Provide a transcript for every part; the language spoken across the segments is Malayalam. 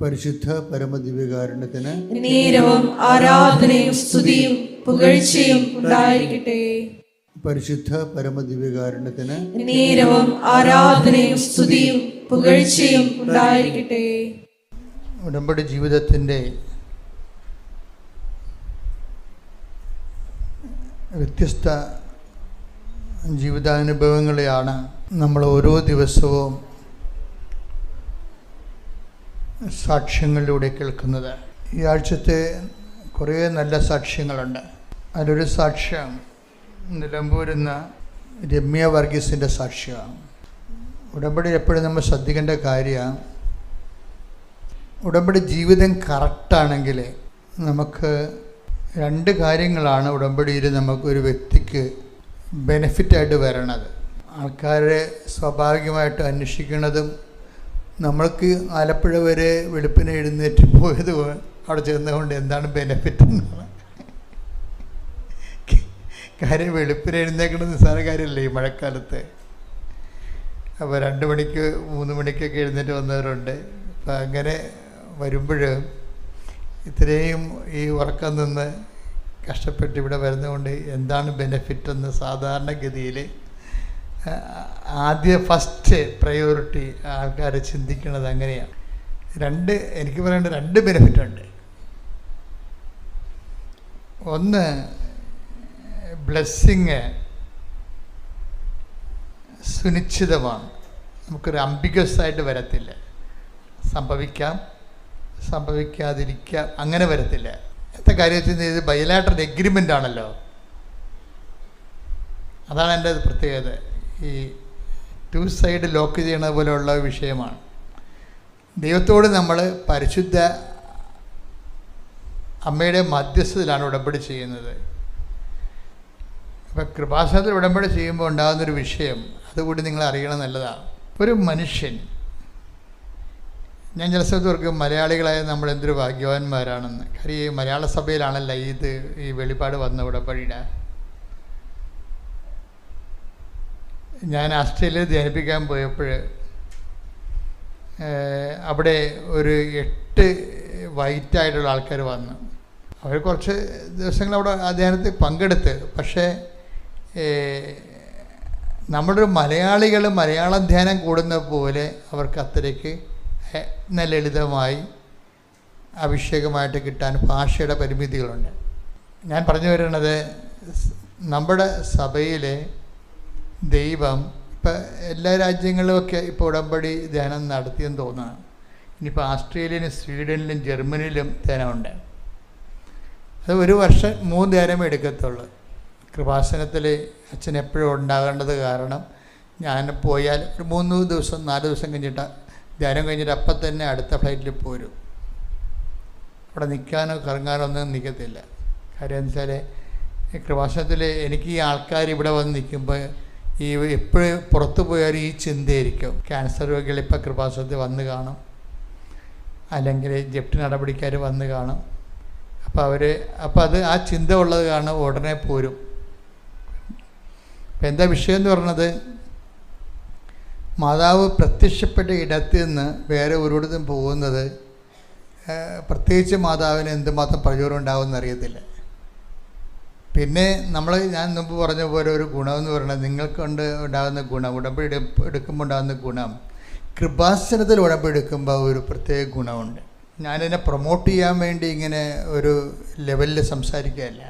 പരിശുദ്ധ പരമദിവ്യകാരുണ്യത്തിന് നേരവും ആരാധനയും സ്തുതിയും പുകഴ്ചയും ഉണ്ടായിരിക്കട്ടെ. പരിശുദ്ധ പരമദിവ്യകാരുണ്യത്തിന് നേരവും ആരാധനയും സ്തുതിയും പുകഴ്ചയും ഉണ്ടായിരിക്കട്ടെ. ഉടമ്പടി ജീവിതത്തിൻ്റെ വ്യത്യസ്ത ജീവിതാനുഭവങ്ങളെയാണ് നമ്മൾ ഓരോ ദിവസവും സാക്ഷ്യങ്ങളിലൂടെ കേൾക്കുന്നത്. ഈ ആഴ്ചത്തെ കുറേ നല്ല സാക്ഷ്യങ്ങളുണ്ട്. അതിലൊരു സാക്ഷ്യം നിലമ്പൂരുന്ന രമ്യ വർഗീസിൻ്റെ സാക്ഷ്യമാണ്. ഉടമ്പടി എപ്പോഴും നമ്മൾ ശ്രദ്ധിക്കേണ്ട കാര്യമാണ്, ഉടമ്പടി ജീവിതം കറക്റ്റാണെങ്കിൽ നമുക്ക് രണ്ട് കാര്യങ്ങളാണ് ഉടമ്പടിയിൽ നമുക്കൊരു വ്യക്തിക്ക് ബെനിഫിറ്റായിട്ട് വരണത്. ആൾക്കാരെ സ്വാഭാവികമായിട്ട് അന്വേഷിക്കുന്നതും നമ്മൾക്ക് ആലപ്പുഴ വരെ വെളുപ്പിനെ എഴുന്നേറ്റ് പോയത് അവിടെ ചെന്നുകൊണ്ട് എന്താണ് ബെനിഫിറ്റ് എന്നാണ്. കാര്യം വെളുപ്പിനെ എഴുന്നേക്കുന്നത് നിസ്സാര കാര്യമല്ലേ ഈ മഴക്കാലത്ത്. അപ്പോൾ 2 മണിക്ക് 3 മണിക്കൊക്കെ എഴുന്നേറ്റ് വന്നവരുണ്ട്. അപ്പം അങ്ങനെ വരുമ്പോൾ ഇത്രയും ഈ ഉറക്കം നിന്ന് കഷ്ടപ്പെട്ട് ഇവിടെ വരുന്നതുകൊണ്ട് എന്താണ് ബെനിഫിറ്റ് എന്ന് സാധാരണഗതിയിൽ ഫസ്റ്റ് പ്രയോറിറ്റി ആൾക്കാർ ചിന്തിക്കുന്നത് അങ്ങനെയാണ്. എനിക്ക് പറയേണ്ട 2 ബെനിഫിറ്റുണ്ട്. ഒന്ന്, ബ്ലെസ്സിങ് സുനിശ്ചിതമാണ്, നമുക്കൊരു അംബിഗസ് ആയിട്ട് വരത്തില്ല. സംഭവിക്കാം, സംഭവിക്കാതിരിക്കാം, അങ്ങനെ വരത്തില്ല. എന്താ കാര്യത്തിൽ ഇത് ബൈലാറ്ററൽ എഗ്രിമെൻ്റ് ആണല്ലോ. അതാണ് എൻ്റെ പ്രത്യേകത. ഈ 2 സൈഡ് ലോക്ക് ചെയ്യണ പോലെയുള്ള വിഷയമാണ്. ദൈവത്തോട് നമ്മൾ പരിശുദ്ധ അമ്മയുടെ മധ്യസ്ഥതയിലാണ് ഉടമ്പടി ചെയ്യുന്നത്. അപ്പം കൃപാസനത്തിൽ ഉടമ്പടി ചെയ്യുമ്പോൾ ഉണ്ടാകുന്നൊരു വിഷയം അതുകൂടി നിങ്ങൾ അറിയണം നല്ലതാണ്. ഒരു മനുഷ്യൻ, ഞാൻ ചില സ്ഥലത്ത് ഓർക്കും മലയാളികളായ നമ്മൾ എന്തൊരു ഭാഗ്യവാന്മാരാണെന്ന്. കാര്യം ഈ മലയാള സഭയിലാണല്ലോ ഈ വെളിപ്പാട് വന്ന ഉടമ്പടിയുടെ. ഞാൻ ആസ്ട്രേലിയയിൽ ധ്യാനിപ്പിക്കാൻ പോയപ്പോൾ അവിടെ ഒരു 8 വൈറ്റായിട്ടുള്ള ആൾക്കാർ വന്നു. അവർ കുറച്ച് ദിവസങ്ങൾ അവിടെ ആ ധ്യാനത്തിൽ പങ്കെടുത്ത്. പക്ഷേ നമ്മളൊരു മലയാളികൾ മലയാളം ധ്യാനം കൂടുന്ന പോലെ അവർക്ക് അത്രയ്ക്ക് ലളിതമായി അഭിഷേകമായിട്ട് കിട്ടാൻ ഭാഷയുടെ പരിമിതികളുണ്ട്. ഞാൻ പറഞ്ഞു വരുന്നത്, നമ്മുടെ സഭയിലെ ദൈവം ഇപ്പം എല്ലാ രാജ്യങ്ങളിലുമൊക്കെ ഇപ്പോൾ ഉടമ്പടി ധ്യാനം നടത്തിയെന്ന് തോന്നുന്നു. ഇനിയിപ്പോൾ ആസ്ട്രേലിയയിലും സ്വീഡനിലും ജർമ്മനിയിലും ധ്യാനമുണ്ട്. അത് 1 വർഷം 3 ധ്യാനമേ എടുക്കത്തുള്ളൂ. കൃപാസനത്തിൽ അച്ഛൻ എപ്പോഴും ഉണ്ടാകേണ്ടത് കാരണം ഞാൻ പോയാൽ ഒരു 3 ദിവസം 4 ദിവസം കഴിഞ്ഞിട്ട് ധ്യാനം കഴിഞ്ഞിട്ട് അപ്പം തന്നെ അടുത്ത ഫ്ലൈറ്റിൽ പോരും. അവിടെ നിൽക്കാനോ കറങ്ങാനോ ഒന്നും നിൽക്കത്തില്ല. കാര്യം എന്ന് വെച്ചാൽ ഈ കൃപാസനത്തിൽ എനിക്ക് ഈ ആൾക്കാർ ഇവിടെ വന്ന് നിൽക്കുമ്പോൾ ഈ എപ്പോഴും പുറത്തു പോയാലും ഈ ചിന്തയായിരിക്കും. ക്യാൻസർ രോഗികൾ ഇപ്പോൾ കൃപാസനത്തിൽ വന്ന് കാണും, അല്ലെങ്കിൽ ജപ്തി നടപടിക്കാർ വന്ന് കാണും. അപ്പോൾ അത് ആ ചിന്ത ഉള്ളത് കാരണം ഉടനെ പോരും. അപ്പം എന്താ വിഷയം എന്ന് പറഞ്ഞത്, മാതാവ് പ്രത്യക്ഷപ്പെട്ട ഇടത്ത് നിന്ന് വേറെ ഒരിടത്തും പോകുന്നത് പ്രത്യേകിച്ച് മാതാവിന് എന്തുമാത്രം പ്രചോദനം ഉണ്ടാകുമെന്ന് അറിയത്തില്ല. പിന്നെ ഞാൻ മുമ്പ് പറഞ്ഞ പോലെ ഒരു ഗുണമെന്ന് പറയുന്നത്, നിങ്ങൾക്കൊണ്ട് ഉണ്ടാകുന്ന ഗുണം, ഉടമ്പടി എടുക്കുമ്പോൾ ഉണ്ടാകുന്ന ഗുണം, കൃപാസനത്തിൽ ഉടമ്പടി എടുക്കുമ്പോൾ ഒരു പ്രത്യേക ഗുണമുണ്ട്. ഞാനെന്നെ പ്രൊമോട്ട് ചെയ്യാൻ വേണ്ടി ഇങ്ങനെ ഒരു ലെവലിൽ സംസാരിക്കുകയല്ല.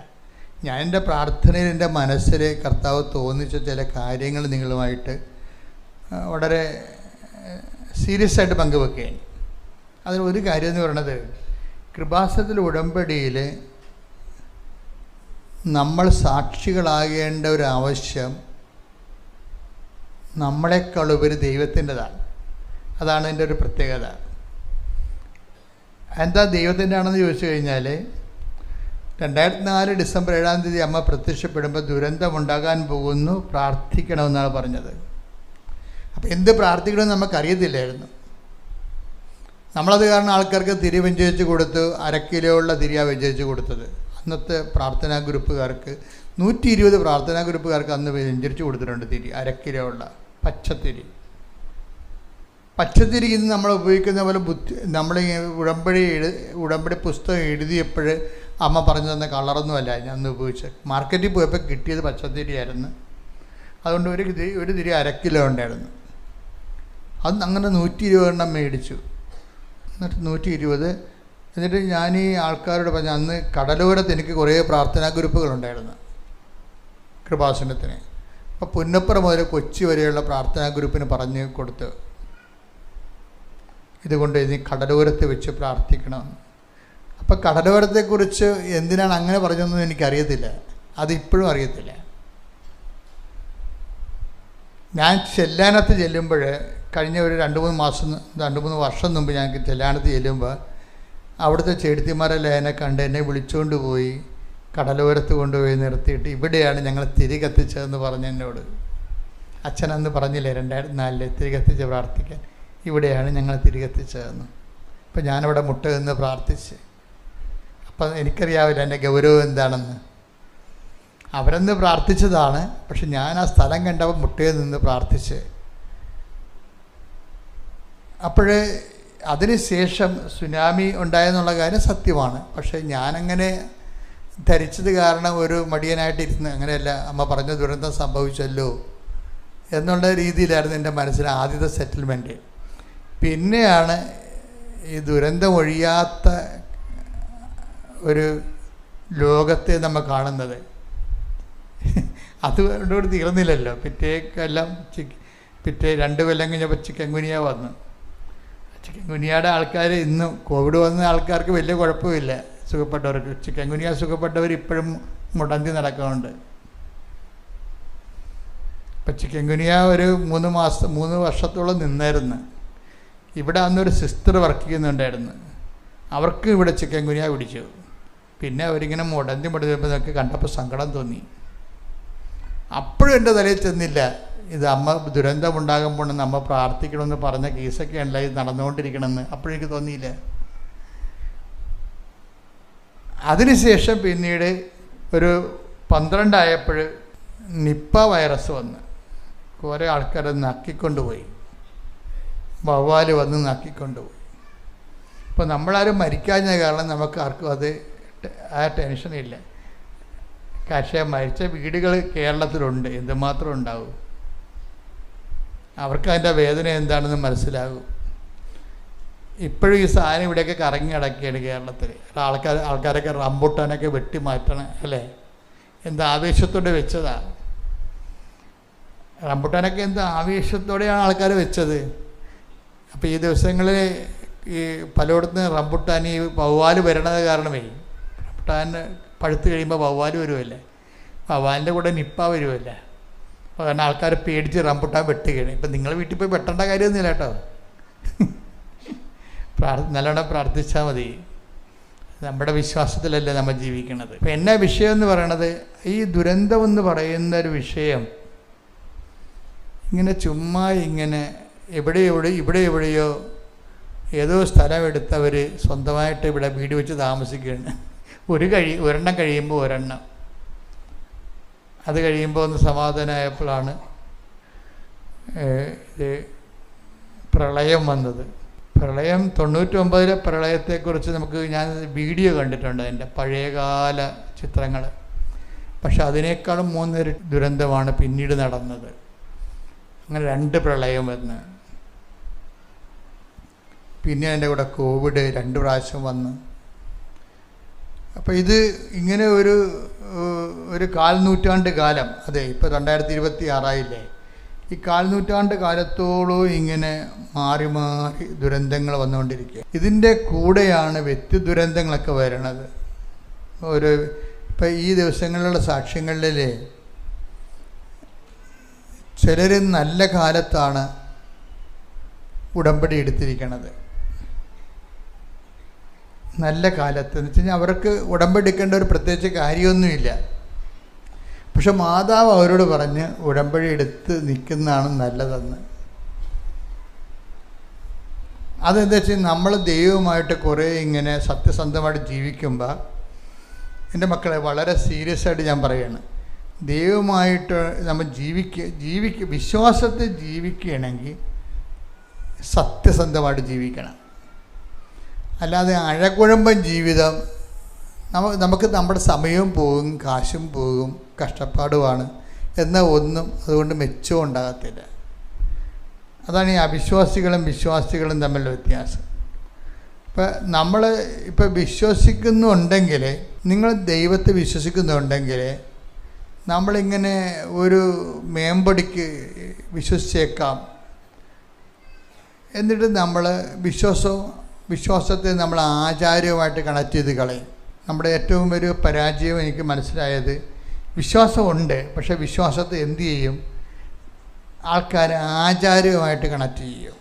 ഞാൻ എൻ്റെ പ്രാർത്ഥനയിൽ എൻ്റെ മനസ്സിൽ കർത്താവ് തോന്നിച്ച ചില കാര്യങ്ങൾ നിങ്ങളുമായിട്ട് വളരെ സീരിയസ് ആയിട്ട് പങ്കുവെക്കുകയാണ്. അതിലൊരു കാര്യം എന്ന് പറയുന്നത്, കൃപാസനത്തിൽ ഉടമ്പടിയിൽ നമ്മൾ സാക്ഷികളാകേണ്ട ഒരു ആവശ്യം നമ്മളെക്കാളുപരി ദൈവത്തിൻ്റെതാണ്. അതാണ് എൻ്റെ ഒരു പ്രത്യേകത. എന്താ ദൈവത്തിൻ്റെ ആണെന്ന് ചോദിച്ചു കഴിഞ്ഞാൽ, 2004 ഡിസംബർ 7-ാം തീയതി അമ്മ പ്രത്യക്ഷപ്പെടുമ്പോൾ ദുരന്തമുണ്ടാകാൻ പോകുന്നു, പ്രാർത്ഥിക്കണമെന്നാണ് പറഞ്ഞത്. അപ്പോൾ എന്ത് പ്രാർത്ഥിക്കണമെന്ന് നമുക്കറിയത്തില്ലായിരുന്നു. നമ്മളത് കാരണം ആൾക്കാർക്ക് തിരി വെഞ്ചരിച്ച് കൊടുത്തു. 1/2 കിലോ ഉള്ള തിരിയാണ് വെഞ്ചരിച്ച് കൊടുത്തത്. അന്നത്തെ പ്രാർത്ഥനാ ഗ്രൂപ്പുകാർക്ക് 120 പ്രാർത്ഥനാ ഗ്രൂപ്പുകാർക്ക് അന്ന് വെഞ്ചരിച്ച് കൊടുത്തിട്ടുണ്ട് തിരി, 1/2 കിലോ ഉള്ള പച്ചത്തിരി. പച്ചത്തിരി ഇന്ന് നമ്മൾ ഉപയോഗിക്കുന്ന പോലെ നമ്മൾ ഉടമ്പടി പുസ്തകം എഴുതിയപ്പോൾ അമ്മ പറഞ്ഞു തന്ന കളറൊന്നുമല്ല ഞാൻ അന്ന് ഉപയോഗിച്ചത്. മാർക്കറ്റിൽ പോയപ്പോൾ കിട്ടിയത് പച്ചത്തിരിയായിരുന്നു. അതുകൊണ്ട് ഒരു തിരി 1 കിലോ ഉണ്ടായിരുന്നു. അത് അങ്ങനെ 120 എണ്ണം മേടിച്ചു. എന്നിട്ട് 120. എന്നിട്ട് ഞാൻ ഈ ആൾക്കാരോട് പറഞ്ഞു, അന്ന് കടലോരത്ത് എനിക്ക് കുറേ പ്രാർത്ഥനാ ഗ്രൂപ്പുകളുണ്ടായിരുന്നു കൃപാസനത്തിന്. അപ്പോൾ പുന്നപ്പുറ മുതൽ കൊച്ചി വരെയുള്ള പ്രാർത്ഥനാ ഗ്രൂപ്പിന് പറഞ്ഞു കൊടുത്ത്, ഇതുകൊണ്ട് ഇനി കടലോരത്ത് വെച്ച് പ്രാർത്ഥിക്കണം. അപ്പോൾ കടലോരത്തെക്കുറിച്ച് എന്തിനാണ് അങ്ങനെ പറഞ്ഞതെന്ന് എനിക്കറിയത്തില്ല, അതിപ്പോഴും അറിയത്തില്ല. ഞാൻ ചെല്ലാനത്ത് ചെല്ലുമ്പോൾ കഴിഞ്ഞ ഒരു 2-3 വർഷം മുമ്പ് ഞാൻ ചെല്ലാനത്ത് ചെല്ലുമ്പോൾ അവിടുത്തെ ചേട്ടത്തിമാരെല്ലാം എന്നെ കണ്ട് എന്നെ വിളിച്ചുകൊണ്ട് പോയി കടലോരത്ത് കൊണ്ടുപോയി നിർത്തിയിട്ട് ഇവിടെയാണ് ഞങ്ങൾ തിരി കത്തിച്ചതെന്ന് പറഞ്ഞ് എന്നോട്. അച്ഛനന്ന് പറഞ്ഞില്ലേ 2004 തിരി കത്തിച്ച് പ്രാർത്ഥിക്കാൻ, ഇവിടെയാണ് ഞങ്ങൾ തിരി കത്തിച്ചതെന്ന്. അപ്പം ഞാനവിടെ മുട്ട നിന്ന് പ്രാർത്ഥിച്ച്. അപ്പം എനിക്കറിയാവില്ല എൻ്റെ ഗൗരവം എന്താണെന്ന്. അവരെന്ന് പ്രാർത്ഥിച്ചതാണ്, പക്ഷെ ഞാൻ ആ സ്ഥലം കണ്ടപ്പോൾ മുട്ടയിൽ നിന്ന് പ്രാർത്ഥിച്ച്. അപ്പോഴേ അതിന് ശേഷം സുനാമി ഉണ്ടായെന്നുള്ള കാര്യം സത്യമാണ്. പക്ഷേ ഞാനങ്ങനെ ധരിച്ചത് കാരണം ഒരു മടിയനായിട്ടിരുന്ന് അങ്ങനെയല്ല, അമ്മ പറഞ്ഞ ദുരന്തം സംഭവിച്ചല്ലോ എന്നുള്ള രീതിയിലായിരുന്നു എൻ്റെ മനസ്സിൽ ആദ്യത്തെ സെറ്റിൽമെൻറ്റ്. പിന്നെയാണ് ഈ ദുരന്തം ഒഴിയാത്ത ഒരു ലോകത്തെ നമ്മൾ കാണുന്നത്. അതുകൊണ്ടോട് തീർന്നില്ലല്ലോ. പിറ്റേ 2 കൊല്ലം കഴിഞ്ഞപ്പോൾ ചിക്കൻ ഗുനിയ വന്നു. ചിക്കൻ ഗുനിയയുടെ ആൾക്കാർ ഇന്നും കോവിഡ് വന്ന ആൾക്കാർക്ക് വലിയ കുഴപ്പമില്ല, സുഖപ്പെട്ടവർക്ക്. ചിക്കൻ ഗുനിയ സുഖപ്പെട്ടവർ ഇപ്പോഴും മുടന്തി നടക്കുന്നുണ്ട്. ഇപ്പം ചിക്കൻ ഗുനിയ ഒരു 3 വർഷത്തോളം നിന്നായിരുന്നു. ഇവിടെ അന്നൊരു സിസ്റ്റർ വർക്ക് ചെയ്യുന്നുണ്ടായിരുന്നു, അവർക്ക് ഇവിടെ ചിക്കൻ ഗുനിയ പിടിച്ചു. പിന്നെ അവരിങ്ങനെ മുടന്തി നമുക്ക് കണ്ടപ്പോൾ സങ്കടം തോന്നി. അപ്പോഴും എൻ്റെ തലയിൽ ചെന്നില്ല, ഇത് അമ്മ ദുരന്തമുണ്ടാകുമ്പോൾ നമ്മൾ പ്രാർത്ഥിക്കണമെന്ന് പറഞ്ഞ കേസൊക്കെയല്ല ഇത് നടന്നുകൊണ്ടിരിക്കണമെന്ന്. അപ്പോഴെനിക്ക് തോന്നിയില്ല. അതിനുശേഷം പിന്നീട് ഒരു 12 ആയപ്പോൾ നിപ്പ വൈറസ് വന്ന് കുറേ ആൾക്കാരെ നക്കിക്കൊണ്ടുപോയി, വവ്വാല് വന്ന് നക്കിക്കൊണ്ടുപോയി. അപ്പോൾ നമ്മളാരും മരിക്കാഞ്ഞ കാരണം നമുക്ക് ആർക്കും അത് ആ ടെൻഷനില്ല. പക്ഷേ മരിച്ച വീടുകൾ കേരളത്തിലുണ്ട്, എന്തുമാത്രം ഉണ്ടാവും. അവർക്ക് അതിൻ്റെ വേദന എന്താണെന്ന് മനസ്സിലാകും. ഇപ്പോഴും ഈ സാധനം ഇവിടെയൊക്കെ കറങ്ങി കിടക്കുകയാണ് കേരളത്തിൽ. ആൾക്കാരൊക്കെ റംബുട്ടാനൊക്കെ വെട്ടി മാറ്റണം അല്ലേ, എന്താ ആവേശത്തോടെ വെച്ചതാണ്. റംബുട്ടാനൊക്കെ എന്താ ആവേശത്തോടെയാണ് ആൾക്കാർ വെച്ചത്. അപ്പോൾ ഈ ദിവസങ്ങളിൽ ഈ പലയിടത്തും റംബുട്ടാൻ ഈ വവ്വാല് വരണത് കാരണമേ, റംബുട്ടാൻ പഴുത്ത് കഴിയുമ്പോൾ വവ്വാല് വരുമല്ലേ, വവ്വാലിൻ്റെ കൂടെ നിപ്പ വരുമല്ലേ. അപ്പോൾ കാരണം ആൾക്കാർ പേടിച്ച് റംബുട്ടാൻ വെട്ടുകയാണ്. ഇപ്പം നിങ്ങൾ വീട്ടിൽ പോയി വെട്ടേണ്ട കാര്യമൊന്നുമില്ല കേട്ടോ, നല്ലോണം പ്രാർത്ഥിച്ചാൽ മതി. നമ്മുടെ വിശ്വാസത്തിലല്ലേ നമ്മൾ ജീവിക്കുന്നത്. ഇപ്പം എന്നാ വിഷയം എന്ന് പറയണത്, ഈ ദുരന്തമെന്ന് പറയുന്ന ഒരു വിഷയം ഇങ്ങനെ ചുമ്മാ ഇങ്ങനെ എവിടെയോ ഏതോ സ്ഥലമെടുത്തവർ സ്വന്തമായിട്ട് ഇവിടെ വീട് വെച്ച് താമസിക്കുകയാണ്. ഒരെണ്ണം കഴിയുമ്പോൾ ഒരെണ്ണം, അത് കഴിയുമ്പോൾ ഒന്ന് സമാധാനമായപ്പോഴാണ് പ്രളയം വന്നത്. പ്രളയം 99 പ്രളയത്തെക്കുറിച്ച് ഞാൻ വീഡിയോ കണ്ടിട്ടുണ്ട്, അതിൻ്റെ പഴയകാല ചിത്രങ്ങൾ. പക്ഷെ അതിനേക്കാളും 3 ദുരന്തമാണ് പിന്നീട് നടന്നത്. അങ്ങനെ 2 പ്രളയം വന്ന്, പിന്നെ അതിൻ്റെ കൂടെ കോവിഡ് 2 പ്രാവശ്യം വന്ന്. അപ്പോൾ ഇത് ഇങ്ങനെ ഒരു 1/4 നൂറ്റാണ്ട് കാലം, അതെ ഇപ്പോൾ 2026 ആയില്ലേ, ഈ 1/4 നൂറ്റാണ്ട് കാലത്തോളം ഇങ്ങനെ മാറി മാറി ദുരന്തങ്ങൾ വന്നുകൊണ്ടിരിക്കുക. ഇതിൻ്റെ കൂടെയാണ് വ്യക്തി ദുരന്തങ്ങളൊക്കെ വരണത്. ഇപ്പം ഈ ദിവസങ്ങളിലുള്ള സാക്ഷ്യങ്ങളിലെ ചിലർ നല്ല കാലത്താണ് ഉടമ്പടി എടുത്തിരിക്കണത്. നല്ല കാലത്ത് എന്ന് വെച്ച് കഴിഞ്ഞാൽ അവർക്ക് ഉടമ്പടി എടുക്കേണ്ട ഒരു പ്രത്യേകിച്ച് കാര്യമൊന്നുമില്ല. പക്ഷെ മാതാവ് അവരോട് പറഞ്ഞ് ഉടമ്പടി എടുത്ത് നിൽക്കുന്നതാണ് നല്ലതെന്ന്. അതെന്താ വെച്ചാൽ നമ്മൾ ദൈവവുമായിട്ട് കുറേ ഇങ്ങനെ സത്യസന്ധമായിട്ട് ജീവിക്കുമ്പോൾ, എൻ്റെ മക്കളെ വളരെ സീരിയസ് ആയിട്ട് ഞാൻ പറയുകയാണ്, ദൈവമായിട്ട് നമ്മൾ വിശ്വാസത്തെ ജീവിക്കുകയാണെങ്കിൽ സത്യസന്ധമായിട്ട് ജീവിക്കണം. അല്ലാതെ അഴകുഴമ്പൻ ജീവിതം, നമുക്ക് നമ്മുടെ സമയവും പോകും, കാശും പോകും, കഷ്ടപ്പാടുമാണ് എന്നാൽ ഒന്നും അതുകൊണ്ട് മെച്ചവും ഉണ്ടാകത്തില്ല. അതാണ് ഈ അവിശ്വാസികളും വിശ്വാസികളും തമ്മിലുള്ള വ്യത്യാസം. നമ്മൾ വിശ്വസിക്കുന്നുണ്ടെങ്കിൽ, നിങ്ങൾ ദൈവത്തെ വിശ്വസിക്കുന്നുണ്ടെങ്കിൽ നമ്മളിങ്ങനെ ഒരു മേമ്പടിക്ക് വിശ്വസിച്ചേക്കാം. എന്നിട്ട് നമ്മൾ വിശ്വാസത്തെ നമ്മൾ ആചാരവുമായിട്ട് കണക്ട് ചെയ്ത് കളയും. നമ്മുടെ ഏറ്റവും വലിയ പരാജയം എനിക്ക് മനസ്സിലായത്, വിശ്വാസമുണ്ട്, പക്ഷേ വിശ്വാസത്തെ എന്തു ചെയ്യും? ആൾക്കാർ ആചാരവുമായിട്ട് കണക്ട് ചെയ്യും.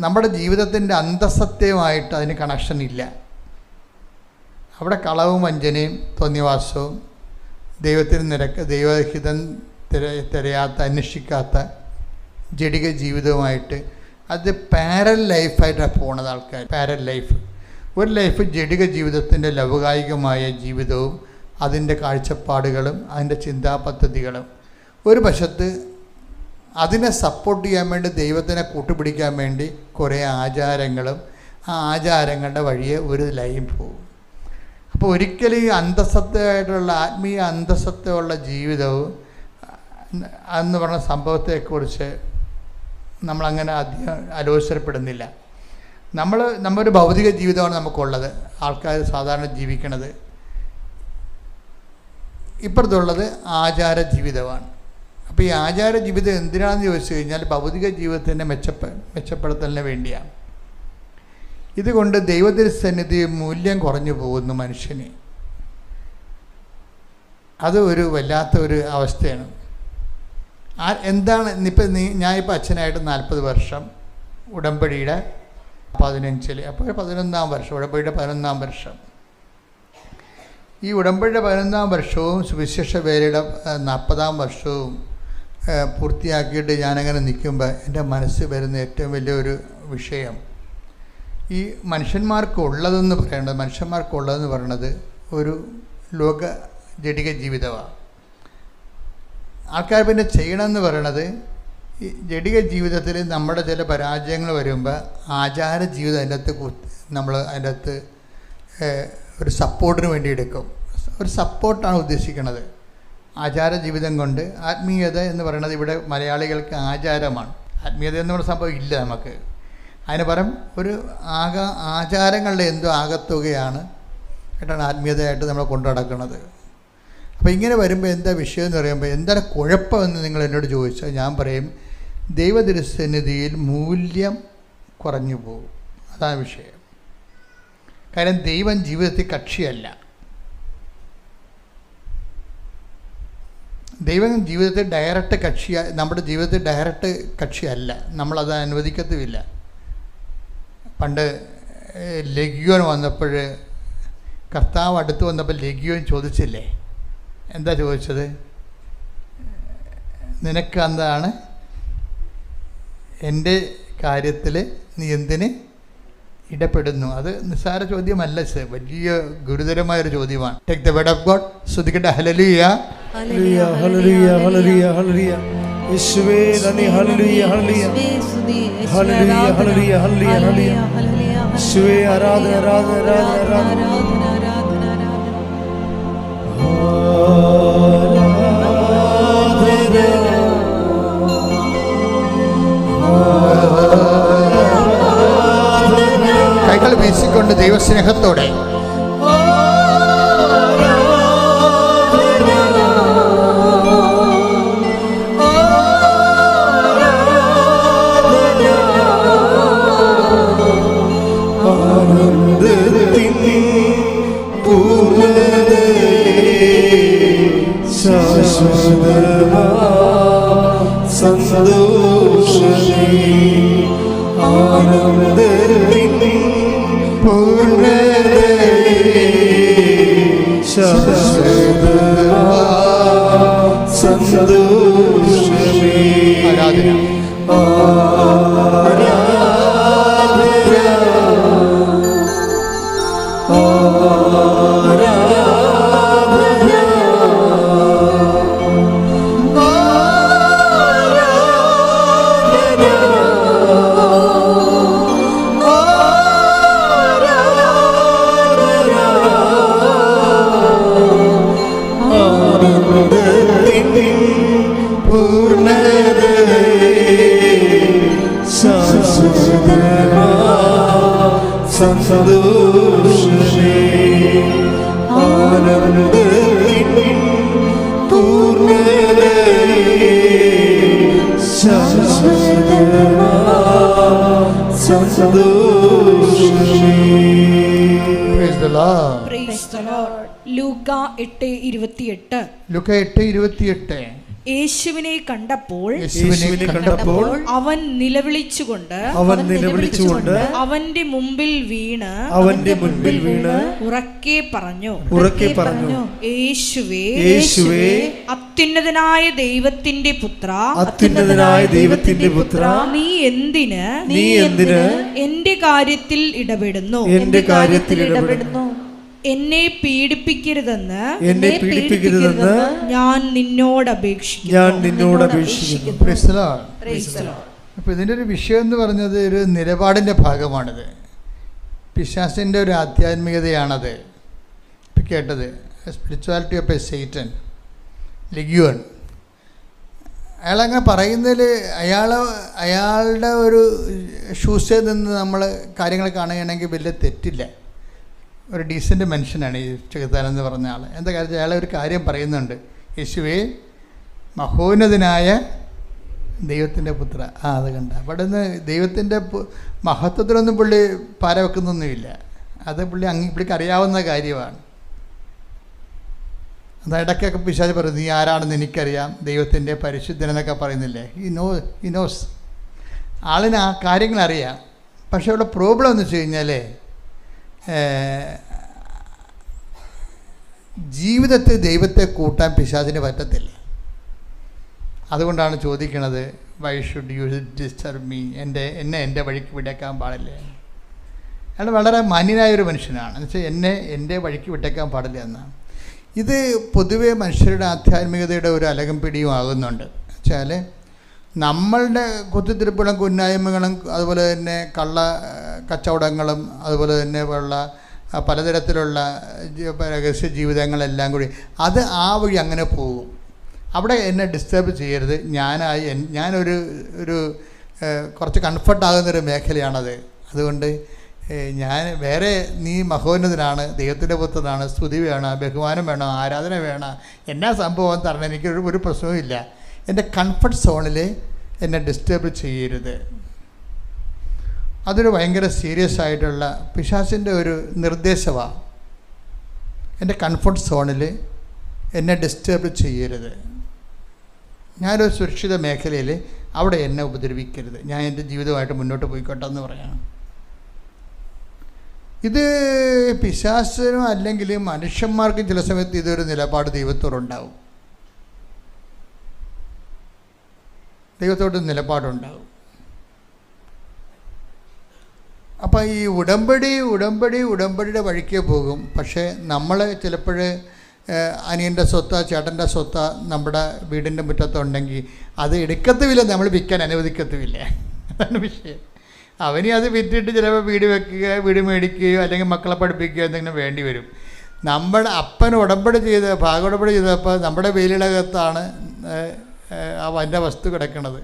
നമ്മുടെ ജീവിതത്തിൻ്റെ അന്തസത്യമായിട്ട് അതിന് കണക്ഷൻ ഇല്ല. അവിടെ കളവും വഞ്ചനയും തോന്നിവാസവും ദൈവഹിതം തിരയാത്ത, അന്വേഷിക്കാത്ത ജഡിക ജീവിതവുമായിട്ട് അത് പാരൽ ലൈഫായിട്ടാണ് പോണത് ആൾക്കാർ. പാരൽ ലൈഫ്, ഒരു ലൈഫ് ജഡിക ജീവിതത്തിൻ്റെ ലൗകികമായ ജീവിതവും അതിൻ്റെ കാഴ്ചപ്പാടുകളും അതിൻ്റെ ചിന്താപദ്ധതികളും, ഒരു വശത്ത് അതിനെ സപ്പോർട്ട് ചെയ്യാൻ വേണ്ടി ദൈവത്തിനെ കൂട്ടുപിടിക്കാൻ വേണ്ടി കുറേ ആചാരങ്ങളും ആ ആചാരങ്ങളുടെ വഴിയെ ഒരു ലൈൻ പോകും. അപ്പോൾ ഒരിക്കലും ഈ അന്തസത്തയായിട്ടുള്ള ആത്മീയ അന്തസത്തയുള്ള ജീവിതവും എന്ന് പറഞ്ഞ സംഭവത്തെക്കുറിച്ച് നമ്മളങ്ങനെ അധികം ആലോചിക്കപ്പെടുന്നില്ല. നമ്മൊരു ഭൗതിക ജീവിതമാണ് നമുക്കുള്ളത്, ആൾക്കാർ സാധാരണ ജീവിക്കണത്. ഇപ്പുറത്തുള്ളത് ആചാര ജീവിതമാണ്. അപ്പോൾ ഈ ആചാര ജീവിതം എന്തിനാണെന്ന് ചോദിച്ചു കഴിഞ്ഞാൽ ഭൗതിക ജീവിതത്തിൻ്റെ മെച്ചപ്പെടുത്തലിന് വേണ്ടിയാണ്. ഇതുകൊണ്ട് ദൈവത്തിരുസന്നിധി മൂല്യം കുറഞ്ഞു പോകുന്നു മനുഷ്യന്. അത് ഒരു വല്ലാത്ത ഒരു അവസ്ഥയാണ്. എന്താണ് ഞാനിപ്പോൾ അച്ഛനായിട്ട് 40 വർഷം, ഉടമ്പടിയുടെ 15 അപ്പോൾ 11-ാം വർഷം, ഉടമ്പടിയുടെ 11-ാം വർഷം. ഈ ഉടമ്പടിയുടെ 11-ാം വർഷവും സുവിശേഷ വേലയുടെ 40-ാം വർഷവും പൂർത്തിയാക്കിയിട്ട് ഞാനങ്ങനെ നിൽക്കുമ്പോൾ എൻ്റെ മനസ്സിൽ വരുന്ന ഏറ്റവും വലിയൊരു വിഷയം, ഈ മനുഷ്യന്മാർക്കുള്ളതെന്ന് പറയുന്നത് ഒരു ലോക ജഡിക ജീവിതമാണ്. ആൾക്കാർ പിന്നെ ചെയ്യണമെന്ന് പറയണത്, ഈ ജഡിക ജീവിതത്തിൽ നമ്മുടെ ചില പരാജയങ്ങൾ വരുമ്പോൾ ആചാര ജീവിതം അതിൻ്റെ അകത്ത് ഒരു സപ്പോർട്ടിന് വേണ്ടി എടുക്കും. ഒരു സപ്പോർട്ടാണ് ഉദ്ദേശിക്കുന്നത്. ആചാര ജീവിതം കൊണ്ട് ആത്മീയത എന്ന് പറയുന്നത് ഇവിടെ മലയാളികൾക്ക് ആചാരമാണ്. ആത്മീയത എന്ന് പറയുന്ന സംഭവം ഇല്ല നമുക്ക്. അതിന് പകരം ഒരു ആചാരങ്ങളുടെ എന്തോ ആകത്തുകയാണ് ആയിട്ടാണ് ആത്മീയതയായിട്ട് നമ്മൾ കൊണ്ടു നടക്കുന്നത്. അപ്പോൾ ഇങ്ങനെ വരുമ്പോൾ എന്താ വിഷയം എന്ന് പറയുമ്പോൾ, എന്താണ് കുഴപ്പമെന്ന് നിങ്ങൾ എന്നോട് ചോദിച്ചാൽ ഞാൻ പറയും, ദൈവതിരുസന്നിധിയിൽ മൂല്യം കുറഞ്ഞു പോകും. അതാണ് വിഷയം. കാരണം ദൈവം ജീവിതത്തിൽ കക്ഷിയല്ല. ദൈവം ജീവിതത്തിൽ നമ്മുടെ ജീവിതത്തിൽ ഡയറക്റ്റ് കക്ഷിയല്ല. നമ്മളത് അനുവദിക്കത്തുമില്ല. പണ്ട് ലെഗ്യോൻ വന്നപ്പോൾ, കർത്താവ് അടുത്ത് വന്നപ്പോൾ ലെഗ്യോൻ ചോദിച്ചില്ലേ? എന്താ ചോദിച്ചത്? നിനക്ക് എന്താണ് എൻ്റെ കാര്യത്തിൽ നീ എന്തിന് ഇടപെടുന്നു? അത് നിസ്സാര ചോദ്യമല്ല, വലിയ ഗുരുതരമായൊരു ചോദ്യമാണ്. Take the word of God. സ്തുതിക്കട്ടെ. ഹല്ലേലൂയ, ഹല്ലേലൂയ, ഹല്ലേലൂയ, ഹല്ലേലൂയ, ഹല്ലേലൂയ. യേശുവേ നന്ദി. ഹല്ലേലൂയ, ഹല്ലേലൂയ, ഹല്ലേലൂയ, ഹല്ലേലൂയ, ഹല്ലേലൂയ, ഹല്ലേലൂയ. യേശുവേ ആരാധന, ആരാധന, ആരാധന, ആരാധന. കൈകൾ വീശിക്കൊണ്ട് ദൈവസ്നേഹത്തോടെ സന്തോഷമേ ആനന്ദത്തിൻ പൂർണ്ണതേ സന്തോഷമേ ആനന്ദത്തിൻ പൂർണ്ണതയേ സന്തോഷമേ. Praise the Lord. Praise the Lord. ലൂക്ക 8:28. ലൂക്ക 8:28. യേശുവിനെ കണ്ടപ്പോൾ അവൻ നിലവിളിച്ചുകൊണ്ട് അവന്റെ മുമ്പിൽ വീണ് ഉറക്കെ പറഞ്ഞു, യേശുവേ അത്യുന്നതനായ ദൈവത്തിന്റെ പുത്ര, നീ എന്തിന് എന്റെ കാര്യത്തിൽ ഇടപെടുന്നു? എന്നെ പീഡിപ്പിക്കരുതെന്ന് ഞാൻ നിന്നോട് അപേക്ഷിക്കുന്നു. അപ്പോൾ ഇതിൻ്റെ ഒരു വിഷയം എന്ന് പറഞ്ഞത് ഒരു നിലപാടിൻ്റെ ഭാഗമാണിത്. പിശാചിൻ്റെ ഒരു ആധ്യാത്മികതയാണത്. ഇപ്പം കേട്ടത് സ്പിരിച്വാലിറ്റി ഓഫ് എ സൈറ്റൻ ലിഗ്യോൺ. അയാളങ്ങനെ പറയുന്നതിൽ അയാളുടെ ഒരു ഷൂസിൽ നിന്ന് നമ്മൾ കാര്യങ്ങൾ കാണുകയാണെങ്കിൽ വലിയ തെറ്റില്ല. ഒരു ഡീസൻറ്റ് മനുഷ്യനാണ് ഈ ചെകുത്താൻ എന്ന് പറഞ്ഞ ആൾ. എന്താ കാര്യം, അയാളെ ഒരു കാര്യം പറയുന്നുണ്ട്, യേശുവേ മഹോന്നതനായ ദൈവത്തിൻ്റെ പുത്ര. അത് കണ്ട അവിടെ നിന്ന് ദൈവത്തിൻ്റെ മഹത്വത്തിലൊന്നും പുള്ളി പാര വെക്കുന്നൊന്നുമില്ല. അത് പുള്ളിക്ക് അറിയാവുന്ന കാര്യമാണ്. അത് ഇടയ്ക്കൊക്കെ പിശാച് പറയും, നീ ആരാണെന്ന് എനിക്കറിയാം, ദൈവത്തിൻ്റെ പരിശുദ്ധനെന്നൊക്കെ പറയുന്നില്ലേ. ഈ നോസ് ആളിന് ആ കാര്യങ്ങൾ അറിയാം. പക്ഷേ ഇവിടെ പ്രോബ്ലം എന്ന് വെച്ച് കഴിഞ്ഞാൽ ജീവിതത്തിൽ ദൈവത്തെ കൂട്ടാൻ പിശാചിന് പറ്റത്തില്ല. അതുകൊണ്ടാണ് ചോദിക്കണത്, why should you disturb me, എന്നെ എൻ്റെ വഴിക്ക് വിട്ടേക്കാൻ പാടില്ല. അയാൾ വളരെ മാന്യനായൊരു മനുഷ്യനാണ്. എന്നുവെച്ചാൽ എൻ്റെ വഴിക്ക് വിട്ടേക്കാൻ പാടില്ല എന്നാണ്. ഇത് പൊതുവെ മനുഷ്യരുടെ ആധ്യാത്മികതയുടെ ഒരു അലകം പിടിയും ആകുന്നുണ്ട്. വെച്ചാൽ നമ്മളുടെ കുത്തിത്തിരിപ്പുകളും കുന്നായ്മകളും അതുപോലെ തന്നെ കള്ള കച്ചവടങ്ങളും അതുപോലെ തന്നെ ഉള്ള പലതരത്തിലുള്ള രഹസ്യ ജീവിതങ്ങളെല്ലാം കൂടി അത് ആ വഴി അങ്ങനെ പോകും. അവിടെ എന്നെ ഡിസ്റ്റർബ് ചെയ്യരുത്. ഞാനൊരു കുറച്ച് കംഫർട്ടാകുന്നൊരു മേഖലയാണത്. അതുകൊണ്ട് നീ മഹോന്നതനാണ്, ദൈവത്തിൻ്റെ പുത്രനാണ്, സ്തുതി വേണം, ബഹുമാനം വേണം, ആരാധന വേണം, എന്നാ സംഭവം തരണം, എനിക്കൊരു പ്രശ്നവുമില്ല. എൻ്റെ കംഫർട്ട് സോണിൽ എന്നെ ഡിസ്റ്റർബ് ചെയ്യരുത്. അതൊരു ഭയങ്കര സീരിയസ് ആയിട്ടുള്ള പിശാചിൻ്റെ ഒരു നിർദ്ദേശമാണ്. എൻ്റെ കംഫർട്ട് സോണിൽ എന്നെ ഡിസ്റ്റർബ് ചെയ്യരുത്. ഞാനൊരു സുരക്ഷിത മേഖലയിൽ അവിടെ എന്നെ ഉപദ്രവിക്കരുത്. ഞാൻ എൻ്റെ ജീവിതമായിട്ട് മുന്നോട്ട് പോയിക്കോട്ടെ എന്ന് പറയണം. ഇത് പിശാചിനും അല്ലെങ്കിൽ മനുഷ്യന്മാർക്കും ചില സമയത്ത് ഇതൊരു നിലപാട് ദൈവത്തോടുണ്ടാവും. ദൈവത്തോട് നിലപാടുണ്ടാകും. അപ്പം ഈ ഉടമ്പടിയുടെ വഴിക്ക് പോകും. പക്ഷേ നമ്മൾ ചിലപ്പോൾ അനിയൻ്റെ സ്വത്ത ചേട്ടൻ്റെ സ്വത്ത നമ്മുടെ വീടിൻ്റെ മുറ്റത്തുണ്ടെങ്കിൽ അത് എടുക്കത്തുമില്ല, നമ്മൾ വിൽക്കാൻ അനുവദിക്കത്തുമില്ല. അതാണ് വിഷയം. അവന് അത് വിറ്റിട്ട് ചിലപ്പോൾ വീട് വെക്കുക, വീട് മേടിക്കുകയോ അല്ലെങ്കിൽ മക്കളെ പഠിപ്പിക്കുകയോ എന്തെങ്കിലും വേണ്ടി വരും. നമ്മുടെ അപ്പൻ ഉടമ്പടി ചെയ്തപ്പോൾ നമ്മുടെ വെയിലിളകത്താണ് അവൻ്റെ വസ്തു കിടക്കുന്നത്.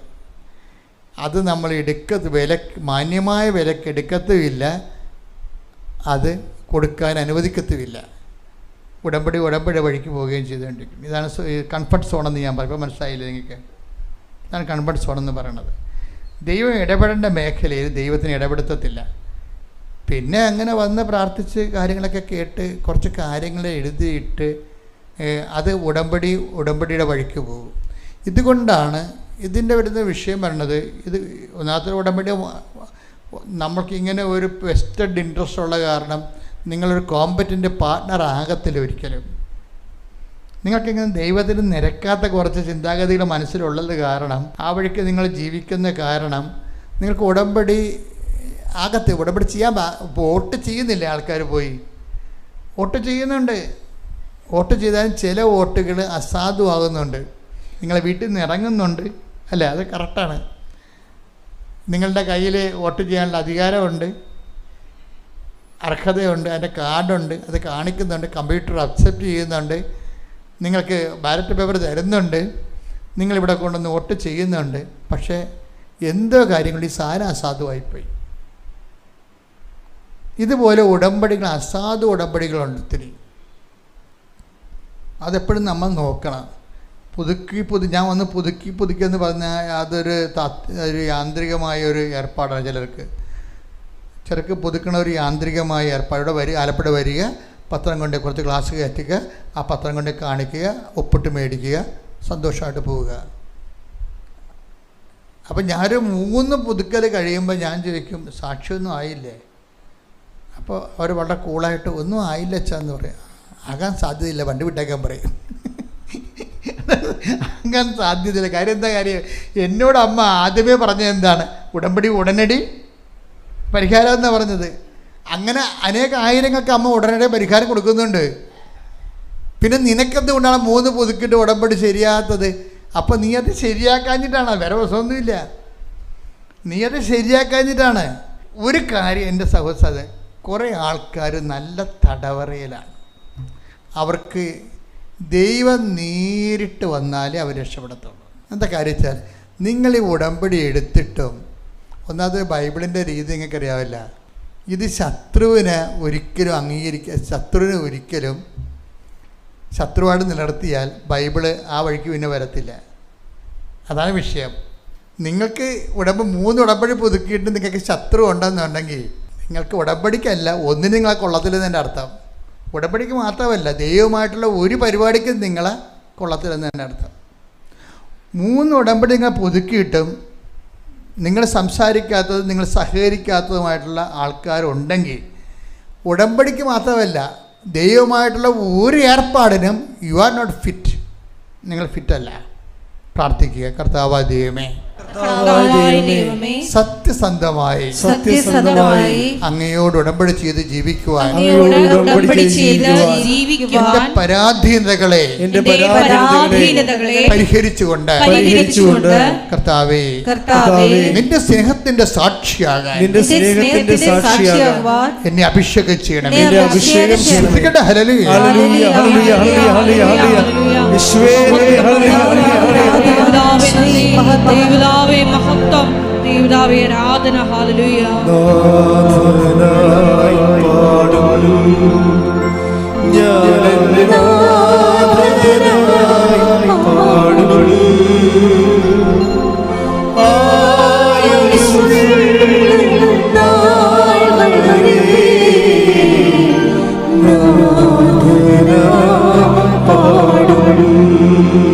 അത് നമ്മൾ മാന്യമായ വിലക്ക് എടുക്കത്തുമില്ല, അത് കൊടുക്കാൻ അനുവദിക്കത്തുമില്ല. ഉടമ്പടി വഴിക്ക് പോവുകയും ചെയ്തുകൊണ്ടിരിക്കും. ഇതാണ് കംഫർട്ട് സോണെന്ന് ഞാൻ പറയുമ്പോൾ മനസ്സിലായില്ല നിങ്ങൾക്ക്? ഇതാണ് കംഫർട്ട് സോണെന്ന് പറയണത്. ദൈവം ഇടപെടേണ്ട മേഖലയിൽ ദൈവത്തിന് ഇടപെടുത്തത്തില്ല. പിന്നെ അങ്ങനെ വന്ന് പ്രാർത്ഥിച്ച് കാര്യങ്ങളൊക്കെ കേട്ട് കുറച്ച് കാര്യങ്ങൾ എഴുതിയിട്ട് അത് ഉടമ്പടിയുടെ വഴിക്ക് പോകും. ഇതുകൊണ്ടാണ് ഇതിൻ്റെ വരുന്ന വിഷയം പറയുന്നത്. ഇത് ഒന്നാമത്തെ ഉടമ്പടി നമ്മൾക്കിങ്ങനെ ഒരു വെസ്റ്റഡ് ഇൻട്രസ്റ്റ് ഉള്ള കാരണം നിങ്ങളൊരു കോമ്പറ്റൻ്റ് പാർട്ട്ണർ ആകത്തില്ല ഒരിക്കലും. നിങ്ങൾക്കിങ്ങനെ ദൈവത്തിന് നിരക്കാത്ത കുറച്ച് ചിന്താഗതികൾ മനസ്സിലുള്ളത് കാരണം, ആ വഴിക്ക് നിങ്ങൾ ജീവിക്കുന്ന കാരണം നിങ്ങൾക്ക് ഉടമ്പടി ചെയ്യാൻ വോട്ട് ചെയ്യുന്നില്ല. ആൾക്കാർ പോയി വോട്ട് ചെയ്യുന്നുണ്ട്. വോട്ട് ചെയ്താലും ചില വോട്ടുകൾ അസാധുവാകുന്നുണ്ട്. നിങ്ങളെ വീട്ടിൽ നിന്ന് ഇറങ്ങുന്നുണ്ട്. അല്ല, അത് കറക്റ്റാണ്. നിങ്ങളുടെ കയ്യിൽ വോട്ട് ചെയ്യാനുള്ള അധികാരമുണ്ട്, അർഹതയുണ്ട്, അതിൻ്റെ കാർഡുണ്ട്, അത് കാണിക്കുന്നുണ്ട്, കമ്പ്യൂട്ടർ അക്സെപ്റ്റ് ചെയ്യുന്നുണ്ട്, നിങ്ങൾക്ക് ബാലറ്റ് പേപ്പർ തരുന്നുണ്ട്, നിങ്ങളിവിടെ കൊണ്ടുവന്ന് വോട്ട് ചെയ്യുന്നുണ്ട്. പക്ഷേ എന്തോ കാര്യങ്ങൾ ഈ സാധനം അസാധുവായിപ്പോയി. ഇതുപോലെ ഉടമ്പടികൾ, അസാധു ഉടമ്പടികളുണ്ട് ഒത്തിരി. അതെപ്പോഴും നമ്മൾ നോക്കണം. ഞാൻ വന്ന് പുതുക്കി എന്ന് പറഞ്ഞാൽ അതൊരു യാന്ത്രികമായ ഒരു ഏർപ്പാടാണ്. ചിലർക്ക് പുതുക്കണ ഒരു യാന്ത്രികമായ ഏർപ്പാട്. ആലപ്പുഴ വരിക, പത്രം കൊണ്ട് കുറച്ച് ഗ്ലാസ് കയറ്റുക, ആ പത്രം കൊണ്ട് കാണിക്കുക, ഒപ്പിട്ട് മേടിക്കുക, സന്തോഷമായിട്ട് പോവുക. അപ്പം ഞാനൊരു 3 പുതുക്കൽ കഴിയുമ്പോൾ ഞാൻ ചോദിക്കും, സാക്ഷിയൊന്നും ആയില്ലേ? അപ്പോൾ അവർ വളരെ കൂളായിട്ട് ഒന്നും ആയില്ല അച്ഛാന്ന് പറയും. ആകാൻ സാധ്യതയില്ല, വണ്ടി വിട്ടേക്കാൻ പറയും. ആകാൻ സാധ്യതയില്ല. കാര്യം എന്താ കാര്യം? എന്നോട് അമ്മ ആദ്യമേ പറഞ്ഞത് എന്താണ്? ഉടമ്പടി ഉടനടി പരിഹാരം എന്നാണ് പറഞ്ഞത്. അങ്ങനെ അനേക ആയിരങ്ങൾക്ക് അമ്മ ഉടനടി പരിഹാരം കൊടുക്കുന്നുണ്ട്. പിന്നെ നിനക്കെന്തുകൊണ്ടാണ് 3 പുതുക്കിയിട്ട് ഉടമ്പടി ശരിയാകാത്തത്? അപ്പം നീ അത് ശരിയാക്കാഞ്ഞിട്ടാണ്, വേറെ പ്രശ്നമൊന്നുമില്ല. നീ അത് ശരിയാക്കാഞ്ഞിട്ടാണ്. ഒരു കാര്യം എൻ്റെ സഹോദരൻ, കുറേ ആൾക്കാർ നല്ല തടവറയിലാണ്. അവർക്ക് ദൈവം നേരിട്ട് വന്നാലേ അവർ രക്ഷപ്പെടത്തുള്ളൂ. എന്താ കാര്യം വെച്ചാൽ, നിങ്ങൾ ഈ ഉടമ്പടി എടുത്തിട്ടും, ഒന്നാമത് ബൈബിളിൻ്റെ രീതി നിങ്ങൾക്ക് അറിയാവില്ല. ഇത് ശത്രുവിന് ഒരിക്കലും ശത്രുവായിട്ട് നിലനിർത്തിയാൽ ബൈബിള് ആ വഴിക്ക് പിന്നെ വരത്തില്ല. അതാണ് വിഷയം. നിങ്ങൾക്ക് 3 ഉടമ്പടി പുതുക്കിയിട്ട് നിങ്ങൾക്ക് ശത്രു ഉണ്ടെന്നുണ്ടെങ്കിൽ നിങ്ങൾക്ക് ഉടമ്പടിക്കല്ല ഒന്നിനും നിങ്ങളെ കൊള്ളത്തില്ലെന്ന് എൻ്റെ അർത്ഥം. ഉടമ്പടിക്ക് മാത്രമല്ല, ദൈവമായിട്ടുള്ള ഒരു പരിപാടിക്കും നിങ്ങളെ കൊള്ളത്തില്ലെന്ന് എൻ്റെ അർത്ഥം. 3 ഉടമ്പടി നിങ്ങൾ പുതുക്കിയിട്ടും നിങ്ങൾ സംസാരിക്കാത്തതും നിങ്ങൾ സഹകരിക്കാത്തതുമായിട്ടുള്ള ആൾക്കാരുണ്ടെങ്കിൽ, ഉടമ്പടിക്ക് മാത്രമല്ല ദൈവമായിട്ടുള്ള ഒരു ഏർപ്പാടിനും യു ആർ നോട്ട് ഫിറ്റ്. നിങ്ങൾ ഫിറ്റല്ല. പ്രാർത്ഥിക്കുക, കർത്താവായ ദൈവമേ, സത്യസന്ധമായി അങ്ങയോട് ഉടമ്പടി ചെയ്ത് ജീവിക്കുവാൻ എന്റെ പരാധീനതകളെ പരിഹരിച്ചുകൊണ്ട് കർത്താവേ, നിന്റെ സ്നേഹത്തിന്റെ സാക്ഷിയാകാൻ എന്നെ അഭിഷേകം ചെയ്യണമേ. ദേവതാവേ മഹത്വം, ദേവതാവേ ആരാധന. ഹല്ലേലൂയ.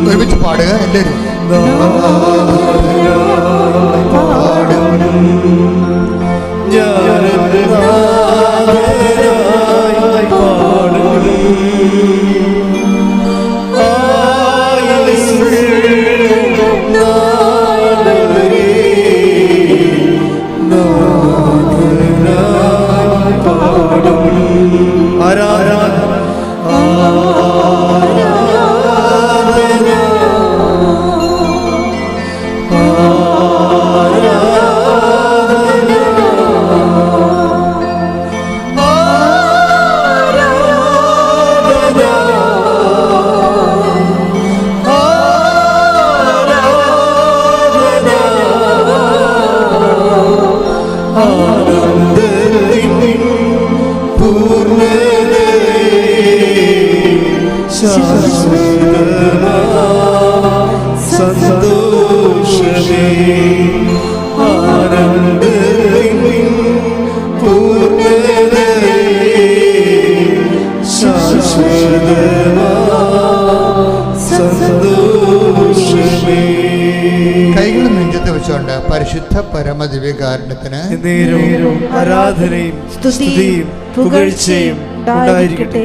ഒരുമിച്ച് പാടുക എല്ലാവരും. കൈകൾ നെഞ്ചത്ത് വെച്ചുകൊണ്ട് പരിശുദ്ധ പരമദിവ്യകാരുണ്യത്തിന് ആരാധനയും സ്തുതിയും പുകഴ്ചയും ഉണ്ടായിരിക്കട്ടെ.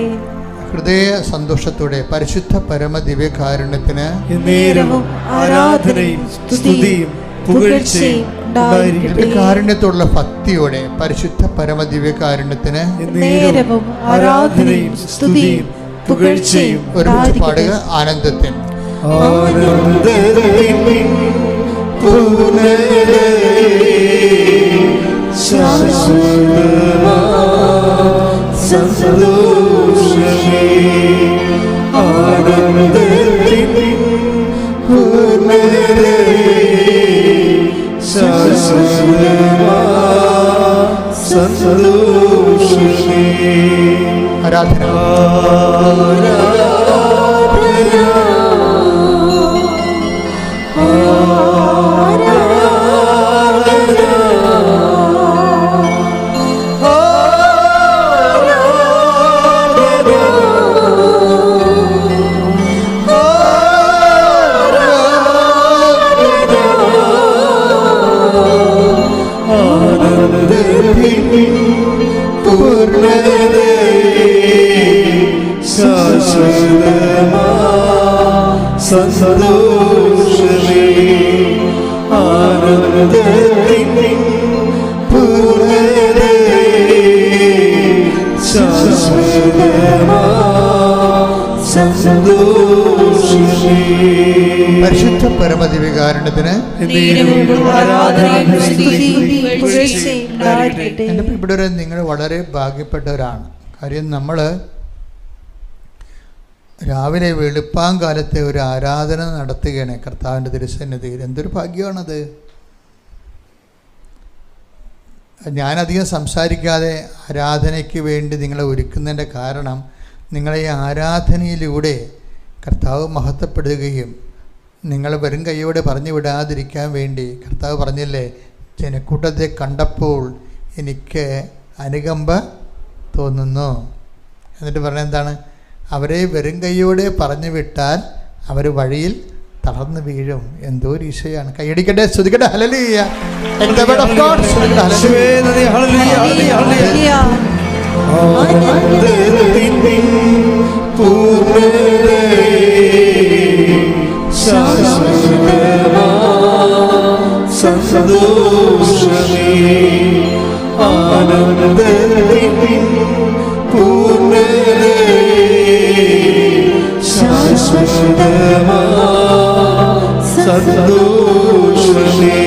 ഹൃദയ സന്തോഷത്തോടെ പരിശുദ്ധ പരമദിവ്യകാരുണ്യത്തിന് ആരാധനയും സ്തുതിയും പുകഴ്ചയും ദിവ്യകാരുണ്യത്തോടുള്ള ഭക്തിയോടെ പരിശുദ്ധ പരമദിവ്യകാരുണ്യത്തിന് ആരാധനയും സ്തുതിയും പുകഴ്ചയും ഒരുമിച്ച് പാടുക. ആനന്ദത്തിൽ സന്തോഷമേ. ആരാധന സന്തോഷമേ ആനന്ദത്തിൻ പൂർണ്ണതേ ശാശ്വതമാ സന്തോഷമേ. പരിശുദ്ധ പരമദിവ്യകാരുണ്യത്തിന് എൻ്റെ പ്രിയപ്പെട്ടവരെ, നിങ്ങൾ വളരെ ഭാഗ്യപ്പെട്ടവരാണ്. കാര്യം നമ്മൾ രാവിലെ വെളുപ്പാങ്കാലത്തെ ഒരു ആരാധന നടത്തുകയാണ് കർത്താവിൻ്റെ തിരുസന്നിധിയിൽ. എന്തൊരു ഭാഗ്യമാണത്. ഞാനധികം സംസാരിക്കാതെ ആരാധനയ്ക്ക് വേണ്ടി നിങ്ങളെ ഒരുക്കുന്നതിൻ്റെ കാരണം, നിങ്ങളെ ഈ ആരാധനയിലൂടെ കർത്താവ് മഹത്വപ്പെടുകയും നിങ്ങൾ വെറും കൈയോടെ പറഞ്ഞു വിടാതിരിക്കാൻ വേണ്ടി കർത്താവ് പറഞ്ഞില്ലേ, ജനക്കൂട്ടത്തെ കണ്ടപ്പോൾ എനിക്ക് അനുകമ്പ തോന്നുന്നു. എന്നിട്ട് പറഞ്ഞ എന്താണ്? അവരെ വെറും കൈയോടെ പറഞ്ഞു വിട്ടാൽ അവർ വഴിയിൽ തളർന്നു വീഴും. എന്തോ ഒരു ഈശോയാണ്. കൈയടിക്കട്ടെ, സ്തുതിക്കട്ടെ. ഹല്ലേലൂയ. സന്തോഷമേ ആനന്ദത്തിൻ പൂർണ്ണതേ ശാശ്വതമാ സന്തോഷമേ.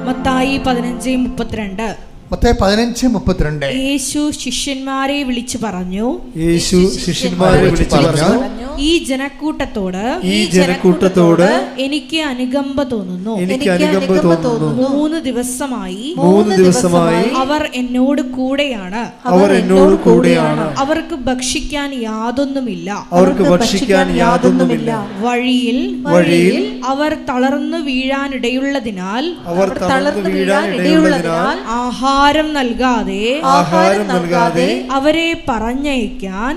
മത്തായി 15:32. മത്തായി 15:32. യേശു ശിഷ്യന്മാരെ വിളിച്ചു പറഞ്ഞു, ഈ ജനക്കൂട്ടത്തോട് എനിക്ക് അനുകമ്പ തോന്നുന്നു. 3 ദിവസമായി അവർ എന്നോട് കൂടെയാണ്. അവർക്ക് ഭക്ഷിക്കാൻ യാതൊന്നുമില്ല. വഴിയിൽ അവർ തളർന്നു വീഴാനിടയുള്ളതിനാൽ ആഹാരം നൽകാതെ അവരെ പറഞ്ഞയക്കാൻ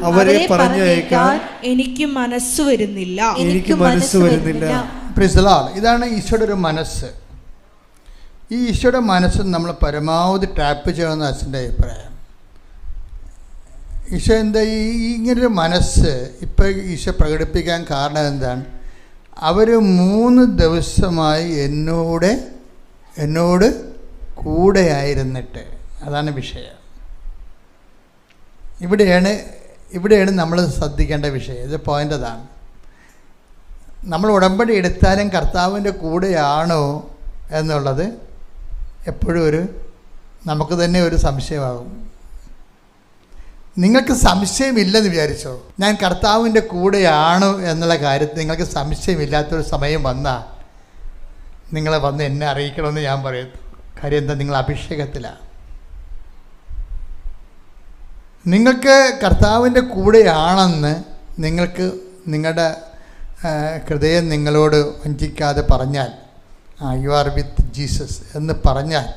എനിക്ക് മനസ്സ് വരുന്നില്ല. ഇതാണ് ഈശോയുടെ ഒരു മനസ്സ്. ഈ ഈശോയുടെ മനസ്സ് നമ്മൾ പരമാവധി ടാപ്പ് ചെയ്യണമെന്ന് അച്ഛൻ്റെ അഭിപ്രായം. ഈശോ എന്താ ഇങ്ങനൊരു മനസ്സ് ഇപ്പം ഈശോ പ്രകടിപ്പിക്കാൻ കാരണം എന്താണ്? അവർ 3 ദിവസമായി എന്നോട് കൂടെയായിരുന്നിട്ട്, അതാണ് വിഷയം. ഇവിടെയാണ് നമ്മൾ ശ്രദ്ധിക്കേണ്ട വിഷയം. ഇത് പോയിൻ്റ് അതാണ്. നമ്മൾ ഉടമ്പടി എടുത്താലും കർത്താവിൻ്റെ കൂടെയാണോ എന്നുള്ളത് എപ്പോഴും നമുക്ക് തന്നെ ഒരു സംശയമാകും. നിങ്ങൾക്ക് സംശയമില്ലെന്ന് വിചാരിച്ചോ, ഞാൻ കർത്താവിൻ്റെ കൂടെയാണോ എന്നുള്ള കാര്യത്തിൽ നിങ്ങൾക്ക് സംശയമില്ലാത്തൊരു സമയം വന്നാൽ നിങ്ങളെ വന്ന് എന്നെ അറിയിക്കണമെന്ന് ഞാൻ പറയുന്നു. കാര്യം എന്താ? നിങ്ങൾ അഭിഷേകത്തിലാണ്. നിങ്ങൾക്ക് കർത്താവിൻ്റെ കൂടെയാണെന്ന് നിങ്ങൾക്ക് നിങ്ങളുടെ ഹൃദയം നിങ്ങളോട് വഞ്ചിക്കാതെ പറഞ്ഞാൽ, യു ആർ വിത്ത് ജീസസ് എന്ന് പറഞ്ഞാൽ,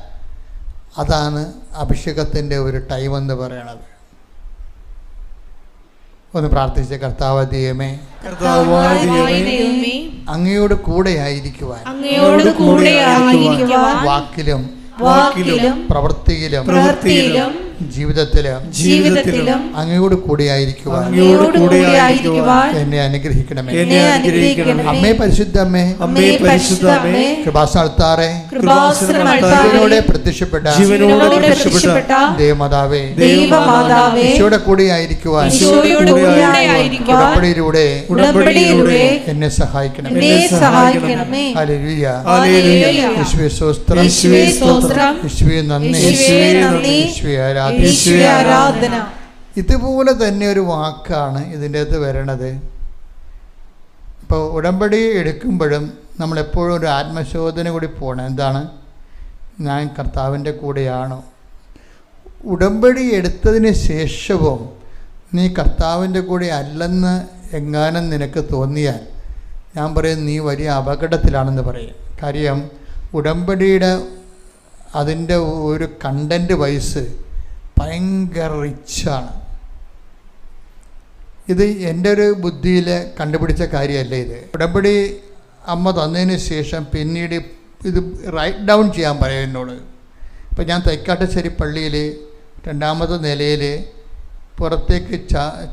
അതാണ് അഭിഷേകത്തിൻ്റെ ഒരു ടൈം എന്ന് പറയണത്. ഒന്ന് പ്രാർത്ഥിച്ച കർത്താവ് ദൈവമേ, അങ്ങയോട് കൂടെയായിരിക്കുവാൻ വാക്കിലും പ്രവൃത്തിയിലും ജീവിതത്തിലും അങ്ങയോട് കൂടിയായിരിക്കുവാൻ എന്നെ അനുഗ്രഹിക്കണമേ. അമ്മേ പരിശുദ്ധമ്മേ, കൃപാസനത്താറേ, ജീവനോടെ പ്രത്യക്ഷപ്പെട്ട ദേവമാതാവേ, ഈശോയുടെ കൂടിയായിരിക്കുവാൻ ഉടമ്പടിയിലൂടെ എന്നെ സഹായിക്കണമേ. ഹല്ലേലൂയ. യേശുവേ സ്തോത്രം, യേശുവേ നന്ദി, യേശുവേ ആരാധന. ഇതുപോലെ തന്നെ ഒരു വാക്കാണ് ഇതിൻ്റെ അകത്ത് വരണത്. ഇപ്പോൾ ഉടമ്പടി എടുക്കുമ്പോഴും നമ്മളെപ്പോഴും ഒരു ആത്മശോധന കൂടി പോകണം. എന്താണ്? ഞാൻ കർത്താവിൻ്റെ കൂടെയാണോ? ഉടമ്പടി എടുത്തതിന് ശേഷവും നീ കർത്താവിൻ്റെ കൂടെ അല്ലെന്ന് എങ്ങാനും നിനക്ക് തോന്നിയാൽ ഞാൻ പറയും നീ വലിയ അപകടത്തിലാണെന്ന് പറയും. കാര്യം ഉടമ്പടിയുടെ അതിൻ്റെ ഒരു കണ്ടൻറ്റ് വൈസ് ഭയങ്കര റിച്ചാണ്. ഇത് എൻ്റെ ഒരു ബുദ്ധിയിൽ കണ്ടുപിടിച്ച കാര്യമല്ല. ഇത് ഉടമ്പടി അമ്മ തന്നതിന് ശേഷം പിന്നീട് ഇത് റൈറ്റ് ഡൗൺ ചെയ്യാൻ പറയും എന്നോട്. ഇപ്പം ഞാൻ തൈക്കാട്ടുശ്ശേരി പള്ളിയിൽ 2ാമത്തെ നിലയിൽ പുറത്തേക്ക്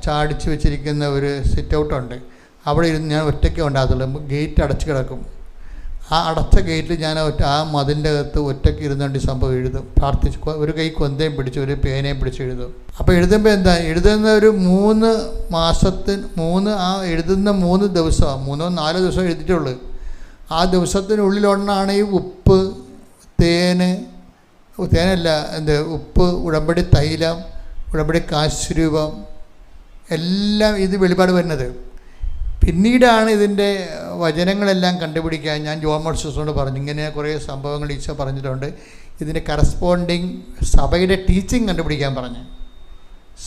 ചാടിച്ച് വെച്ചിരിക്കുന്ന ഒരു സിറ്റ് ഔട്ടുണ്ട്. അവിടെ ഇരുന്ന് ഞാൻ ഒറ്റയ്ക്ക് ഉണ്ടാകത്തുള്ളൂ. ഗേറ്റ് അടച്ച് കിടക്കും. ആ അടച്ച ഗേറ്റിൽ ഞാൻ ആ മതിലിൻ്റെ അകത്ത് ഒറ്റയ്ക്ക് ഇരുന്നുകൊണ്ട് സംഭവം എഴുതും. പ്രാർത്ഥിച്ച് ഒരു കൈ കൊന്തയും പിടിച്ച് ഒരു പേനയും പിടിച്ച് എഴുതും. അപ്പോൾ എഴുതുമ്പോൾ എന്താ എഴുതുന്ന ഒരു 3 മാസത്തിന് എഴുതുന്ന 3 ദിവസം 3-4 ദിവസം എഴുതിയിട്ടുള്ളൂ. ആ ദിവസത്തിനുള്ളിലൊന്നാണ് ഈ ഉപ്പ്, ഉപ്പ്, ഉടമ്പടി തൈലം, ഉടമ്പടി കാശുരൂപം എല്ലാം ഇത് വെളിപാട് വരുന്നത്. പിന്നീടാണ് ഇതിൻ്റെ വചനങ്ങളെല്ലാം കണ്ടുപിടിക്കാൻ ഞാൻ ജോൺ മോർസസോട് പറഞ്ഞു. ഇങ്ങനെ കുറേ സംഭവങ്ങൾ ഈശോ പറഞ്ഞിട്ടുണ്ട്. ഇതിൻ്റെ കറസ്പോണ്ടിങ് സഭയുടെ ടീച്ചിങ് കണ്ടുപിടിക്കാൻ പറഞ്ഞു.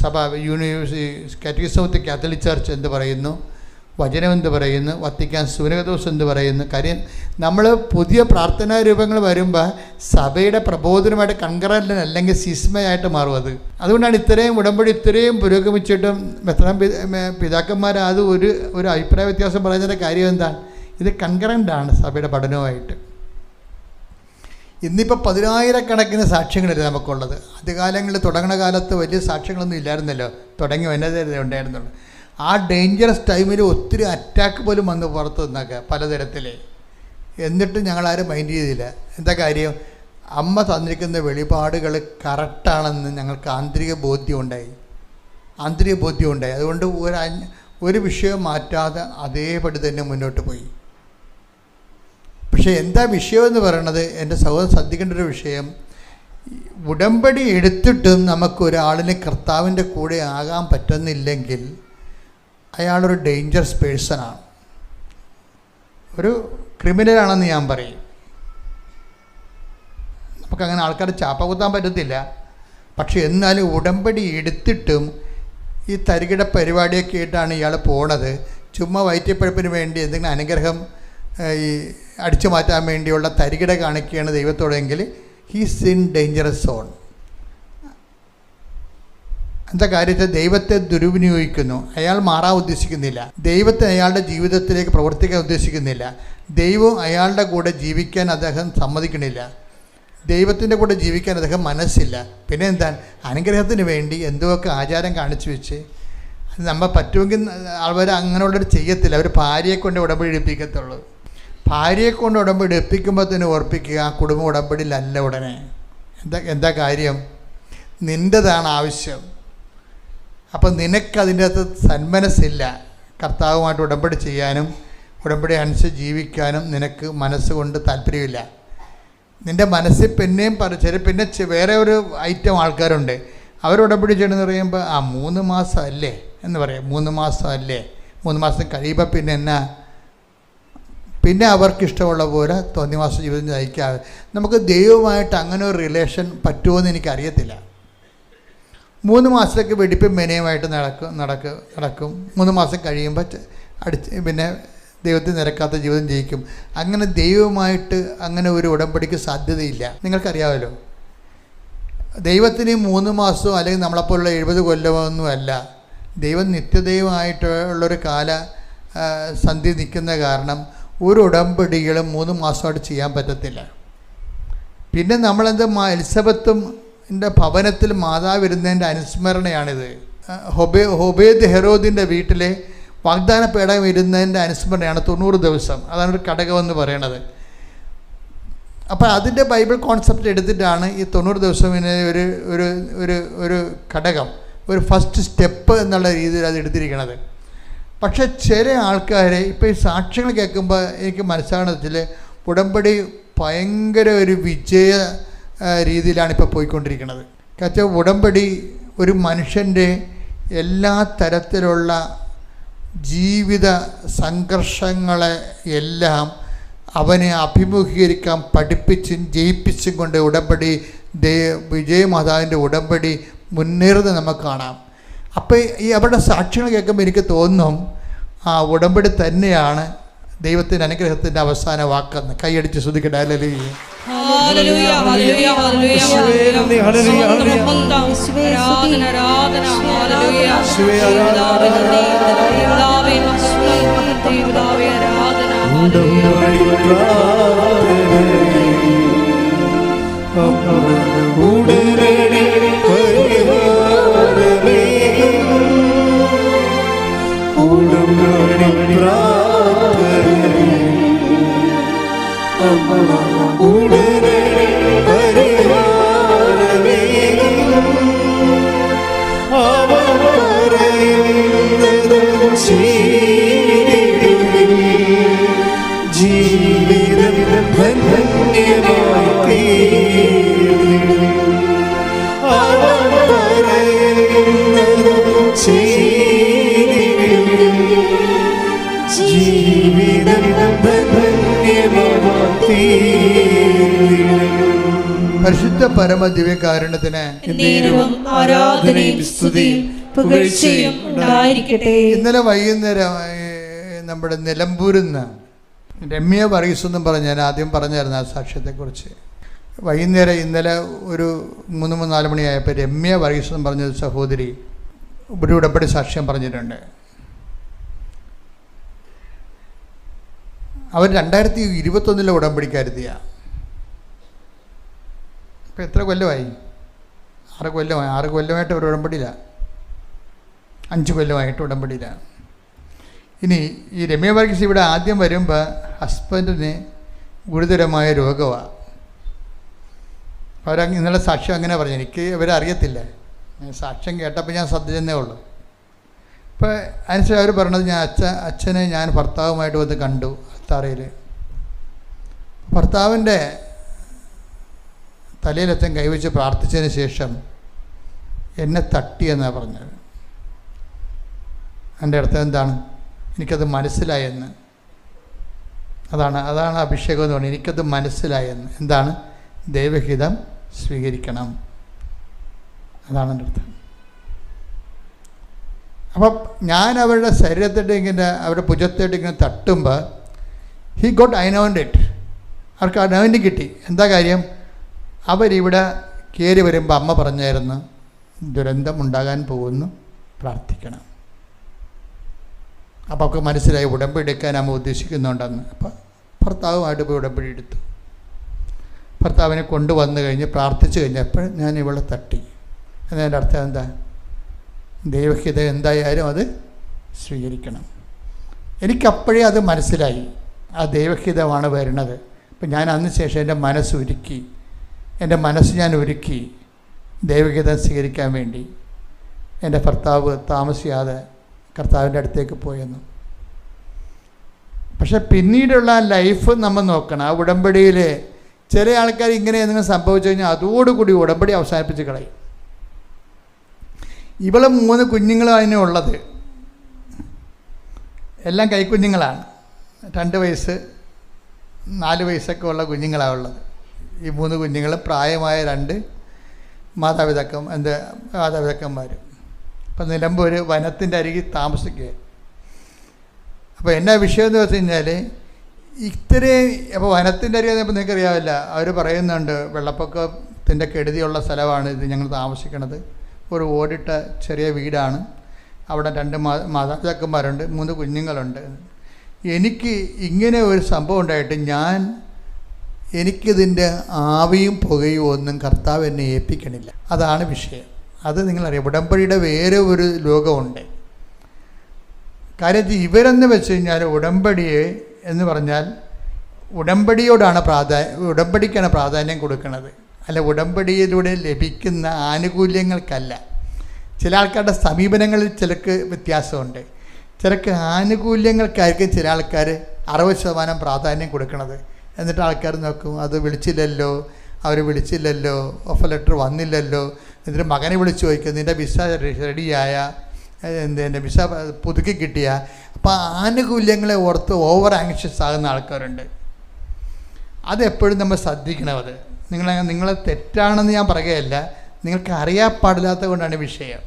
സഭ catechism of the Catholic church എന്ത് പറയുന്നു, വചനം എന്ത് പറയുന്നു, വത്തിക്കാൻ സൂനകദോസ് എന്ത് പറയുന്നു. കാര്യം നമ്മൾ പുതിയ പ്രാർത്ഥനാ രൂപങ്ങൾ വരുമ്പോൾ സഭയുടെ പ്രബോധനമായിട്ട് കൺകറൻ്റ് അല്ലെങ്കിൽ സിസ്മയായിട്ട് മാറും. അതുകൊണ്ടാണ് ഇത്രയും ഉടമ്പടി ഇത്രയും പുരോഗമിച്ചിട്ടും മെത്രാൻ പിതാക്കന്മാർ അത് ഒരു അഭിപ്രായ വ്യത്യാസം പറയുന്നതിൻ്റെ കാര്യം എന്താണ്? ഇത് കൺകറൻ്റാണ് സഭയുടെ പഠനവുമായിട്ട്. ഇന്നിപ്പോൾ 10,000-കണക്കിന് സാക്ഷ്യങ്ങളല്ലേ നമുക്കുള്ളത്. ആദ്യകാലങ്ങളിൽ തുടങ്ങുന്ന കാലത്ത് വലിയ സാക്ഷ്യങ്ങളൊന്നും ഇല്ലായിരുന്നല്ലോ. തുടങ്ങി വന്നതേ ഉണ്ടായിരുന്നുള്ളൂ. ആ ഡേഞ്ചറസ് ടൈമിൽ ഒത്തിരി അറ്റാക്ക് പോലും വന്ന് പുറത്ത് നിന്നൊക്കെ പലതരത്തിൽ. എന്നിട്ട് ഞങ്ങളാരും മൈൻഡ് ചെയ്തില്ല. എന്താ കാര്യം? അമ്മ തന്നിരിക്കുന്ന വെളിപാടുകൾ കറക്റ്റാണെന്ന് ഞങ്ങൾക്ക് ആന്തരിക ബോധ്യം ഉണ്ടായി. അതുകൊണ്ട് ഒരു വിഷയം മാറ്റാതെ അതേപടി തന്നെ മുന്നോട്ട് പോയി. പക്ഷേ എന്താ വിഷയമെന്ന് പറയണത്? എൻ്റെ സഹോദരൻ ശ്രദ്ധിക്കേണ്ട ഒരു വിഷയം, ഉടമ്പടി എടുത്തിട്ടും നമുക്കൊരാളിന് കർത്താവിൻ്റെ കൂടെ ആകാൻ പറ്റുന്നില്ലെങ്കിൽ അയാളൊരു ഡേഞ്ചറസ് പേഴ്സണാണ്, ഒരു ക്രിമിനലാണെന്ന് ഞാൻ പറയും. നമുക്കങ്ങനെ ആൾക്കാരെ ചാപ്പ കുത്താൻ പറ്റത്തില്ല. പക്ഷെ എന്നാലും ഉടമ്പടി എടുത്തിട്ടും ഈ തരികിട പരിപാടിയൊക്കെ ആയിട്ടാണ് ഇയാൾ പോണത്. ചുമ്മാ വയറ്റിപ്പഴപ്പിന് വേണ്ടി എന്തെങ്കിലും അനുഗ്രഹം ഈ അടിച്ചു മാറ്റാൻ വേണ്ടിയുള്ള തരികിട കാണിക്കുകയാണ് ദൈവത്തോടെങ്കിൽ ഹീസ് ഇൻ ഡേഞ്ചറസ് സോൺ. എന്താ കാര്യത്തിൽ ദൈവത്തെ ദുരുപയോഗിക്കുന്നു. അയാൾ മാറാൻ ഉദ്ദേശിക്കുന്നില്ല. ദൈവത്തെ അയാളുടെ ജീവിതത്തിലേക്ക് പ്രവർത്തിക്കാൻ ഉദ്ദേശിക്കുന്നില്ല. ദൈവം അയാളുടെ കൂടെ ജീവിക്കാൻ അദ്ദേഹം സമ്മതിക്കണില്ല. ദൈവത്തിൻ്റെ കൂടെ ജീവിക്കാൻ അദ്ദേഹം മനസ്സില്ല. പിന്നെ എന്താണ്? അനുഗ്രഹത്തിന് വേണ്ടി എന്തൊക്കെ ആചാരം കാണിച്ചു വെച്ച് നമ്മൾ പറ്റുമെങ്കിൽ അവർ അങ്ങനെയുള്ളവർ ചെയ്യത്തില്ല. അവർ ഭാര്യയെ കൊണ്ട് ഉടമ്പടി എടുപ്പിക്കത്തുള്ളൂ. ഭാര്യയെ കൊണ്ട് ഉടമ്പടി എടുപ്പിക്കുമ്പോൾ തന്നെ ഓർപ്പിക്കുക, ആ കുടുംബ ഉടമ്പടിയിലല്ല ഉടനെ. എന്താ കാര്യം? നിൻ്റെതാണ് ആവശ്യം. അപ്പം നിനക്കതിൻ്റെ അകത്ത് സന്മനസ്സില്ല. കർത്താവുമായിട്ട് ഉടമ്പടി ചെയ്യാനും ഉടമ്പടി അനുസരിച്ച് ജീവിക്കാനും നിനക്ക് മനസ്സുകൊണ്ട് താല്പര്യമില്ല. നിൻ്റെ മനസ്സിൽ പിന്നെയും പിന്നെ വേറെ ഒരു ഐറ്റം ആൾക്കാരുണ്ട്. അവർ ഉടമ്പടി ചെയ്യണമെന്ന് പറയുമ്പോൾ 3 മാസം അല്ലേ എന്ന് പറയാം. 3 മാസം അല്ലേ, 3 മാസം കഴിയുമ്പോൾ പിന്നെ അവർക്കിഷ്ടമുള്ള പോലെ തോന്നിവാസ ജീവിതം നയിക്കാതെ നമുക്ക് ദൈവമായിട്ട് അങ്ങനെ ഒരു റിലേഷൻ പറ്റുമോയെന്ന് എനിക്കറിയത്തില്ല. 3 മാസത്തേക്ക് വെടിപ്പും മെനയുമായിട്ട് നടക്കും. 3 മാസം കഴിയുമ്പോൾ പിന്നെ ദൈവത്തിന് നിരക്കാത്ത ജീവിതം ജയിക്കും. അങ്ങനെ ദൈവമായിട്ട് അങ്ങനെ ഒരു ഉടമ്പടിക്ക് സാധ്യതയില്ല. നിങ്ങൾക്കറിയാമല്ലോ, ദൈവത്തിന് 3 മാസമോ അല്ലെങ്കിൽ നമ്മളെപ്പോലുള്ള 70 കൊല്ലമൊന്നും അല്ല. ദൈവം നിത്യദൈവമായിട്ടുള്ളൊരു സന്ധി നിൽക്കുന്ന കാരണം ഒരു ഉടമ്പടികളും 3 മാസമായിട്ട് ചെയ്യാൻ പറ്റത്തില്ല. പിന്നെ നമ്മളെന്ത് എലിസബത്തും ഭവനത്തിൽ മാതാവ് ഇരുന്നതിൻ്റെ അനുസ്മരണയാണിത്. ഹൊബേദ് ഹെറോദിൻ്റെ വീട്ടിലെ വാഗ്ദാന പേടകം ഇരുന്നതിൻ്റെ അനുസ്മരണയാണ് 90 ദിവസം. അതാണ് ഒരു ഘടകമെന്ന് പറയണത്. അപ്പോൾ അതിൻ്റെ ബൈബിൾ കോൺസെപ്റ്റ് എടുത്തിട്ടാണ് ഈ 90 ദിവസം ഒരു ഒരു ഒരു ഒരു ഘടകം, ഒരു ഫസ്റ്റ് സ്റ്റെപ്പ് എന്നുള്ള രീതിയിൽ അത് എടുത്തിരിക്കണത്. പക്ഷേ ചില ആൾക്കാർ ഇപ്പോൾ ഈ സാക്ഷ്യങ്ങൾ കേൾക്കുമ്പോൾ എനിക്ക് മനസ്സിലാകുന്നതിൽ ഉടമ്പടി ഭയങ്കര ഒരു വിജയ രീതിയിലാണ് ഇപ്പോൾ പോയിക്കൊണ്ടിരിക്കുന്നത്. കാരണം ഉടമ്പടി ഒരു മനുഷ്യൻ്റെ എല്ലാ തരത്തിലുള്ള ജീവിത സംഘർഷങ്ങളെ എല്ലാം അവനെ അഭിമുഖീകരിക്കാൻ പഠിപ്പിച്ചും ജയിപ്പിച്ചും കൊണ്ട് ഉടമ്പടി വിജയമാതാവിൻ്റെ ഉടമ്പടി മുന്നേറുന്നത് നമുക്ക് കാണാം. അപ്പോൾ ഈ അവരുടെ സാക്ഷ്യങ്ങൾ കേൾക്കുമ്പോൾ എനിക്ക് തോന്നും ആ ഉടമ്പടി തന്നെയാണ് ദൈവത്തിൻ്റെ അനുഗ്രഹത്തിൻ്റെ അവസാന വാക്കെന്ന്. കൈയടിച്ച് ശ്രദ്ധിക്കട്ടെ. ഹല്ലേലൂയ. പരിശുദ്ധ പരമ ദിവ്യകാരുണ്യത്തിന് ഇന്നലെ വൈകുന്നേരം നമ്മുടെ നിലമ്പൂരിൽ നിന്ന് രമ്യ വർഗീസ് എന്നും പറഞ്ഞ് ഞാൻ ആദ്യം പറഞ്ഞായിരുന്നു ആ സാക്ഷ്യത്തെക്കുറിച്ച്. വൈകുന്നേരം ഇന്നലെ ഒരു 3-4 മണിയായപ്പോൾ രമ്യ വർഗീസ് എന്നും പറഞ്ഞൊരു സഹോദരി ഒരു ഉടമ്പടി സാക്ഷ്യം പറഞ്ഞിട്ടുണ്ട്. അവർ 2021 ഉടമ്പടിക്കാരുത്തിയാണ്. ഇപ്പം എത്ര കൊല്ലമായി? 6 കൊല്ലമായി. 6 കൊല്ലമായിട്ട് ഒരു ഉടമ്പടിയില്ല, 5 കൊല്ലമായിട്ട് ഉടമ്പടിയില്ല. ഇനി ഈ രമ്യ വർഗീസ് ഇവിടെ ആദ്യം വരുമ്പോൾ ഹസ്ബൻഡിന് ഗുരുതരമായ രോഗമാണ്. ഇന്നലെ സാക്ഷ്യം അങ്ങനെ പറഞ്ഞു. എനിക്ക് ഇവരെ അറിയത്തില്ല, സാക്ഷ്യം കേട്ടപ്പോൾ ഞാൻ ശ്രദ്ധിച്ചെന്നേ ഉള്ളൂ. അപ്പോൾ അതിനുശേഷം അവർ പറഞ്ഞത് അച്ഛനെ ഞാൻ ഭർത്താവുമായിട്ട് വന്ന് കണ്ടു അത്താറയിൽ. ഭർത്താവിൻ്റെ തലയിലച്ഛൻ കൈവച്ച് പ്രാർത്ഥിച്ചതിന് ശേഷം എന്നെ തട്ടിയെന്നാണ് പറഞ്ഞത്. എൻ്റെ അർത്ഥം എന്താണ്? എനിക്കത് മനസ്സിലായെന്ന്. അതാണ് അഭിഷേകം എന്ന് പറഞ്ഞത്. എനിക്കത് മനസ്സിലായെന്ന്. എന്താണ്? ദൈവഹിതം സ്വീകരിക്കണം. അതാണ് എൻ്റെ അർത്ഥം. അപ്പം ഞാൻ അവരുടെ ശരീരത്തിട്ട് ഇങ്ങനെ അവരുടെ ഭുജത്തിട്ട് ഇങ്ങനെ തട്ടുമ്പോൾ ഹി ഗോട്ട് അനോയിൻറ്റഡ്. അവർക്ക് അനോയിൻറ്റിങ് കിട്ടി. എന്താ കാര്യം? അവരിവിടെ കയറി വരുമ്പോൾ അമ്മ പറഞ്ഞായിരുന്നു ദുരന്തം ഉണ്ടാകാൻ പോകുന്നു, പ്രാർത്ഥിക്കണം. അപ്പോൾ അവർക്ക് മനസ്സിലായി ഉടമ്പടി എടുക്കാൻ അമ്മ ഉദ്ദേശിക്കുന്നുണ്ടെന്ന്. അപ്പോൾ ഭർത്താവുമായിട്ട് പോയി ഉടമ്പടി എടുത്തു. ഭർത്താവിനെ കൊണ്ടുവന്നു കഴിഞ്ഞ് പ്രാർത്ഥിച്ചു കഴിഞ്ഞപ്പോൾ ഞാൻ ഇവളെ തട്ടി. എന്നതിൻ്റെ അർത്ഥം എന്താ? ദൈവഹിത എന്തായാലും അത് സ്വീകരിക്കണം. എനിക്കപ്പോഴേ അത് മനസ്സിലായി, ആ ദൈവഹിതമാണ് വരുന്നത്. അപ്പം ഞാൻ അതിന് ശേഷം എൻ്റെ മനസ്സ് ഞാൻ ഒരുക്കി ദൈവഹിതം സ്വീകരിക്കാൻ വേണ്ടി. എൻ്റെ ഭർത്താവ് താമസിയാതെ കർത്താവിൻ്റെ അടുത്തേക്ക് പോയെന്നു. പക്ഷെ പിന്നീടുള്ള ലൈഫ് നമ്മൾ നോക്കണം. ആ ഉടമ്പടിയിൽ ചില ആൾക്കാർ ഇങ്ങനെ എന്തെങ്കിലും സംഭവിച്ചു കഴിഞ്ഞാൽ അതോടുകൂടി ഉടമ്പടി അവസാനിപ്പിച്ച് കളയും. ഇവളെ 3 കുഞ്ഞുങ്ങളും അതിനെ ഉള്ളത്, എല്ലാം കൈക്കുഞ്ഞുങ്ങളാണ്. 2 വയസ്സ് 4 വയസ്സൊക്കെ ഉള്ള കുഞ്ഞുങ്ങളാണ് ഉള്ളത്. ഈ 3 കുഞ്ഞുങ്ങൾ പ്രായമായ 2 മാതാപിതാക്കന്മാർ. അപ്പം നിലമ്പൂർ വനത്തിൻ്റെ അരികിൽ താമസിക്കുക. അപ്പോൾ എന്നാ വിഷയം എന്ന് വെച്ച് കഴിഞ്ഞാൽ അപ്പോൾ വനത്തിൻ്റെ അരികിൽ ഇപ്പോൾ നിങ്ങൾക്കറിയാവില്ല, അവർ പറയുന്നുണ്ട് വെള്ളപ്പൊക്കത്തിൻ്റെ കെടുതിയുള്ള സ്ഥലമാണ് ഇത്, ഞങ്ങൾ താമസിക്കണത്. ഒരു ഓടിട്ട ചെറിയ വീടാണ്. അവിടെ 2 മാതാപിതാക്കന്മാരുണ്ട്, 3 കുഞ്ഞുങ്ങളുണ്ട്. എനിക്ക് ഇങ്ങനെ ഒരു സംഭവം ഉണ്ടായിട്ട് ഞാൻ എനിക്കിതിൻ്റെ ആവിയും പുകയും ഒന്നും കർത്താവ് എന്നെ ഏൽപ്പിക്കണില്ല. അതാണ് വിഷയം. അത് നിങ്ങളറിയാം, ഉടമ്പടിയുടെ വേറെ ഒരു ലോകമുണ്ട്. കാര്യം ഇവരെന്ന് വെച്ച് കഴിഞ്ഞാൽ ഉടമ്പടിയെ എന്ന് പറഞ്ഞാൽ ഉടമ്പടിയോടാണ് ഉടമ്പടിക്കാണ് പ്രാധാന്യം കൊടുക്കുന്നത്, അല്ല ഉടമ്പടിയിലൂടെ ലഭിക്കുന്ന ആനുകൂല്യങ്ങൾക്കല്ല. ചില ആൾക്കാരുടെ സമീപനങ്ങളിൽ ചിലക്ക് വ്യത്യാസമുണ്ട്. ചിലക്ക് ആനുകൂല്യങ്ങൾക്കായിരിക്കും ചില ആൾക്കാർ 60% പ്രാധാന്യം കൊടുക്കുന്നത്. എന്നിട്ട് ആൾക്കാർ നോക്കും, അത് വിളിച്ചില്ലല്ലോ, അവർ വിളിച്ചില്ലല്ലോ, ഓഫർ ലെറ്റർ വന്നില്ലല്ലോ, എന്നിട്ട് മകനെ വിളിച്ച് ചോദിക്കും നിൻ്റെ വിസ റെഡിയായ, എൻ്റെ വിസ പുതുക്കി കിട്ടിയ. അപ്പോൾ ആനുകൂല്യങ്ങളെ ഓർത്ത് ഓവർ ആങ്ഷ്യസ് ആകുന്ന ആൾക്കാരുണ്ട്. അതെപ്പോഴും നമ്മൾ ശ്രദ്ധിക്കണം. അത് നിങ്ങളെ തെറ്റാണെന്ന് ഞാൻ പറയുകയല്ല, നിങ്ങൾക്ക് അറിയാൻ പാടില്ലാത്തത് കൊണ്ടാണ് വിഷയം.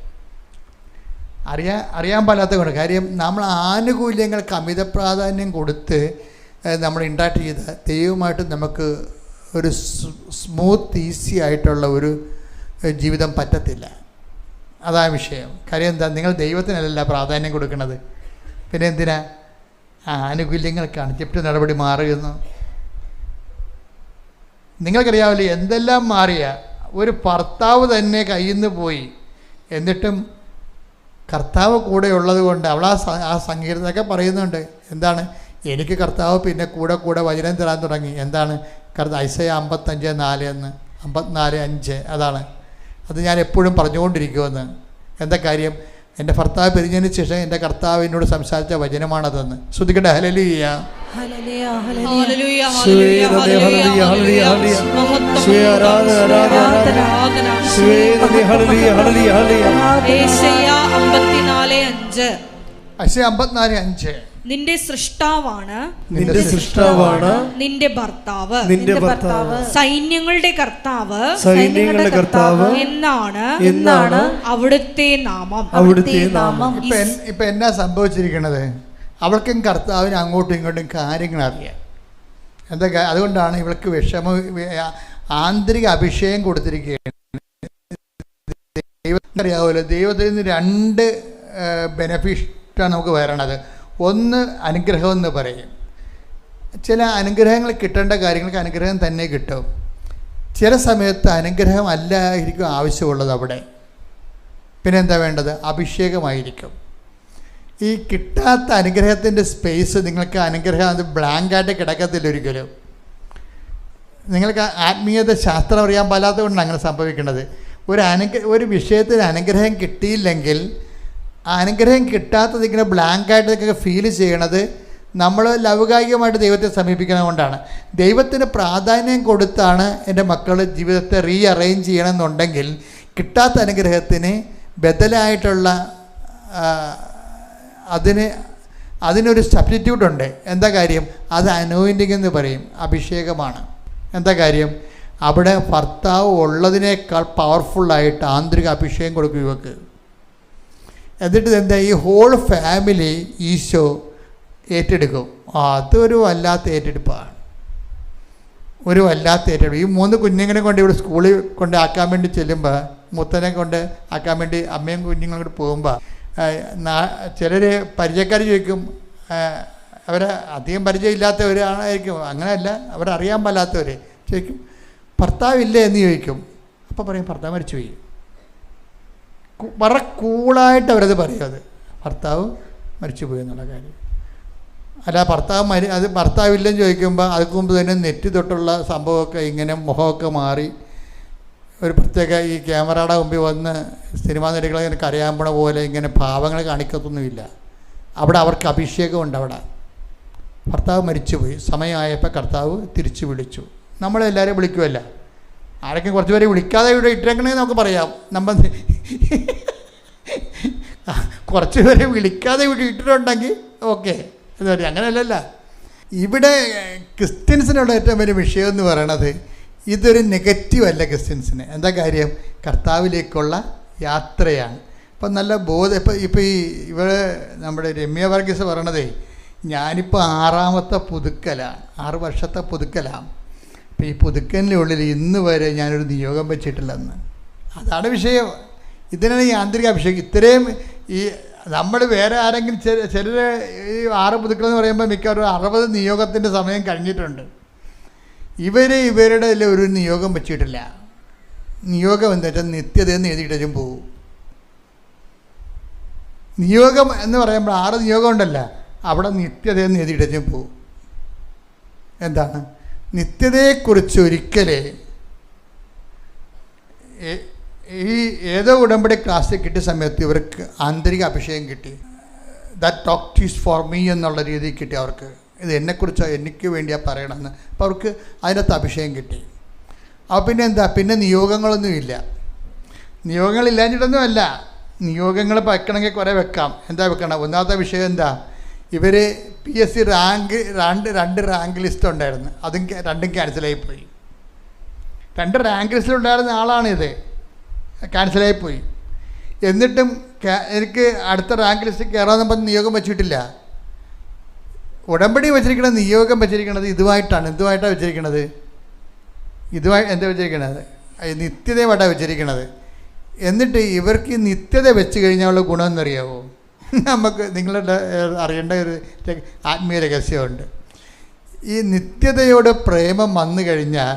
അറിയാൻ പാടില്ലാത്തത് കൊണ്ട്. കാര്യം നമ്മൾ ആനുകൂല്യങ്ങൾക്ക് അമിത പ്രാധാന്യം കൊടുത്ത് നമ്മൾ ഇൻട്രാക്ട് ചെയ്ത ദൈവമായിട്ട് നമുക്ക് ഒരു സ്മൂത്ത് ഈസി ആയിട്ടുള്ള ഒരു ജീവിതം പറ്റത്തില്ല. അതാണ് വിഷയം. കാര്യം എന്താ, നിങ്ങൾ ദൈവത്തിനല്ല പ്രാധാന്യം കൊടുക്കുന്നത്, പിന്നെ എന്തിനാ ആനുകൂല്യങ്ങൾക്കാണ്. ജപ്തി നടപടി മാറിയെന്ന് നിങ്ങൾക്കറിയാമല്ലോ. എന്തെല്ലാം മാറിയ ഒരു ഭർത്താവ് തന്നെ കയ്യിൽ നിന്ന് പോയി, എന്നിട്ടും കർത്താവ് കൂടെ ഉള്ളത് കൊണ്ട് അവൾ ആ സംഗീതമൊക്കെ പറയുന്നുണ്ട്. എന്താണ്, എനിക്ക് കർത്താവ് പിന്നെ കൂടെ വചനം തരാൻ തുടങ്ങി. എന്താണ് ഐസയ 55:4 എന്ന് 54:5 അതാണ്. അത് ഞാൻ എപ്പോഴും പറഞ്ഞുകൊണ്ടിരിക്കുമെന്ന്. എന്താ കാര്യം, എൻ്റെ ഭർത്താവ് പിരിഞ്ഞതിന് ശേഷം എൻ്റെ കർത്താവ് എന്നോട് സംസാരിച്ച വചനമാണതെന്ന്. ശ്രദ്ധിക്കട്ടെ. ഹല്ലേലൂയ. ഐസയ 54:5 നിന്റെ സൃഷ്ടാവാണ് നിന്റെ ഭർത്താവ് സൈന്യങ്ങളുടെ കർത്താവ് എന്നാണ് അവിടുത്തെ നാമം. ഇപ്പൊ എന്നാ സംഭവിച്ചിരിക്കണത്, അവൾക്കും കർത്താവിന് അങ്ങോട്ടും ഇങ്ങോട്ടും കാര്യങ്ങൾ അറിയാം. എന്താ, അതുകൊണ്ടാണ് ഇവൾക്ക് ആന്തരിക അഭിഷേകം കൊടുത്തിരിക്കുകയാണ്. ദൈവത്തിനറിയാവുമല്ലോ, ദൈവത്തിൽ നിന്ന് 2 ബെനഫിറ്റാണ് നമുക്ക് വരണത്. ഒന്ന് അനുഗ്രഹം എന്ന് പറയും. ചില അനുഗ്രഹങ്ങൾ കിട്ടേണ്ട കാര്യങ്ങൾക്ക് അനുഗ്രഹം തന്നെ കിട്ടും. ചില സമയത്ത് അനുഗ്രഹം അല്ലായിരിക്കും ആവശ്യമുള്ളത് അവിടെ. പിന്നെ എന്താ വേണ്ടത്, അഭിഷേകമായിരിക്കും. ഈ കിട്ടാത്ത അനുഗ്രഹത്തിൻ്റെ സ്പേസ് നിങ്ങൾക്ക് അനുഗ്രഹം അത് ബ്ലാങ്കായിട്ട് കിടക്കത്തില്ല ഒരിക്കലും. നിങ്ങൾക്ക് ആത്മീയത ശാസ്ത്രം അറിയാൻ പാടാത്തത് കൊണ്ടാണ് അങ്ങനെ സംഭവിക്കുന്നത്. ഒരു വിഷയത്തിന് അനുഗ്രഹം കിട്ടിയില്ലെങ്കിൽ ആ അനുഗ്രഹം കിട്ടാത്തത് ഇങ്ങനെ ബ്ലാങ്കായിട്ടൊക്കെ ഫീൽ ചെയ്യണത് നമ്മൾ ലൗകികമായിട്ട് ദൈവത്തെ സമീപിക്കുന്നത് കൊണ്ടാണ്. ദൈവത്തിന് പ്രാധാന്യം കൊടുത്താണ് എൻ്റെ മക്കൾ ജീവിതത്തെ റീഅറേഞ്ച് ചെയ്യണമെന്നുണ്ടെങ്കിൽ കിട്ടാത്ത അനുഗ്രഹത്തിന് ബദലായിട്ടുള്ള അതിനൊരു സബ്സ്റ്റിറ്റ്യൂട്ട് ഉണ്ട്. എന്താ കാര്യം, അത് അനോയിൻറ്റിങ് എന്ന് പറയും, അഭിഷേകമാണ്. എന്താ കാര്യം, അവിടെ ഭർത്താവ് ഉള്ളതിനേക്കാൾ പവർഫുള്ളായിട്ട് ആന്തരിക അഭിഷേകം കൊടുക്കും ഇവക്ക്. എന്നിട്ട് എന്താ, ഈ ഹോൾ ഫാമിലി ഈശോ ഏറ്റെടുക്കും. അതൊരു വല്ലാത്ത ഏറ്റെടുപ്പാണ്, ഒരു വല്ലാത്ത ഏറ്റെടുപ്പ്. ഈ 3 കുഞ്ഞുങ്ങളെ കൊണ്ട് ഇവിടെ സ്കൂളിൽ കൊണ്ട് ആക്കാൻ വേണ്ടി ചെല്ലുമ്പോൾ, മുത്തനെ കൊണ്ട് ആക്കാൻ വേണ്ടി അമ്മയും കുഞ്ഞുങ്ങളും കൂടി പോകുമ്പോൾ ചിലർ പരിചയക്കാർ ചോദിക്കും, അവരെ അധികം പരിചയമില്ലാത്തവരായിരിക്കും, അങ്ങനെയല്ല, അവരറിയാൻ പാടില്ലാത്തവർ ചോദിക്കും ഭർത്താവില്ലേ എന്ന് ചോദിക്കും. അപ്പോൾ പറയും ഭർത്താവ് മരിച്ചുപോയി. വളരെ കൂളായിട്ട് അവരത് പറയും, അത് ഭർത്താവ് മരിച്ചുപോയി എന്നുള്ള കാര്യം. അല്ല അത് ഭർത്താവില്ലെന്ന് ചോദിക്കുമ്പോൾ അതിന് മുമ്പ് തന്നെ നെറ്റി തൊട്ടുള്ള സംഭവമൊക്കെ ഇങ്ങനെ മുഖമൊക്കെ മാറി ഒരു പ്രത്യേക ഈ ക്യാമറയുടെ മുമ്പിൽ വന്ന് സിനിമാ നടികളെ ഇങ്ങനെ കരയാമ്പണ പോലെ ഇങ്ങനെ ഭാവങ്ങൾ കാണിക്കത്തൊന്നുമില്ല. അവിടെ അവർക്ക് അഭിഷേകമുണ്ട്. അവിടെ ഭർത്താവ് മരിച്ചുപോയി, സമയമായപ്പോൾ കർത്താവ് തിരിച്ചു വിളിച്ചു. നമ്മളെല്ലാവരെയും വിളിക്കുമല്ല, ആരൊക്കെ കുറച്ച് പേരെ വിളിക്കാതെ ഇവിടെ ഇട്ടേക്കണമെങ്കിൽ നമുക്ക് പറയാം. നമ്മൾ കുറച്ച് പേരെ വിളിക്കാതെ ഇവിടെ ഇട്ടിട്ടുണ്ടെങ്കിൽ ഓക്കെ എന്ന് പറയും. അങ്ങനെയല്ലല്ല, ഇവിടെ ക്രിസ്ത്യൻസിനുള്ള ഏറ്റവും വലിയ വിഷയം എന്ന് പറയണത് ഇതൊരു നെഗറ്റീവ് അല്ല ക്രിസ്ത്യൻസിന്. എന്താ കാര്യം, കർത്താവിലേക്കുള്ള യാത്രയാണ്. ഇപ്പം നല്ല ബോധം. ഇപ്പോൾ ഇവിടെ നമ്മുടെ രമ്യ വർഗീസ് പറയണതേ, ഞാനിപ്പോൾ 6ാമത്തെ പുതുക്കലാണ്, 6 വർഷത്തെ പുതുക്കലാണ്. അപ്പോൾ ഈ പുതുക്കലിൻ്റെ ഉള്ളിൽ ഇന്ന് വരെ ഞാനൊരു നിയോഗം വെച്ചിട്ടില്ലെന്ന്. അതാണ് വിഷയം. ഇതിനാണ് ഈ ആന്തരിക അഭിഷേകം. ഇത്രയും ഈ നമ്മൾ വേറെ ആരെങ്കിലും ചിലർ ഈ 6 പുതുക്കളെന്ന് പറയുമ്പോൾ മിക്കവാറും 60 നിയോഗത്തിൻ്റെ സമയം കഴിഞ്ഞിട്ടുണ്ട്. ഇവരുടെ ഒരു നിയോഗം വെച്ചിട്ടില്ല. നിയോഗം എന്താ വെച്ചാൽ നിത്യതയെന്ന് എഴുതിയിട്ടും പോകും. നിയോഗം എന്ന് പറയുമ്പോൾ 6 നിയോഗം ഉണ്ടല്ല, അവിടെ നിത്യതയെന്ന് എഴുതിയിട്ടും പോകും. എന്താണ് നിത്യതയെക്കുറിച്ച്? ഒരിക്കലേ ഈ ഏതോ ഉടമ്പടി ക്ലാസ്സിൽ കിട്ടിയ സമയത്ത് ഇവർക്ക് ആന്തരിക അഭിഷേകം കിട്ടി. That talk is for me എന്നുള്ള രീതിയിൽ കിട്ടി അവർക്ക്. ഇത് എന്നെക്കുറിച്ചോ എനിക്ക് വേണ്ടിയാണ് പറയണമെന്ന്. അപ്പോൾ അവർക്ക് അതിനകത്ത് അഭിഷേകം കിട്ടി. അപ്പോൾ പിന്നെ എന്താ, പിന്നെ നിയോഗങ്ങളൊന്നുമില്ല. നിയോഗങ്ങളില്ലാഞ്ഞിട്ടൊന്നുമല്ല, നിയോഗങ്ങൾ വെക്കണമെങ്കിൽ കുറേ വെക്കാം. എന്താ വെക്കണം? ഒന്നാമത്തെ വിഷയം എന്താ, ഇവർ PSC രണ്ട് റാങ്ക് ലിസ്റ്റ് ഉണ്ടായിരുന്നു, അതും രണ്ടും ക്യാൻസലായിപ്പോയി. 2 റാങ്ക് ലിസ്റ്റിലുണ്ടായിരുന്ന ആളാണിത്, ക്യാൻസലായിപ്പോയി. എന്നിട്ടും എനിക്ക് അടുത്ത റാങ്ക് ലിസ്റ്റ് കയറാമെന്ന് പറഞ്ഞ് നിയോഗം വെച്ചിട്ടില്ല. ഉടമ്പടി വെച്ചിരിക്കുന്നത്, നിയോഗം വെച്ചിരിക്കുന്നത് ഇതുമായിട്ടാണ്. എന്തുമായിട്ടാണ് വെച്ചിരിക്കുന്നത്? എന്താ വെച്ചിരിക്കുന്നത്? നിത്യതയുമായിട്ടാണ് വെച്ചിരിക്കുന്നത്. എന്നിട്ട് ഇവർക്ക് നിത്യത വെച്ച് കഴിഞ്ഞാലുള്ള ഗുണമെന്നറിയാവോ? നമുക്ക് നിങ്ങളുടെ അറിയേണ്ട ഒരു ആത്മീയ രഹസ്യമുണ്ട്. ഈ നിത്യതയോട് പ്രേമം വന്നു കഴിഞ്ഞാൽ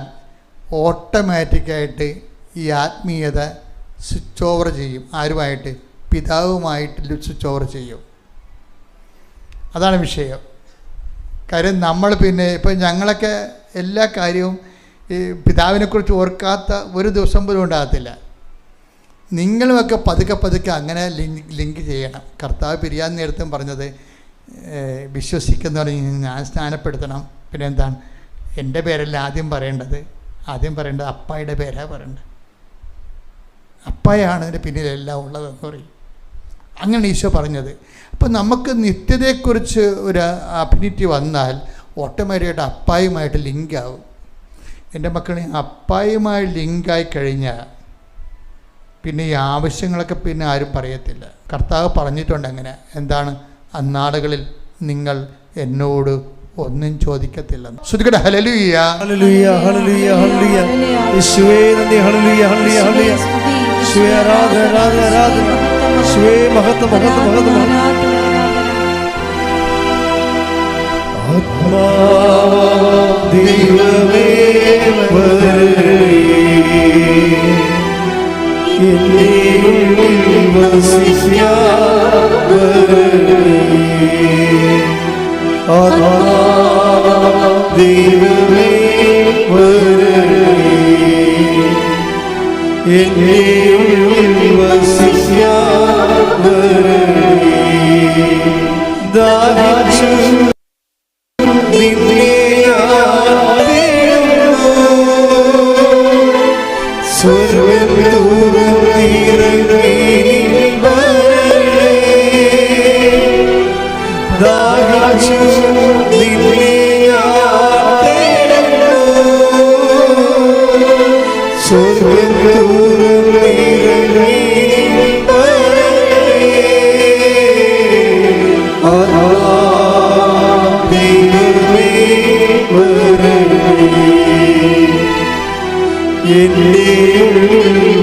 ഓട്ടോമാറ്റിക്കായിട്ട് ഈ ആത്മീയത സ്വിച്ച് ഓവർ ചെയ്യും. ആരുമായിട്ട്? പിതാവുമായിട്ട് സ്വിച്ച് ഓവർ ചെയ്യും. അതാണ് വിഷയം. കാര്യം നമ്മൾ പിന്നെ ഇപ്പം ഞങ്ങളൊക്കെ എല്ലാ കാര്യവും ഈ പിതാവിനെക്കുറിച്ച് ഓർക്കാത്ത ഒരു ദിവസം പോലും ഉണ്ടാകത്തില്ല. നിങ്ങളുമൊക്കെ പതുക്കെ അങ്ങനെ ലിങ്ക് ചെയ്യണം. കർത്താവ് പിരിയാൻ നേരത്തും പറഞ്ഞത് വിശ്വസിക്കുന്നവരെ ഞാൻ സ്നാനപ്പെടുത്തണം. പിന്നെ എന്താണ്, എൻ്റെ പേരല്ല ആദ്യം പറയേണ്ടത് അപ്പായുടെ പേരാണ് പറയേണ്ടത്. അപ്പായാണ് ഇതിൻ്റെ പിന്നിലെല്ലാം ഉള്ളതെന്ന് പറയും. അങ്ങനെ ഈശോ പറഞ്ഞത്. അപ്പം നമുക്ക് നിത്യതയെക്കുറിച്ച് ഒരു അഫിനിറ്റി വന്നാൽ ഓട്ടോമാറ്റിക്കായിട്ട് അപ്പായുമായിട്ട് ലിങ്കാവും. എൻ്റെ മക്കളെ അപ്പായുമായി ലിങ്കായി കഴിഞ്ഞാൽ പിന്നെ ഈ ആവശ്യങ്ങളൊക്കെ പിന്നെ ആരും പറയത്തില്ല. കർത്താവ് പറഞ്ഞിട്ടുണ്ട് അങ്ങനെ. എന്താണ്? അന്നാളുകളിൽ നിങ്ങൾ എന്നോട് ഒന്നും ചോദിക്കത്തില്ലെന്ന്. ശ്രുതികട ഹല്ലേലൂയ ഹല്ലേലൂയ ഹല്ലേലൂയ ഹല്ലേലൂയ. യേശുവേ നന്ദി. ഹല്ലേലൂയ ഹല്ലേലൂയ ഹല്ലേലൂയ. യേശുവേ ആരാധന ആരാധന ആരാധന. യേശുവേ മഹത്വം മഹത്വം മഹത്വം. ആത്മാ ദൈവമേ വരൂ, എന്നിൽ വസിക്കാൻ വരൂ. ആത്മാ ദൈവമേ വരൂ, എന്നിൽ വസിക്കാൻ വരൂ. ദാഹിച്ചു നിന്നെ ആരാധിക്കുന്നു, സ്വർഗ്ഗത്തിലിറങ്ങി വരണേ. ദാഹിച്ചു നിന്നെ ആരാധിക്കുന്നു, സ്വർഗ്ഗത്തിലിറങ്ങി വരണേ. ദൈവമേ വരണേ, എന്നിൽ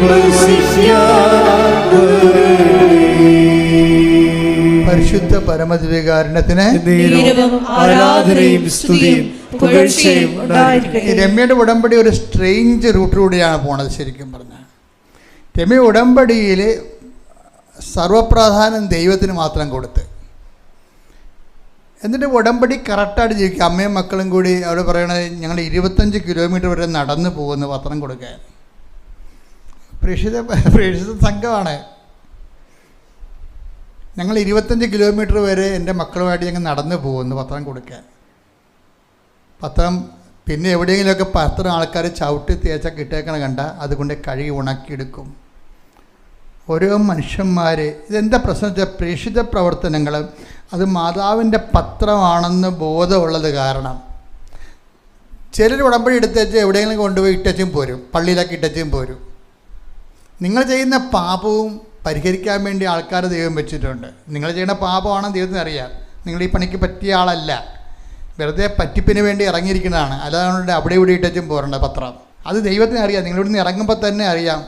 വസിക്കാൻ വരണേ. പരിശുദ്ധ പരമദിവ്യകാരുണ്യത്തിന് ആരാധനയും സ്തുതിയും പുകഴ്ചയും ഉണ്ടായിരിക്കട്ടെ. രമ്യയുടെ ഉടമ്പടി ഒരു സ്ട്രേഞ്ച് റൂട്ടിലൂടെയാണ് പോണത്. ശരിക്കും പറഞ്ഞാൽ രമ്യ ഉടമ്പടിയിൽ സർവപ്രാധാന്യം ദൈവത്തിന് മാത്രം കൊടുത്ത്, എന്നിട്ട് ഉടമ്പടി കറക്റ്റായിട്ട് ജീവിക്കുക. അമ്മയും മക്കളും കൂടി അവിടെ പറയണത് ഞങ്ങൾ 25 കിലോമീറ്റർ വരെ നടന്നു പോകുന്നു പത്രം കൊടുക്കാൻ. പ്രേക്ഷിത സംഘമാണ്. ഞങ്ങൾ 25 കിലോമീറ്റർ വരെ എൻ്റെ മക്കളുമായിട്ട് ഞങ്ങൾ നടന്നു പോകുന്നു പത്രം കൊടുക്കാൻ. പത്രം പിന്നെ എവിടെയെങ്കിലുമൊക്കെ പത്രം ആൾക്കാർ ചവിട്ടി തേച്ചാൽ കിട്ടേക്കണ കണ്ട അതുകൊണ്ട് കഴുകി ഉണക്കിയെടുക്കും. ഓരോ മനുഷ്യന്മാർ ഇതെന്താ പ്രശ്നം വെച്ചാൽ പ്രേക്ഷിത പ്രവർത്തനങ്ങൾ അത് മാതാവിൻ്റെ പത്രമാണെന്ന് ബോധമുള്ളത് കാരണം ചിലർ ഉടമ്പടി എടുത്തേച്ച് എവിടെയെങ്കിലും കൊണ്ടുപോയി ഇട്ടച്ചും പോരും, പള്ളിയിലൊക്കെ ഇട്ടച്ചും പോരും. നിങ്ങൾ ചെയ്യുന്ന പാപവും പരിഹരിക്കാൻ വേണ്ടി ആൾക്കാർ ദൈവം വെച്ചിട്ടുണ്ട്. നിങ്ങൾ ചെയ്യുന്ന പാപമാണെന്ന് ദൈവത്തിന് അറിയാം. നിങ്ങൾ ഈ പണിക്ക് പറ്റിയ ആളല്ല, വെറുതെ പറ്റിപ്പിന് വേണ്ടി ഇറങ്ങിയിരിക്കുന്നതാണ്. അല്ലാതെ അവിടെ ഇവിടെ ഇട്ടച്ചും പോരേണ്ട പത്രം. അത് ദൈവത്തിന് അറിയാം. നിങ്ങളിവിടുന്ന് ഇറങ്ങുമ്പോൾ തന്നെ അറിയാം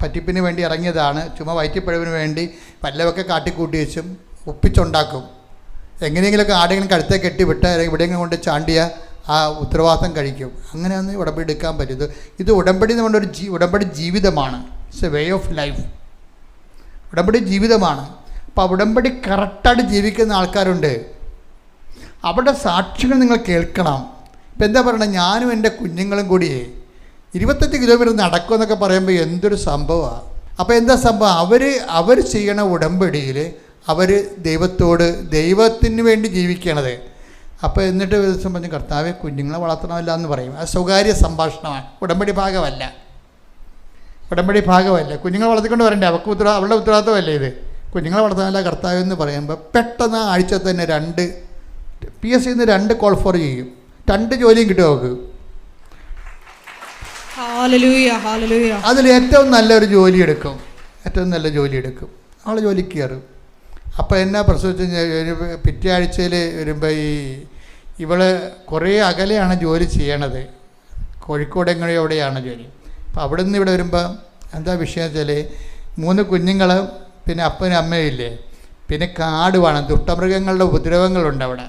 പറ്റിപ്പിന് വേണ്ടി ഇറങ്ങിയതാണ്. ചുമ്മാ വയറ്റിപ്പഴവിന് വേണ്ടി വല്ലതൊക്കെ കാട്ടിക്കൂട്ടി വെച്ചും ഒപ്പിച്ചുണ്ടാക്കും. എങ്ങനെയെങ്കിലുമൊക്കെ ആടെങ്കിലും കഴുത്തെ കെട്ടിവിട്ട് എവിടെയെങ്കിലും കൊണ്ട് ചാണ്ടിയ ആ ഉത്തരവാദിത്തം കഴിക്കും. അങ്ങനെയാണ് ഉടമ്പടി എടുക്കാൻ പറ്റും. ഇത് ഉടമ്പടി എന്ന് പറഞ്ഞൊരു ഉടമ്പടി ജീവിതമാണ്. It's a way of life. ഉടമ്പടി ജീവിതമാണ്. അപ്പോൾ ഉടമ്പടി കറക്റ്റായിട്ട് ജീവിക്കുന്ന ആൾക്കാരുണ്ട്. അവരുടെ സാക്ഷികൾ നിങ്ങൾ കേൾക്കണം. ഇപ്പം എന്താ പറയണത്, ഞാനും എൻ്റെ കുഞ്ഞുങ്ങളും കൂടി 25 കിലോമീറ്റർ നടക്കുമെന്നൊക്കെ പറയുമ്പോൾ എന്തൊരു സംഭവമാണ്. അപ്പോൾ എന്താ സംഭവം, അവർ ചെയ്യണ ഉടമ്പടിയിൽ അവർ ദൈവത്തിന് വേണ്ടി ജീവിക്കണത്. അപ്പോൾ എന്നിട്ട് ഒരു ദിവസം പറഞ്ഞു, കർത്താവെ കുഞ്ഞുങ്ങളെ വളർത്തണമല്ല എന്ന് പറയും. അത് സ്വകാര്യ സംഭാഷണമാണ്, ഉടമ്പടി ഭാഗമല്ല. കുഞ്ഞുങ്ങളെ വളർത്തിക്കൊണ്ട് വരണ്ടേ, അവളുടെ ഉത്തരവാദിത്തമല്ലേ ഇത്. കുഞ്ഞുങ്ങളെ വളർത്താനല്ല കർത്താവ് എന്ന് പറയുമ്പോൾ പെട്ടെന്ന് ആഴ്ച തന്നെ 2 PSC 2 കോൾ ഫോർ ചെയ്യും. 2 ജോലിയും കിട്ടും അവർക്ക്. അതിൽ ഏറ്റവും നല്ലൊരു ജോലി എടുക്കും. അവൾ ജോലിക്ക് കയറും. അപ്പോൾ എന്നാ പ്രസവിച്ച് പിറ്റേ ആഴ്ചയിൽ വരുമ്പോൾ ഇവള് കുറേ അകലെയാണ് ജോലി ചെയ്യണത്. കോഴിക്കോട് എവിടെയാണ് ജോലി. അപ്പോൾ അവിടെ നിന്ന് ഇവിടെ വരുമ്പോൾ എന്താ വിഷയം വെച്ചാൽ 3 കുഞ്ഞുങ്ങൾ, പിന്നെ അപ്പനും അമ്മയും ഇല്ലേ, പിന്നെ കാട് വേണം, ദുഷ്ടമൃഗങ്ങളുടെ ഉപദ്രവങ്ങളുണ്ട് അവിടെ.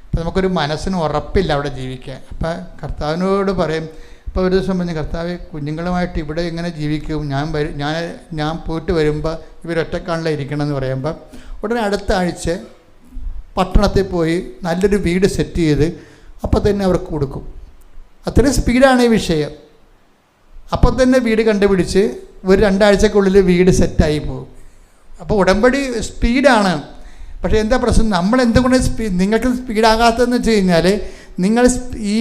അപ്പോൾ നമുക്കൊരു മനസ്സിന് ഉറപ്പില്ല അവിടെ ജീവിക്കാൻ. അപ്പോൾ കർത്താവിനോട് പറയും. അപ്പോൾ ഒരു ദിവസം പറഞ്ഞ്, കർത്താവ് കുഞ്ഞുങ്ങളുമായിട്ട് ഇവിടെ എങ്ങനെ ജീവിക്കും, ഞാൻ പോയിട്ട് വരുമ്പോൾ ഇവരൊറ്റക്കാണല്ലോ ഇരിക്കണമെന്ന് പറയുമ്പോൾ ഉടനെ അടുത്ത ആഴ്ച പട്ടണത്തിൽ പോയി നല്ലൊരു വീട് സെറ്റ് ചെയ്ത് അപ്പോൾ തന്നെ അവർക്ക് കൊടുക്കും. അത്രയും സ്പീഡാണ് ഈ വിഷയം. അപ്പോൾ തന്നെ വീട് കണ്ടുപിടിച്ച് ഒരു 2 ആഴ്ചക്കുള്ളിൽ വീട് സെറ്റായി പോകും. അപ്പോൾ ഉടമ്പടി സ്പീഡാണ്. പക്ഷേ എന്താ പ്രശ്നം, നമ്മളെന്തുകൊണ്ട് നിങ്ങൾക്ക് സ്പീഡാകാത്തതെന്ന് വെച്ച് കഴിഞ്ഞാൽ നിങ്ങൾ ഈ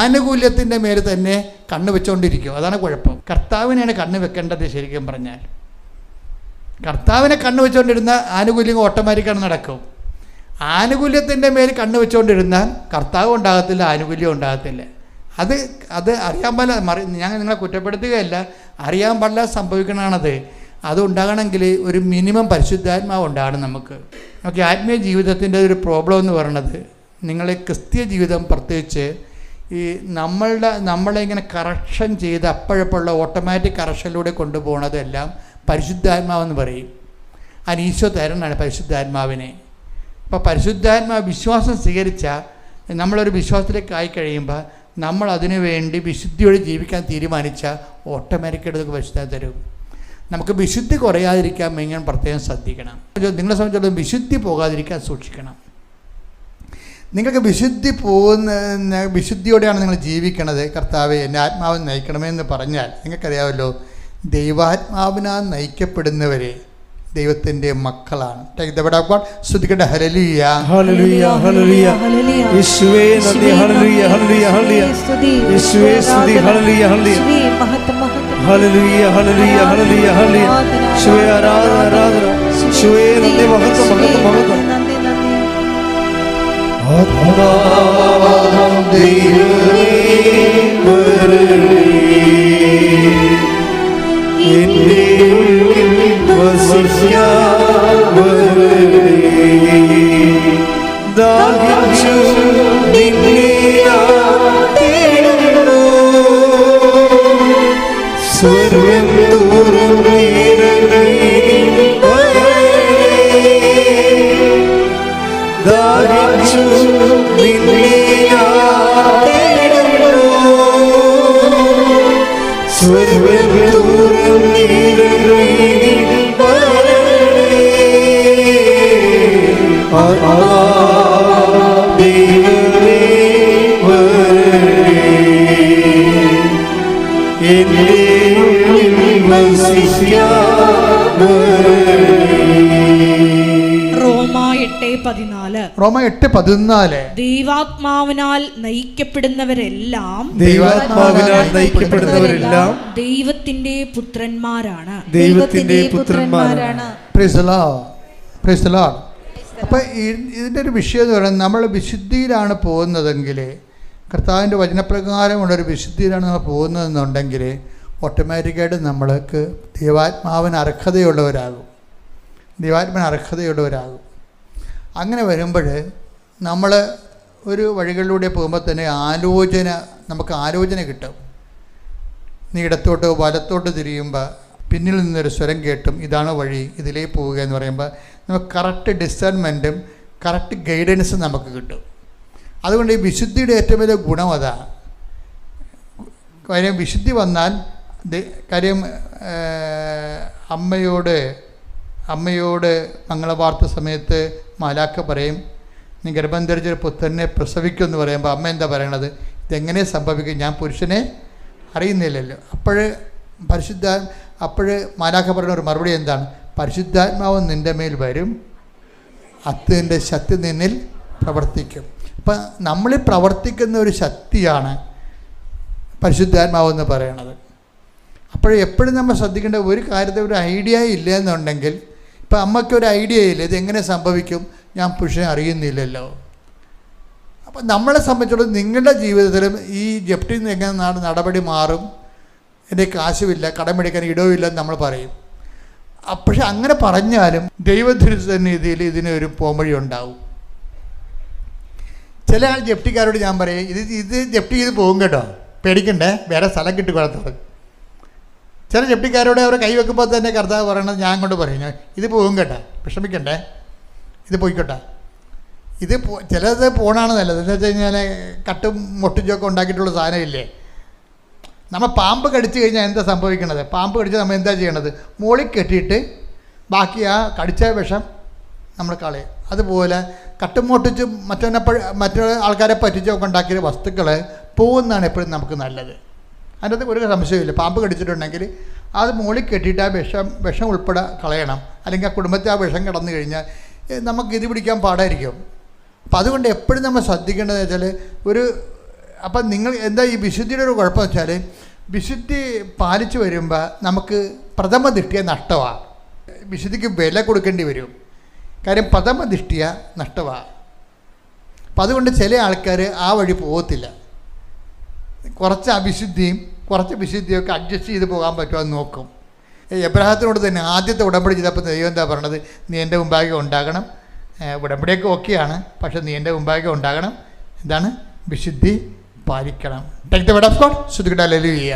ആനുകൂല്യത്തിൻ്റെ മേൽ തന്നെ കണ്ണ് വെച്ചുകൊണ്ടിരിക്കും. അതാണ് കുഴപ്പം. കർത്താവിനെയാണ് കണ്ണ് വെക്കേണ്ടത്. ശരിക്കും പറഞ്ഞാൽ കർത്താവിനെ കണ്ണ് വെച്ചുകൊണ്ടിരുന്ന ആനുകൂല്യം ഓട്ടോമാറ്റിക്കാണ് നടക്കും. ആനുകൂല്യത്തിൻ്റെ മേൽ കണ്ണ് വെച്ചുകൊണ്ടിരുന്നാൽ കർത്താവ് ഉണ്ടാകത്തില്ല, ആനുകൂല്യം ഉണ്ടാകത്തില്ല. അത് അറിയാൻ പാടില്ല. ഞാൻ നിങ്ങളെ കുറ്റപ്പെടുത്തുകയല്ല, അറിയാൻ പാടില്ല സംഭവിക്കണതാണത്. അത് ഉണ്ടാകണമെങ്കിൽ ഒരു മിനിമം പരിശുദ്ധാത്മാവ് ഉണ്ടാകണം നമുക്ക്. ആത്മീയ ജീവിതത്തിൻ്റെ ഒരു പ്രോബ്ലം എന്ന് പറയുന്നത്, നിങ്ങളെ ക്രിസ്തീയ ജീവിതം പ്രത്യേകിച്ച് ഈ നമ്മളെ ഇങ്ങനെ കറക്ഷൻ ചെയ്ത് അപ്പോഴപ്പോഴുള്ള ഓട്ടോമാറ്റിക് കറക്ഷനിലൂടെ കൊണ്ടുപോകുന്നതെല്ലാം പരിശുദ്ധാത്മാവെന്ന് പറയും. ഈശോ തരണമാണ് പരിശുദ്ധാത്മാവിനെ. അപ്പോൾ പരിശുദ്ധാത്മാവ് വിശ്വാസം സ്വീകരിച്ചാൽ, നമ്മളൊരു വിശ്വാസത്തിലേക്ക് ആയിക്കഴിയുമ്പോൾ നമ്മൾ അതിനു വേണ്ടി വിശുദ്ധിയോടെ ജീവിക്കാൻ തീരുമാനിച്ചാൽ ഓട്ടോമാറ്റിക്കായിട്ട് പരിശുദ്ധാത്മ തരും. നമുക്ക് വിശുദ്ധി കുറയാതിരിക്കാൻ വേണ്ടി പ്രത്യേകം ശ്രദ്ധിക്കണം. നിങ്ങളെ സംബന്ധിച്ചിടത്തോളം വിശുദ്ധി പോകാതിരിക്കാൻ സൂക്ഷിക്കണം. നിങ്ങൾക്ക് വിശുദ്ധിയോടെയാണ് നിങ്ങൾ ജീവിക്കണത്. കർത്താവെ എന്നെ ആത്മാവിൽ നയിക്കണമേ എന്ന് പറഞ്ഞാൽ നിങ്ങൾക്കറിയാമല്ലോ, ദൈവാത്മാവിനാൽ നയിക്കപ്പെടുന്നവരെ ദൈവത്തിൻ്റെ മക്കളാണ്. ശ്രദ്ധിക്കട്ടെ. ഹല്ലേലൂയ, ഹല്ലേലൂയ, ഹല്ലേലൂയ. യേശുവേ നന്ദി. ഹല്ലേലൂയ, ഹല്ലേലൂയ, ഹല്ലേലൂയ. യേശുവേ സ്തുതി. ഹല്ലേലൂയ, ഹല്ലേലൂയ. ഹല്ലേലൂയ, ഹല്ലേലൂയ, ഹല്ലേലൂയ, ഹല്ലേലൂയ. യേശുവേ ആരാധന, ആരാധന. യേശുവേ നന്ദി, മഹത്വം, മഹത്വം, മഹത്വം. ആത്മാവാം ദൈവമേ വരണമേ, എന്റെ ഉള്ളിൽ വസിക്കാൻ വരണമേ. ദാഹിച്ചു നിന്നെ തേടുന്നു, സ്വർഗ്ഗം തുറന്നിടണമേ. ദാഹിച്ചു നിന്നെ തേടുന്നു, സ്വർഗ്ഗം തുറന്നിടണമേ. ദൈവമേ വരണമേ, എന്റെ ഉള്ളിൽ വസിക്കാൻ വരണമേ. റോമ 8:14 ദൈവാത്മാവിനാൽ നയിക്കപ്പെടുന്നവരെല്ലാം ദൈവത്തിന്റെ പുത്രന്മാരാണ്. Praise the Lord. അപ്പോൾ ഇതിൻ്റെ ഒരു വിഷയം എന്ന് പറയുന്നത്, നമ്മൾ വിശുദ്ധിയിലാണ് പോകുന്നതെങ്കിൽ, കർത്താവിൻ്റെ വചനപ്രകാരമുള്ളൊരു വിശുദ്ധിയിലാണ് നമ്മൾ പോകുന്നതെന്നുണ്ടെങ്കിൽ ഓട്ടോമാറ്റിക്കായിട്ട് നമ്മൾക്ക് ദൈവാത്മാവിന് അർഹതയുള്ളവരാകും. അങ്ങനെ വരുമ്പോൾ നമ്മൾ ഒരു വഴികളിലൂടെ പോകുമ്പോൾ തന്നെ നമുക്ക് ആലോചന കിട്ടും. നീ ഇടത്തോട്ടോ വലത്തോട്ട് തിരിയുമ്പോൾ പിന്നിൽ നിന്നൊരു സ്വരം കേട്ടും ഇതാണ് വഴി, ഇതിലേ പോവുക എന്ന് പറയുമ്പോൾ നമുക്ക് കറക്റ്റ് ഡിസേൺമെൻറ്റും കറക്റ്റ് ഗൈഡൻസും നമുക്ക് കിട്ടും. അതുകൊണ്ട് ഈ വിശുദ്ധിയുടെ ഏറ്റവും വലിയ ഗുണം അതാണ്. കാര്യം വിശുദ്ധി വന്നാൽ കാര്യം അമ്മയോട് മംഗളവാർത്ത സമയത്ത് മാലാഖ പറയും, നീ ഗർഭം ധരിച്ചൊരു പുത്രനെ പ്രസവിക്കുമെന്ന് പറയുമ്പോൾ അമ്മ എന്താ പറയണത്? ഇതെങ്ങനെ സംഭവിക്കും? ഞാൻ പുരുഷനെ അറിയുന്നില്ലല്ലോ. അപ്പോൾ മാലാഖ പറയുന്ന ഒരു മറുപടി എന്താണ്? പരിശുദ്ധാത്മാവ് നിൻ്റെ മേൽ വരും, അതിൻ്റെ ശക്തി നിന്നിൽ പ്രവർത്തിക്കും. അപ്പം നമ്മളിൽ പ്രവർത്തിക്കുന്ന ഒരു ശക്തിയാണ് പരിശുദ്ധാത്മാവെന്ന് പറയണത്. എപ്പോഴും നമ്മൾ ശ്രദ്ധിക്കേണ്ട ഒരു കാര്യത്തെ ഒരു ഐഡിയ ഇല്ല എന്നുണ്ടെങ്കിൽ, ഇപ്പം അമ്മയ്ക്കൊരു ഐഡിയ ഇല്ല ഇതെങ്ങനെ സംഭവിക്കും, ഞാൻ പുരുഷനെ അറിയുന്നില്ലല്ലോ. അപ്പം നമ്മളെ സംബന്ധിച്ചിടത്തോളം നിങ്ങളുടെ ജീവിതത്തിലും ഈ ജപ്തിയിൽ നിന്ന് എങ്ങനെ നടപടി മാറും, എൻ്റെ കാശുമില്ല, കടമെടുക്കാൻ ഇടവുമില്ലെന്ന് നമ്മൾ പറയും. പക്ഷെ അങ്ങനെ പറഞ്ഞാലും ദൈവദുരിതനിധിയിൽ ഇതിനൊരു പോംവഴി ഉണ്ടാവും. ചില ആൾ ജപ്തിക്കാരോട് ഞാൻ പറയും, ഇത് ജപ്തി ചെയ്ത് പോകും കേട്ടോ, പേടിക്കണ്ടേ, വേറെ സ്ഥലം കിട്ടിക്കൊള്ളത്തോളൂ. ചില ജപ്തിക്കാരോട് അവർ കൈവെക്കുമ്പോൾ തന്നെ കർത്താവ് പറയണത് ഞാൻ കൊണ്ട് പറയും, ഇത് പോകും കേട്ടോ, വിഷമിക്കണ്ടേ, ഇത് പോയിക്കോട്ടെ. ചിലത് പോണാണ് നല്ലത്. എന്താ വെച്ച് കഴിഞ്ഞാൽ കട്ടും മൊട്ടിച്ചൊക്കെ ഉണ്ടാക്കിയിട്ടുള്ള സാധനമില്ലേ. നമ്മൾ പാമ്പ് കടിച്ചു കഴിഞ്ഞാൽ എന്താ സംഭവിക്കണത്? പാമ്പ് കടിച്ചാൽ നമ്മൾ എന്താ ചെയ്യണത്? മുകളിൽ കെട്ടിയിട്ട് ബാക്കി ആ കടിച്ച വിഷം നമ്മൾ കളയും. അതുപോലെ കട്ടും മൊട്ടിച്ചും മറ്റു ആൾക്കാരെ പറ്റിച്ചൊക്കെ ഉണ്ടാക്കിയ വസ്തുക്കൾ പോകുന്നതാണ് എപ്പോഴും നമുക്ക് നല്ലത്. അതിനകത്ത് ഒരു സംശയമില്ല. പാമ്പ് കടിച്ചിട്ടുണ്ടെങ്കിൽ അത് മുകളിൽ കെട്ടിയിട്ട് ആ വിഷം ഉൾപ്പെടെ കളയണം. അല്ലെങ്കിൽ ആ കുടുംബത്തെ ആ വിഷം കിടന്നു കഴിഞ്ഞാൽ നമുക്ക് ഇത് പിടിക്കാൻ പാടായിരിക്കും. അപ്പം അതുകൊണ്ട് എപ്പോഴും നമ്മൾ ശ്രദ്ധിക്കേണ്ടതെന്ന് വെച്ചാൽ അപ്പം നിങ്ങൾ എന്താ ഈ വിശുദ്ധിയുടെ ഒരു കുഴപ്പം വെച്ചാൽ, വിശുദ്ധി പാലിച്ചു വരുമ്പോൾ നമുക്ക് പ്രഥമ ദൃഷ്ടിയ നഷ്ടമാണ്. വിശുദ്ധിക്ക് വില കൊടുക്കേണ്ടി വരും. കാര്യം പ്രഥമ ദൃഷ്ടിയ നഷ്ടമാണ്. അപ്പം അതുകൊണ്ട് ചില ആൾക്കാർ ആ വഴി പോകത്തില്ല. കുറച്ച് അവിശുദ്ധിയും കുറച്ച് വിശുദ്ധിയൊക്കെ അഡ്ജസ്റ്റ് ചെയ്ത് പോകാൻ പറ്റുമെന്ന് നോക്കും. എബ്രഹാത്തിനോട് തന്നെ ആദ്യത്തെ ഉടമ്പടി ചെയ്തപ്പോൾ ദൈവം എന്താ പറഞ്ഞത്? നീ എൻ്റെ മുമ്പാകെ ഉണ്ടാകണം. ഉടമ്പടിയൊക്കെ ഓക്കെയാണ്, പക്ഷെ നീ എൻ്റെ മുമ്പാകെ ഉണ്ടാകണം. എന്താണ്? വിശുദ്ധി പാലിക്കണം. Take the word of God. ശ്രുതികട ഹല്ലേലൂയ.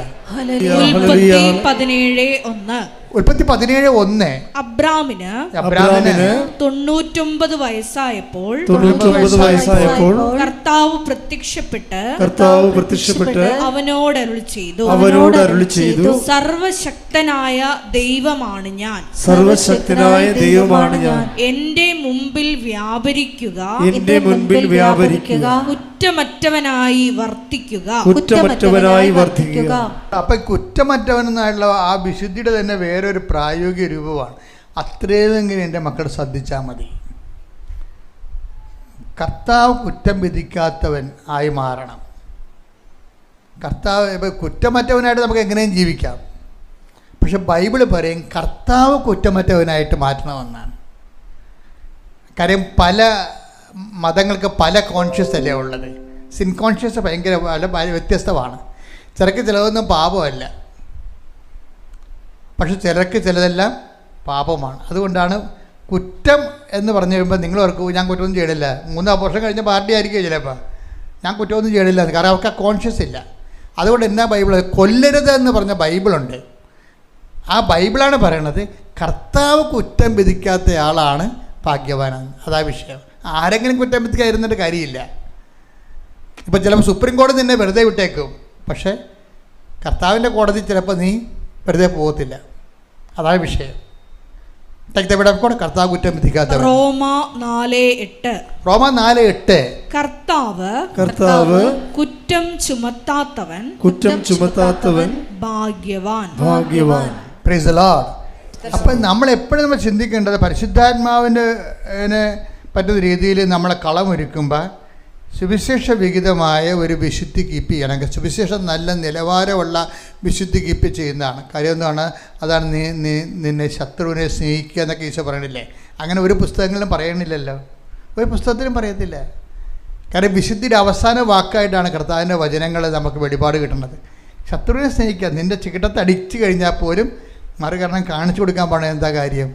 ഉൽപ്പത്തി 17:1 അബ്രാമിന് 99 വയസ്സായപ്പോൾ കർത്താവ് പ്രത്യക്ഷപ്പെട്ട് അവനോട് അരുളി ചെയ്തു, സർവശക്തനായ ദൈവമാണ് ഞാൻ, എന്റെ മുമ്പിൽ വ്യാപരിക്കുക, കുറ്റമറ്റവനായി വർത്തിക്കുക. അപ്പൊ കുറ്റമറ്റവനെന്നുള്ള ആ വിശുദ്ധിയുടെ തന്നെ വേറൊരു പ്രായോഗിക രൂപമാണ്. അത്രയെങ്കിലും എൻ്റെ മക്കൾ ശ്രദ്ധിച്ചാൽ മതി. കർത്താവ് കുറ്റം വിധിക്കാത്തവൻ ആയി മാറണം. കർത്താവ് ഇപ്പം കുറ്റമറ്റവനായിട്ട് നമുക്ക് എങ്ങനെയും ജീവിക്കാം, പക്ഷെ ബൈബിള് പറയും കർത്താവ് കുറ്റമറ്റവനായിട്ട് മാറ്റണമെന്നാണ്. കാര്യം പല മതങ്ങൾക്ക് പല കോൺഷ്യസ് അല്ലേ ഉള്ളത്. സിൻ കോൺഷ്യസ് ഭയങ്കര വ്യത്യസ്തമാണ്. ചിലതൊന്നും പാപമല്ല, പക്ഷെ ചിലർക്ക് ചിലതെല്ലാം പാപമാണ്. അതുകൊണ്ടാണ് കുറ്റം എന്ന് പറഞ്ഞു കഴിയുമ്പോൾ നിങ്ങൾ ഓർക്കും ഞാൻ കുറ്റമൊന്നും ചെയ്യണില്ല, 3 വർഷം കഴിഞ്ഞ പാർട്ടി ആയിരിക്കും ചിലപ്പോൾ, ഞാൻ കുറ്റമൊന്നും ചെയ്യണില്ല, കാരണം അവർക്ക് ആ കോൺഷ്യസ് ഇല്ല. അതുകൊണ്ട് എന്നാ ബൈബിൾ കൊല്ലരുത് എന്ന് പറഞ്ഞ ബൈബിളുണ്ട്. ആ ബൈബിളാണ് പറയണത് കർത്താവ് കുറ്റം വിധിക്കാത്ത ആളാണ് ഭാഗ്യവാനാണ്. അതാ വിഷയം. ആരെങ്കിലും കുറ്റം വിധിക്കാതിരുന്നിട്ട് കാര്യമില്ല. ഇപ്പം ചിലപ്പോൾ സുപ്രീം കോടതി നിന്നെ വെറുതെ വിട്ടേക്കും, പക്ഷേ കർത്താവിൻ്റെ കോടതി ചിലപ്പോൾ നീ വെറുതെ പോകത്തില്ല. അതാണ് വിഷയം. കർത്താവ് കുറ്റം വിധിക്കാത്ത. റോമ 4:8 കർത്താവ് കുറ്റം ചുമത്താത്തവൻ ഭാഗ്യവാൻ. Praise the Lord. അപ്പം നമ്മൾ ചിന്തിക്കേണ്ടത് പരിശുദ്ധാത്മാവിൻ്റെ പറ്റുന്ന രീതിയിൽ നമ്മളെ കളമൊരുക്കുമ്പോൾ സുവിശേഷ വിഹിതമായ ഒരു വിശുദ്ധി കീപ്പ് ചെയ്യണം. സുവിശേഷം നല്ല നിലവാരമുള്ള വിശുദ്ധി കീപ്പ് ചെയ്യുന്നതാണ്. കാര്യം എന്താണ്? അതാണ് നിന്നെ ശത്രുവിനെ സ്നേഹിക്കുക എന്നൊക്കെ ഈശോ പറയണില്ലേ. അങ്ങനെ ഒരു പുസ്തകങ്ങളിലും പറയണില്ലല്ലോ, ഒരു പുസ്തകത്തിലും പറയത്തില്ല. കാരണം വിശുദ്ധിയുടെ അവസാന വാക്കായിട്ടാണ് കർത്താവിൻ്റെ വചനങ്ങൾ നമുക്ക് വെളിപാട് കിട്ടുന്നത്. ശത്രുവിനെ സ്നേഹിക്കുക, നിൻ്റെ ചികിട്ടത്ത് അടിച്ചു കഴിഞ്ഞാൽ പോലും മറുകരണം കാണിച്ചു കൊടുക്കാൻ പാടില്ല. എന്താ കാര്യം?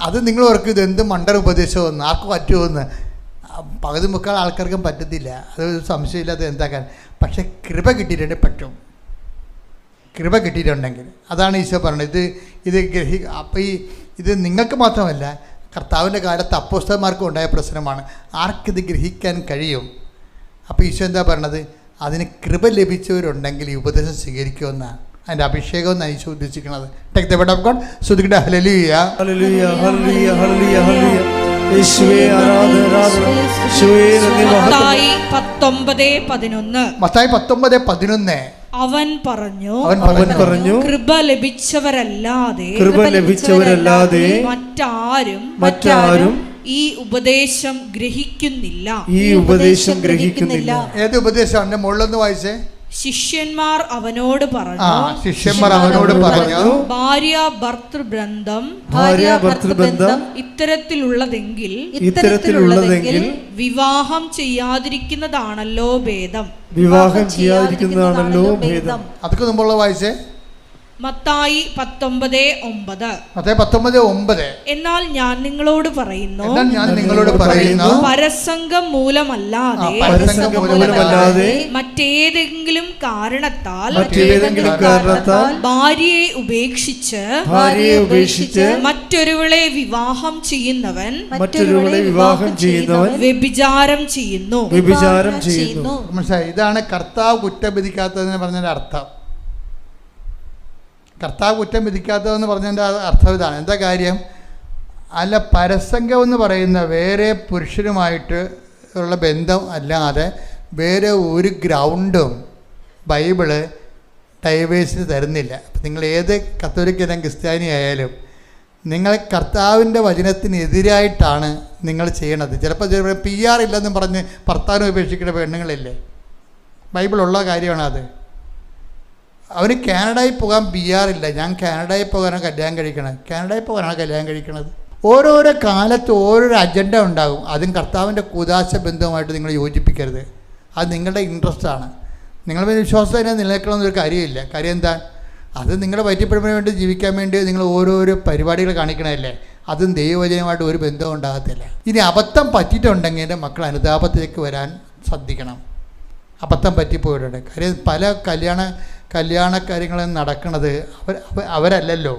അത് നിങ്ങൾ ഓർക്കും ഇതെന്ത് മണ്ടർ ഉപദേശമെന്ന്, ആർക്കും പറ്റുമെന്ന്. പകുതി മുക്കാൽ ആൾക്കാർക്കും പറ്റത്തില്ല, അതൊരു സംശയമില്ലാതെ എന്താക്കാൻ. പക്ഷെ കൃപ കിട്ടിയിട്ടുണ്ടെങ്കിൽ പറ്റും. കൃപ കിട്ടിയിട്ടുണ്ടെങ്കിൽ അതാണ് ഈശോ പറഞ്ഞത്. ഇത് അപ്പോൾ ഇത് നിങ്ങൾക്ക് മാത്രമല്ല കർത്താവിൻ്റെ കാലത്ത് അപ്പോസ്തലന്മാർക്കും ഉണ്ടായ പ്രശ്നമാണ്. ആർക്കിത് ഗ്രഹിക്കാൻ കഴിയും? അപ്പോൾ ഈശോ എന്താ പറയണത്? അതിന് കൃപ ലഭിച്ചവരുണ്ടെങ്കിൽ ഈ ഉപദേശം സ്വീകരിക്കുമെന്നാണ്, അതിൻ്റെ അഭിഷേകം എന്നാണ് ഈശോ ഉദ്ദേശിക്കുന്നത്. Take the word of God. സ്തുതിക്കട്ടെ. ഹല്ലേലൂയ, ഹല്ലേലൂയ, ഹല്ലേലൂയ, ഹല്ലേലൂയ, ഹല്ലേലൂയ. യേശുവേ ആരാധന, ആരാധന. യേശുവേ നന്ദി, മഹത്വം. മത്തായി 19:11 അവൻ പറഞ്ഞു കൃപ ലഭിച്ചവരല്ലാതെ മറ്റാരും ഈ ഉപദേശം ഗ്രഹിക്കുന്നില്ല. ഏത് ഉപദേശമാണ്? മുകളിലൊന്ന് വായിച്ചേ. ശിഷ്യന്മാർ അവനോട് പറഞ്ഞു ഭാര്യ ഭർത്തൃബന്ധം ഇത്തരത്തിലുള്ളതെങ്കിൽ വിവാഹം ചെയ്യാതിരിക്കുന്നതാണല്ലോ ഭേദം. അതൊക്കെ മുമ്പുള്ള വായിച്ചേ. മത്തായി 19:9 എന്നാൽ ഞാൻ നിങ്ങളോട് പറയുന്നു പരസംഗം മൂലമല്ലാതെ മറ്റേതെങ്കിലും കാരണത്താൽ ഭാര്യയെ ഉപേക്ഷിച്ച് മറ്റൊരുവളെ വിവാഹം ചെയ്യുന്നവൻ വ്യഭിചാരം ചെയ്യുന്നു. ഇതാണ് കർത്താവ് കുറ്റം വിധിക്കാത്തതെന്ന് പറഞ്ഞതിന്റെ അർത്ഥം. കർത്താവ് കുറ്റം വിധിക്കാത്തതെന്ന് പറഞ്ഞതിൻ്റെ അർത്ഥം ഇതാണ്. എന്താ കാര്യം? അല്ല, പരസംഗം എന്ന് പറയുന്ന വേറെ പുരുഷനുമായിട്ട് ഉള്ള ബന്ധം അല്ലാതെ വേറെ ഒരു ഗ്രൗണ്ടും ബൈബിള് ഡൈവേഴ്സിന് തരുന്നില്ല. നിങ്ങൾ ഏത് കത്തോലിക്കനും ക്രിസ്ത്യാനി ആയാലും നിങ്ങൾ കർത്താവിൻ്റെ വചനത്തിനെതിരായിട്ടാണ് നിങ്ങൾ ചെയ്യണത്. ചിലപ്പോൾ PR ഇല്ലെന്നും പറഞ്ഞ് ഭർത്താവിനെ ഉപേക്ഷിക്കുന്ന പെണ്ണുങ്ങളില്ലേ? ബൈബിളുള്ള കാര്യമാണ് അത്. അവന് കാനഡയിൽ പോകാൻ PR ഇല്ല, ഞാൻ കാനഡയിൽ പോകാനാണ് കല്യാണം കഴിക്കണത്. കാനഡയിൽ പോകാനാണ് കല്യാണം കഴിക്കണത്. ഓരോരോ കാലത്ത് ഓരോരോ അജണ്ട ഉണ്ടാകും. അതും കർത്താവിൻ്റെ കൂദാശ ബന്ധവുമായിട്ട് നിങ്ങൾ യോജിപ്പിക്കരുത്. അത് നിങ്ങളുടെ ഇൻട്രസ്റ്റാണ്. നിങ്ങളുടെ വിശ്വാസം തന്നെ നിലനിൽക്കണമെന്നൊരു കാര്യമില്ല. കാര്യം എന്താ? അത് നിങ്ങളുടെ വയറ്റിപ്പിഴപ്പിന് വേണ്ടി ജീവിക്കാൻ വേണ്ടി നിങ്ങൾ ഓരോരോ പരിപാടികൾ കാണിക്കണമല്ലേ. അതും ദൈവവചനമായിട്ട് ഒരു ബന്ധവും ഉണ്ടാകത്തില്ല. ഇനി അബദ്ധം പറ്റിയിട്ടുണ്ടെങ്കിൽ എൻ്റെ മക്കൾ അനുതാപത്തിലേക്ക് വരാൻ ശ്രദ്ധിക്കണം. അബദ്ധം പറ്റിപ്പോയിട്ടുണ്ട്. കാര്യം പല കല്യാണ കാര്യങ്ങളും നടക്കുന്നത് അവരല്ലല്ലോ.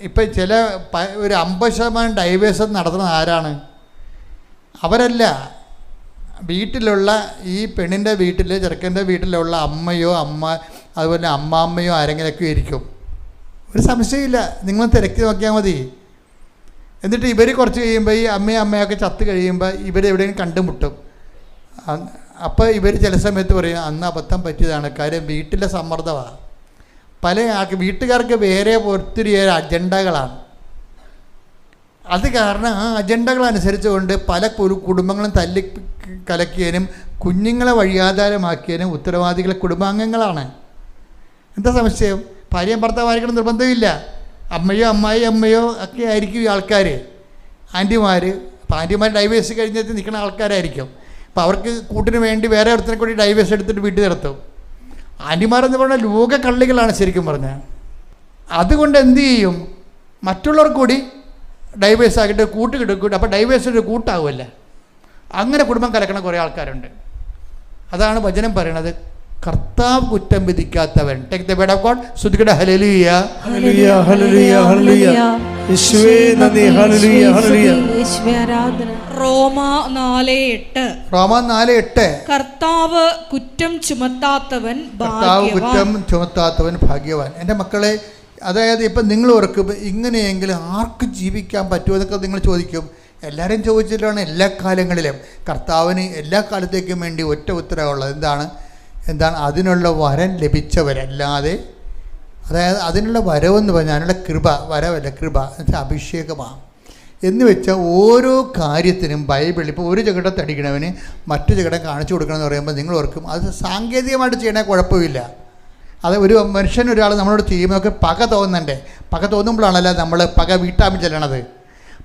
ഇപ്പം ചില ഒരു 50% ഡൈവേഴ്സ് നടത്തുന്നത് ആരാണ്? അവരല്ല. വീട്ടിലുള്ള ഈ പെണ്ണിൻ്റെ വീട്ടിൽ ചെറുക്കൻ്റെ വീട്ടിലുള്ള അമ്മയോ അതുപോലെ അമ്മാമ്മയോ ആരെങ്കിലുമൊക്കെ ഇരിക്കും. ഒരു സംശയമില്ല, നിങ്ങൾ തിരക്കി നോക്കിയാൽ മതി. എന്നിട്ട് ഇവർ കുറച്ച് കഴിയുമ്പോൾ ഈ അമ്മയൊക്കെ ചത്ത് കഴിയുമ്പോൾ ഇവരെവിടെയും കണ്ടുമുട്ടും. അപ്പോൾ ഇവർ ചില സമയത്ത് പറയും അന്ന് അബദ്ധം പറ്റിയതാണ്. കാര്യം വീട്ടിലെ സമ്മർദ്ദമാണ്. പല വീട്ടുകാർക്ക് വേറെ ഒത്തിരി അജണ്ടകളാണ്. അത് കാരണം ആ അജണ്ടകൾ അനുസരിച്ചുകൊണ്ട് പല കുടുംബങ്ങളും തല്ലി കലക്കിയതിനും കുഞ്ഞുങ്ങളെ വഴിയാധാരമാക്കിയതിനും ഉത്തരവാദികളെ കുടുംബാംഗങ്ങളാണ്. എന്താ സംശയം? ഭാര്യയും ഭർത്താവായിരിക്കണം നിർബന്ധമില്ല. അമ്മയോ ഒക്കെ ആയിരിക്കും ഈ ആൾക്കാർ. ആൻറ്റിമാർ ഡൈവേഴ്സ് കഴിഞ്ഞിട്ട് നിൽക്കുന്ന ആൾക്കാരായിരിക്കും. അപ്പോൾ അവർക്ക് കൂട്ടിന് വേണ്ടി വേറെ ഒരുത്തിനെ കൂടി ഡൈവേഴ്സ് എടുത്തിട്ട് വീട്ടിൽ നിർത്തും. ആൻറ്റിമാരെന്ന് പറഞ്ഞാൽ ലോക കള്ളികളാണ് ശരിക്കും പറഞ്ഞാൽ. അതുകൊണ്ട് എന്ത് ചെയ്യും? മറ്റുള്ളവർ കൂടി ഡൈവേഴ്സ് ആക്കിയിട്ട് കിടക്കും. അപ്പോൾ ഡൈവേഴ്സിൻ്റെ കൂട്ടാവുമല്ലേ. അങ്ങനെ കുടുംബം കലക്കണ കുറേ ആൾക്കാരുണ്ട്. അതാണ് വചനം പറയണത്, കർത്താവ് കുറ്റം വിധിക്കാത്തവൻ. Take the word of God. സ്തുതിക്കട്ടെ. ഹല്ലേലൂയ, ഹല്ലേലൂയ, ഹല്ലേലൂയ, ഹല്ലേലൂയ. യേശുവേ നന്ദി. ഹല്ലേലൂയ, ഹല്ലേലൂയ. യേശുവേ ആരാധന. റോമ 4:8 കർത്താവ് കുറ്റം ചുമത്താത്തവൻ ഭാഗ്യവാൻ. എൻ്റെ മക്കളെ, അതായത് ഇപ്പം നിങ്ങൾ ഓർക്കും ഇങ്ങനെയെങ്കിലും ആർക്ക് ജീവിക്കാൻ പറ്റുമോ എന്നൊക്കെ നിങ്ങൾ ചോദിക്കും. എല്ലാവരും ചോദിച്ചിട്ടാണ് എല്ലാ കാലങ്ങളിലും. കർത്താവിന് എല്ലാ കാലത്തേക്കും വേണ്ടി ഒറ്റ ഉത്തരവുള്ളത് എന്താണ്? അതിനുള്ള വരം ലഭിച്ചവരല്ലാതെ, അതായത് അതിനുള്ള വരവെന്ന് പറഞ്ഞാൽ അതിനുള്ള കൃപ, വരവല്ല കൃപ എന്നുവെച്ചാൽ അഭിഷേകമാണ്. എന്ന് വെച്ചാൽ ഓരോ കാര്യത്തിനും ബൈബിളിൽ ഇപ്പോൾ ഒരു ചകിടത്തടിക്കണവന് മറ്റു ചകിടം കാണിച്ചു കൊടുക്കണമെന്ന് പറയുമ്പോൾ നിങ്ങൾ ഓർക്കും അത് സാങ്കേതികമായിട്ട് ചെയ്യണേ കുഴപ്പമില്ല. അത് ഒരു ഒരാൾ നമ്മളോട് ചെയ്യുമ്പോൾ പക തോന്നണ്ടേ? പക തോന്നുമ്പോഴാണല്ലോ നമ്മൾ പക വീട്ടാൻ ചെല്ലണത്.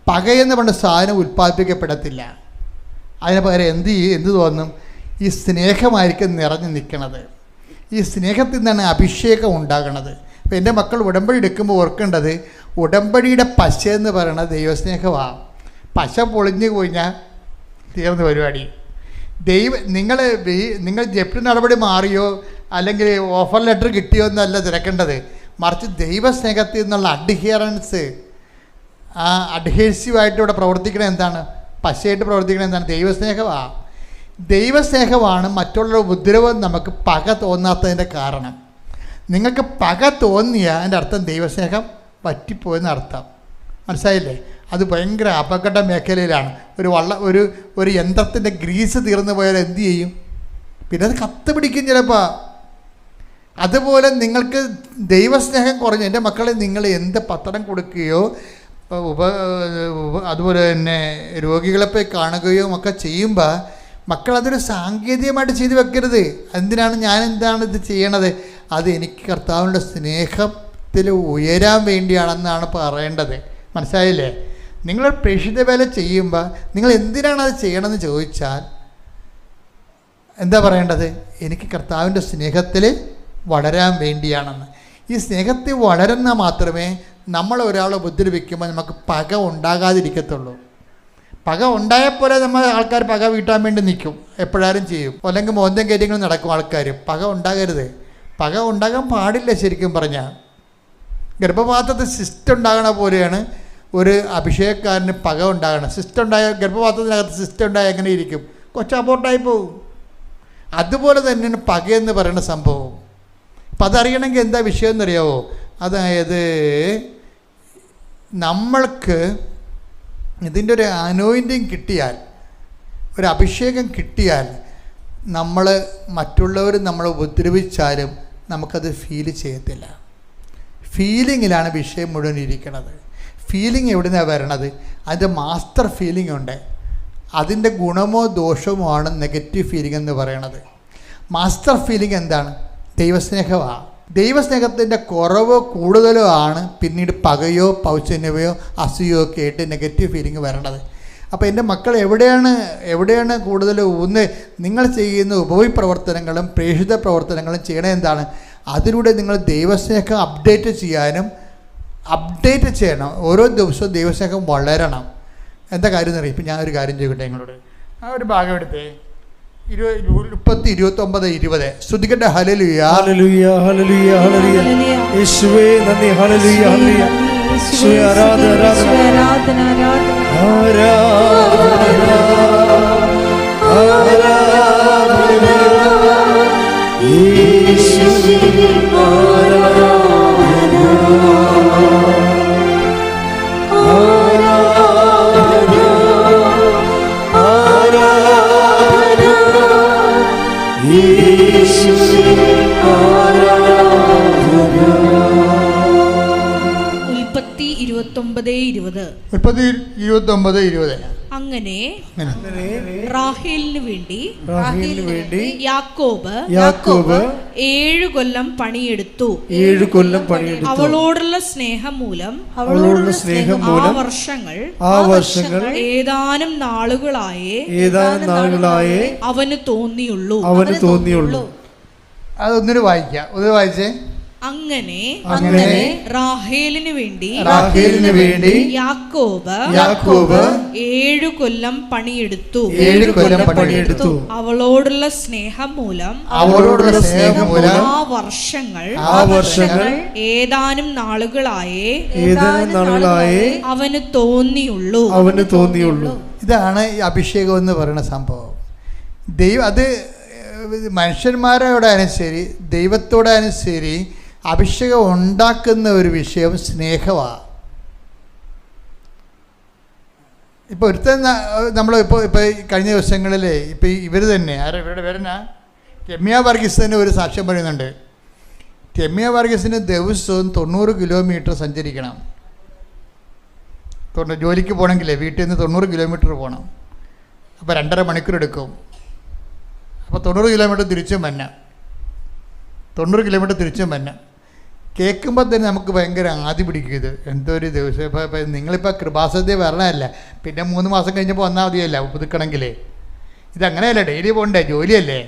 പകയെന്ന് പറഞ്ഞ സാധനം ഉൽപ്പാദിപ്പിക്കപ്പെടത്തില്ല. അതിന് പകരം എന്ത് തോന്നും? ഈ സ്നേഹമായിരിക്കും നിറഞ്ഞു നിൽക്കണത്. ഈ സ്നേഹത്തിൽ നിന്നാണ് അഭിഷേകം ഉണ്ടാകണത്. അപ്പോൾ എൻ്റെ മക്കൾ ഉടമ്പടി എടുക്കുമ്പോൾ ഓർക്കേണ്ടത്, ഉടമ്പടിയുടെ പശ എന്ന് പറയുന്നത് ദൈവസ്നേഹമാണ്. പശ പൊളിഞ്ഞു കഴിഞ്ഞാൽ തീർന്ന പരിപാടി. നിങ്ങൾ ജപ്തി നടപടി മാറിയോ അല്ലെങ്കിൽ ഓഫർ ലെറ്റർ കിട്ടിയോ എന്നല്ല തിരക്കേണ്ടത്, മറിച്ച് ദൈവസ്നേഹത്തിൽ നിന്നുള്ള അഡ്ഹിയറൻസ്, ആ അഡ്ഹേസീവായിട്ട് ഇവിടെ പ്രവർത്തിക്കണത് എന്താണ്? പശയായിട്ട് പ്രവർത്തിക്കണത് എന്താണ്? ദൈവസ്നേഹമാണ്. ദൈവസ്നേഹമാണ് മറ്റുള്ള ഉപദ്രവം നമുക്ക് പക തോന്നാത്തതിൻ്റെ കാരണം. നിങ്ങൾക്ക് പക തോന്നിയാൽ അതിൻ്റെ അർത്ഥം ദൈവസ്നേഹം പറ്റിപ്പോയെന്ന് അർത്ഥം. മനസ്സിലായില്ലേ? അത് ഭയങ്കര അപകട മേഖലയിലാണ്. ഒരു യന്ത്രത്തിൻ്റെ ഗ്രീസ് തീർന്നു പോയാൽ എന്തു ചെയ്യും? പിന്നെ അത് കത്ത് പിടിക്കും ചിലപ്പോൾ. അതുപോലെ നിങ്ങൾക്ക് ദൈവസ്നേഹം കുറഞ്ഞു. എൻ്റെ മക്കളെ, നിങ്ങൾ എന്ത് പത്രം കൊടുക്കുകയോ അതുപോലെ തന്നെ രോഗികളെ പോയി കാണുകയോ ഒക്കെ ചെയ്യുമ്പോൾ മക്കളതൊരു സാങ്കേതികമായിട്ട് ചെയ്ത് വെക്കരുത്. എന്തിനാണ് എന്താണ് ഇത് ചെയ്യണത്? അത് എനിക്ക് കർത്താവിൻ്റെ സ്നേഹത്തിൽ ഉയരാൻ വേണ്ടിയാണെന്നാണ് പറയേണ്ടത്. മനസ്സിലായില്ലേ? നിങ്ങൾ പ്രേക്ഷിത വേല ചെയ്യുമ്പോൾ നിങ്ങൾ എന്തിനാണ് അത് ചെയ്യണമെന്ന് ചോദിച്ചാൽ എന്താ പറയേണ്ടത്? എനിക്ക് കർത്താവിൻ്റെ സ്നേഹത്തിൽ വളരാൻ വേണ്ടിയാണെന്ന്. ഈ സ്നേഹത്തിൽ വളരുന്ന മാത്രമേ നമ്മൾ ഒരാളെ ഉപദ്രവിക്കുമ്പോൾ നമുക്ക് പക ഉണ്ടാകാതിരിക്കത്തുള്ളൂ. പക ഉണ്ടായപ്പോലെ നമ്മൾ ആൾക്കാർ പക വീട്ടാൻ വേണ്ടി നിൽക്കും, എപ്പോഴാരും ചെയ്യും. അല്ലെങ്കിൽ മോന്തം കാര്യങ്ങൾ നടക്കും ആൾക്കാർ. പക ഉണ്ടാകരുത്. പക ഉണ്ടാകാൻ പാടില്ല. ശരിക്കും പറഞ്ഞാൽ ഗർഭപാത്രത്തിൽ സിസ്റ്റം ഉണ്ടാകണ പോലെയാണ് ഒരു അഭിഷേകക്കാരന് പക ഉണ്ടാകണം. സിസ്റ്റം ഉണ്ടായ ഗർഭപാത്രത്തിനകത്ത് സിസ്റ്റം ഉണ്ടായ എങ്ങനെ ഇരിക്കും? കൊച്ചു അബോർട്ടായി പോകും. അതുപോലെ തന്നെയാണ് പകയെന്ന് പറയുന്ന സംഭവം. അപ്പം അതറിയണമെങ്കിൽ എന്താ വിഷയം എന്നറിയാവോ? അതായത് നമ്മൾക്ക് ഇതിൻ്റെ ഒരു അനോയിൻറ്റിങ് കിട്ടിയാൽ, ഒരു അഭിഷേകം കിട്ടിയാൽ, നമ്മൾ മറ്റുള്ളവർ നമ്മളെ ഉപദ്രവിച്ചാലും നമുക്കത് ഫീൽ ചെയ്യത്തില്ല. ഫീലിങ്ങിലാണ് വിഷയം മുഴുവൻ ഇരിക്കുന്നത്. ഫീലിംഗ് എവിടെ നിന്നാണ് വരണത്? അതിൻ്റെ മാസ്റ്റർ ഫീലിംഗ് ഉണ്ട്. അതിൻ്റെ ഗുണമോ ദോഷമോ ആണ് നെഗറ്റീവ് ഫീലിംഗ് എന്ന് പറയണത്. മാസ്റ്റർ ഫീലിംഗ് എന്താണ്? ദൈവസ്നേഹമാണ്. ദൈവസ്നേഹത്തിൻ്റെ കുറവോ കൂടുതലോ ആണ് പിന്നീട് പകയോ പൗശന്യമോ അസൂയോ ഒക്കെ ആയിട്ട് നെഗറ്റീവ് ഫീലിംഗ് വരണത്. അപ്പോൾ എൻ്റെ മക്കൾ എവിടെയാണ് കൂടുതൽ നിങ്ങൾ ചെയ്യുന്ന ഉപവിപ്രവർത്തനങ്ങളും പ്രേക്ഷിത പ്രവർത്തനങ്ങളും ചെയ്യണത് എന്താണ്? അതിലൂടെ നിങ്ങൾ ദൈവസ്നേഹം അപ്ഡേറ്റ് ചെയ്യണം. ഓരോ ദിവസവും ദൈവസ്നേഹം വളരണം. എന്താ കാര്യം എന്നറിയാം? ഇപ്പം ഞാനൊരു കാര്യം ചെയ്യട്ടെ നിങ്ങളോട്. ആ ഒരു ഭാഗം എടുത്തേ. 29:20 സ്തുതിക്കട്ടെ. ഹല്ലേലൂയ ഹല്ലേലൂയ ഹല്ലേലൂയ ഹല്ലേലൂയ. യേശുവേ നന്ദി. ഹല്ലേലൂയ ഹല്ലേലൂയ. യേശുവേ ആരാധന ആരാധന ആരാധന ആരാധന യേശുവേ ഉൽപ്പത്തി 29:20 അങ്ങനെ റാഹേലിന് വേണ്ടി യാക്കോബ് 7 കൊല്ലം പണിയെടുത്തു. അവളോടുള്ള സ്നേഹം മൂലം ആ വർഷങ്ങൾ ഏതാനും നാളുകളായേ അവന് തോന്നിയുള്ളൂ. അതൊന്നിനു വായിക്കാം. ഒന്ന് വായിച്ചേ. അങ്ങനെ റാഹേലിന് വേണ്ടി യാക്കോബ് 7 കൊല്ലം പണിയെടുത്തു. അവളോടുള്ള സ്നേഹം മൂലം ആ വർഷങ്ങൾ ഏതാനും നാളുകളായേ അവന് തോന്നിയുള്ളൂ. ഇതാണ് ഈ അഭിഷേകം എന്ന് പറയുന്ന സംഭവം. അത് മനുഷ്യന്മാരോടായാലും ശരി ദൈവത്തോടായാലും ശരി അഭിഷേകം ഉണ്ടാക്കുന്ന ഒരു വിഷയം സ്നേഹമാണ്. ഇപ്പോൾ ഒരുത്തൻ നമ്മളിപ്പോൾ കഴിഞ്ഞ ദിവസങ്ങളിൽ ഇപ്പോൾ ഇവർ തന്നെ ഇവരുടെ പേരെന്ന രമ്യ വർഗീസ് തന്നെ ഒരു സാക്ഷ്യം പറയുന്നുണ്ട്. രമ്യ വർഗീസിന് ദിവസവും 90 കിലോമീറ്റർ സഞ്ചരിക്കണം. ജോലിക്ക് പോകണമെങ്കിലേ വീട്ടിൽ നിന്ന് 90 കിലോമീറ്റർ പോകണം. അപ്പോൾ 2.5 മണിക്കൂർ എടുക്കും. അപ്പോൾ 90 കിലോമീറ്റർ തിരിച്ചും വന്നെ. കേൾക്കുമ്പോൾ തന്നെ നമുക്ക് ഭയങ്കര ആദി പിടിക്കും. ഇത് എന്തൊരു ദിവസം. ഇപ്പോൾ നിങ്ങളിപ്പോൾ കൃപാസദ്യ വരണമല്ല, പിന്നെ 3 മാസം കഴിഞ്ഞപ്പോൾ വന്നാൽ മതിയല്ല പുതുക്കണമെങ്കിലേ. ഇതങ്ങനെയല്ല, ഡെയിലി പോകണ്ടേ, ജോലിയല്ലേ.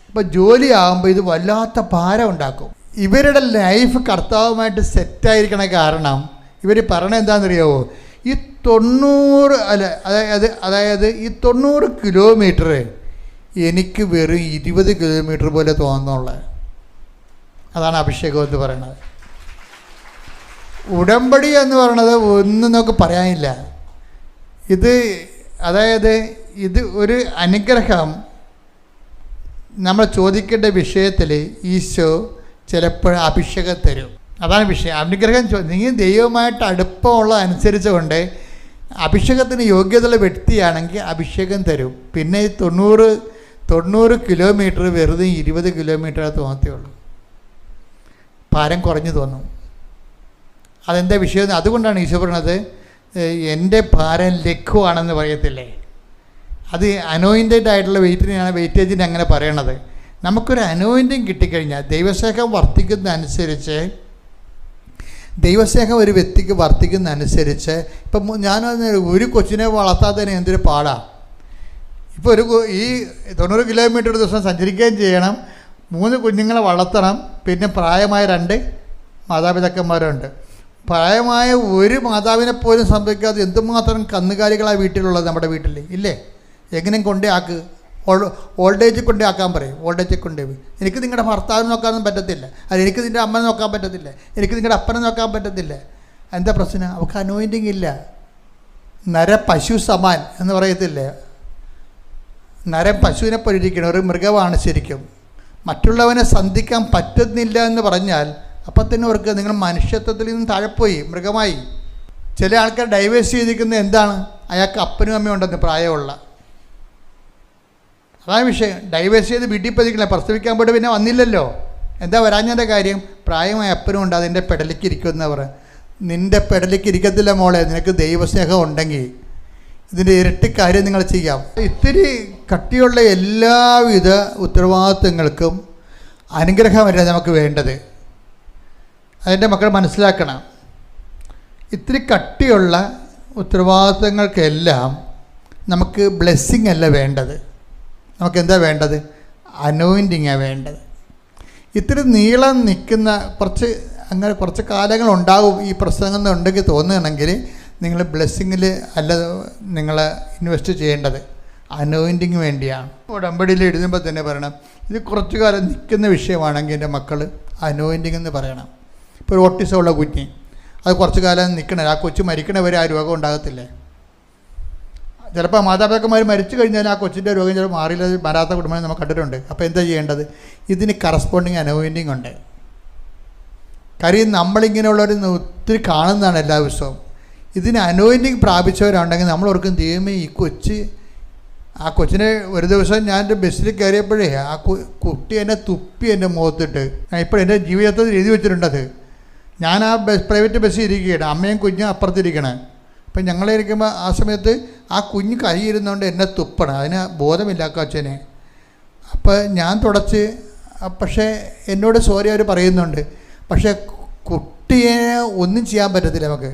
അപ്പോൾ ജോലി ആകുമ്പോൾ ഇത് വല്ലാത്ത ഭാരം ഉണ്ടാക്കും. ഇവരുടെ ലൈഫ് കർത്താവുമായിട്ട് സെറ്റായിരിക്കണ കാരണം ഇവർ പറയണത് എന്താണെന്നറിയാവോ? ഈ 90 അതായത് ഈ 90 കിലോമീറ്റർ എനിക്ക് വെറും 20 കിലോമീറ്റർ പോലെ തോന്നുന്നുള്ളത്. അതാണ് അഭിഷേകം എന്ന് പറയുന്നത്. ഉടമ്പടി എന്ന് പറയുന്നത് ഒന്നും നമുക്ക് പറയാനില്ല. അതായത് ഇത് ഒരു അനുഗ്രഹം. നമ്മൾ ചോദിക്കേണ്ട വിഷയത്തിൽ ഈശോ ചിലപ്പോൾ അഭിഷേകം തരും. അതാണ് വിഷയം. അനുഗ്രഹം നിങ്ങൾ ദൈവമായിട്ട് അടുപ്പമുള്ള അനുസരിച്ച് കൊണ്ട് അഭിഷേകത്തിന് യോഗ്യതയുള്ള വ്യക്തിയാണെങ്കിൽ അഭിഷേകം തരും. പിന്നെ 90 കിലോമീറ്റർ വെറുതെ 20 കിലോമീറ്റർ തോന്നത്തേ ഉള്ളൂ. ഭാരം കുറഞ്ഞു തോന്നും. അതെന്താ വിഷയം? അതുകൊണ്ടാണ് ഈശോ പറയുന്നത് എൻ്റെ ഭാരം ലഘുവാണെന്ന് പറയത്തില്ലേ. അത് അനോയിൻറ്റഡ് ആയിട്ടുള്ള വെയിറ്റേജിന് അങ്ങനെ പറയണത്. നമുക്കൊരു അനോയിൻറ്റിങ് കിട്ടിക്കഴിഞ്ഞാൽ ദൈവസ്നേഹം വർദ്ധിക്കുന്നതനുസരിച്ച്, ദൈവസ്നേഹം ഒരു വ്യക്തിക്ക് വർദ്ധിക്കുന്നതനുസരിച്ച്, ഇപ്പം ഞാൻ ഒരു കൊച്ചിനെ വളർത്താത്തതിന് എന്തൊരു പാടാണ്. ഇപ്പോൾ ഈ 90 കിലോമീറ്റർ ഒരു ദിവസം സഞ്ചരിക്കുകയും ചെയ്യണം, 3 കുഞ്ഞുങ്ങളെ വളർത്തണം, പിന്നെ പ്രായമായ 2 മാതാപിതാക്കന്മാരുണ്ട്. പ്രായമായ ഒരു മാതാവിനെ പോലും സംഭവിക്കാതെ എന്തുമാത്രം കന്നുകാലികളാണ് വീട്ടിലുള്ളത് നമ്മുടെ വീട്ടിൽ ഇല്ലേ? എങ്ങനെയും കൊണ്ടേ ആക്ക്, ഓൾഡ് ഏജിൽ കൊണ്ടേ ആക്കാൻ പറയും. ഓൾഡ് ഏജിൽ കൊണ്ടേ എനിക്ക് നിങ്ങളുടെ ഭർത്താവിനെ നോക്കാനൊന്നും പറ്റത്തില്ല, അത് എനിക്ക് നിൻ്റെ അമ്മനെ നോക്കാൻ പറ്റത്തില്ല, എനിക്ക് നിങ്ങളുടെ അപ്പനെ നോക്കാൻ പറ്റത്തില്ല. എന്താ പ്രശ്നം? അവർക്ക് അനോയിൻറ്റിങ് ഇല്ല. നര പശു സമാൻ എന്ന് പറയത്തില്ലേ? നരം പശുവിനെ പോലിരിക്കണം, ഒരു മൃഗമാണ് ശരിക്കും. മറ്റുള്ളവനെ സന്ധിക്കാൻ പറ്റുന്നില്ല എന്ന് പറഞ്ഞാൽ അപ്പം തന്നെ അവർക്ക് നിങ്ങൾ മനുഷ്യത്വത്തിൽ നിന്നും താഴെപ്പോയി, മൃഗമായി. ചില ആൾക്കാർ ഡൈവേഴ്സ് ചെയ്തിരിക്കുന്നത് എന്താണ്? അയാൾക്ക് അപ്പനും അമ്മയും ഉണ്ടെന്ന് പ്രായമുള്ള. അതാണ് വിഷയം. ഡൈവേഴ്സ് ചെയ്ത് വീട്ടിൽ പതിക്കില്ല, പ്രസവിക്കാൻ പോയിട്ട് പിന്നെ വന്നില്ലല്ലോ. എന്താ വരാഞ്ഞതിൻ്റെ കാര്യം? പ്രായമായ അപ്പനും ഉണ്ട്, അതിൻ്റെ പെടലിക്ക് ഇരിക്കുമെന്ന് നിൻ്റെ പെടലിക്ക് ഇരിക്കത്തില്ല മോളെ. നിനക്ക് ദൈവസ്നേഹം ഉണ്ടെങ്കിൽ ഇതിൻ്റെ ഇരട്ടി കാര്യം നിങ്ങൾ ചെയ്യാം. ഇത്തിരി കട്ടിയുള്ള എല്ലാവിധ ഉത്തരവാദിത്വങ്ങൾക്കും അനുഗ്രഹമല്ല നമുക്ക് വേണ്ടത്. അതിൻ്റെ മക്കൾ മനസ്സിലാക്കണം. ഇത്തിരി കട്ടിയുള്ള ഉത്തരവാദിത്വങ്ങൾക്കെല്ലാം നമുക്ക് ബ്ലെസ്സിങ് അല്ല വേണ്ടത്. നമുക്ക് എന്താ വേണ്ടത്? അനോയിൻറ്റിങ്ങാണ് വേണ്ടത്. ഇത്തിരി നീളം നിൽക്കുന്ന കുറച്ച് കാലങ്ങളുണ്ടാവും ഈ പ്രസംഗം ഉണ്ടെങ്കിൽ തോന്നുകയാണെങ്കിൽ നിങ്ങൾ ബ്ലെസ്സിങ്ങിൽ അല്ല നിങ്ങൾ ഇൻവെസ്റ്റ് ചെയ്യേണ്ടത്, അനോയിൻറ്റിങ് വേണ്ടിയാണ്. ഉടമ്പടിയിൽ എഴുതുമ്പോൾ തന്നെ പറയണം, ഇത് കുറച്ചു കാലം നിൽക്കുന്ന വിഷയമാണെങ്കിൽ എൻ്റെ മക്കൾ അനോയിൻറ്റിങ് എന്ന് പറയണം. ഇപ്പോൾ ഒരു ഓട്ടിസമുള്ള കുഞ്ഞ്, അത് കുറച്ച് കാലം നിൽക്കണേ, ആ കൊച്ചു മരിക്കണവരെ ആ രോഗം ഉണ്ടാകത്തില്ലേ. ചിലപ്പോൾ മാതാപിതാക്കന്മാർ മരിച്ചു കഴിഞ്ഞാൽ ആ കൊച്ചിൻ്റെ രോഗം ചിലപ്പോൾ മാറിയില്ല, വരാത്ത കുടുംബം നമ്മൾ കണ്ടിട്ടുണ്ട്. അപ്പോൾ എന്താ ചെയ്യേണ്ടത്? ഇതിന് കറസ്പോണ്ടിങ് അനോയിൻറ്റിങ് ഉണ്ട്. കാര്യം നമ്മളിങ്ങനെയുള്ളവർ ഒത്തിരി കാണുന്നതാണ് എല്ലാ ദിവസവും. ഇതിന് അനോയിൻറ്റിങ് പ്രാപിച്ചവരുണ്ടെങ്കിൽ നമ്മൾ ഓർക്കും, ദൈവമേ ആ കൊച്ചിനെ ഒരു ദിവസം ഞാൻ എൻ്റെ ബസ്സിൽ കയറിയപ്പോഴേ ആ കുട്ടി എന്നെ തുപ്പി എൻ്റെ മുഖത്തിട്ട്. ഇപ്പോൾ എൻ്റെ ജീവിതത്തിൽ എഴുതി വെച്ചിട്ടുണ്ടത്. ഞാൻ ആ പ്രൈവറ്റ് ബസ്സിൽ ഇരിക്കുകയാണ്, അമ്മയും കുഞ്ഞും അപ്പുറത്തിരിക്കണേ. അപ്പം ഞങ്ങളിരിക്കുമ്പോൾ ആ സമയത്ത് ആ കുഞ്ഞ് കൈ ഇരുന്നുകൊണ്ട് എന്നെ തുപ്പണം, അതിന് ബോധമില്ല കൊച്ചനെ. അപ്പോൾ ഞാൻ തുടച്ച്, പക്ഷേ എന്നോട് സോറി അവർ പറയുന്നുണ്ട്. പക്ഷേ കുട്ടിയെ ഒന്നും ചെയ്യാൻ പറ്റത്തില്ല നമുക്ക്.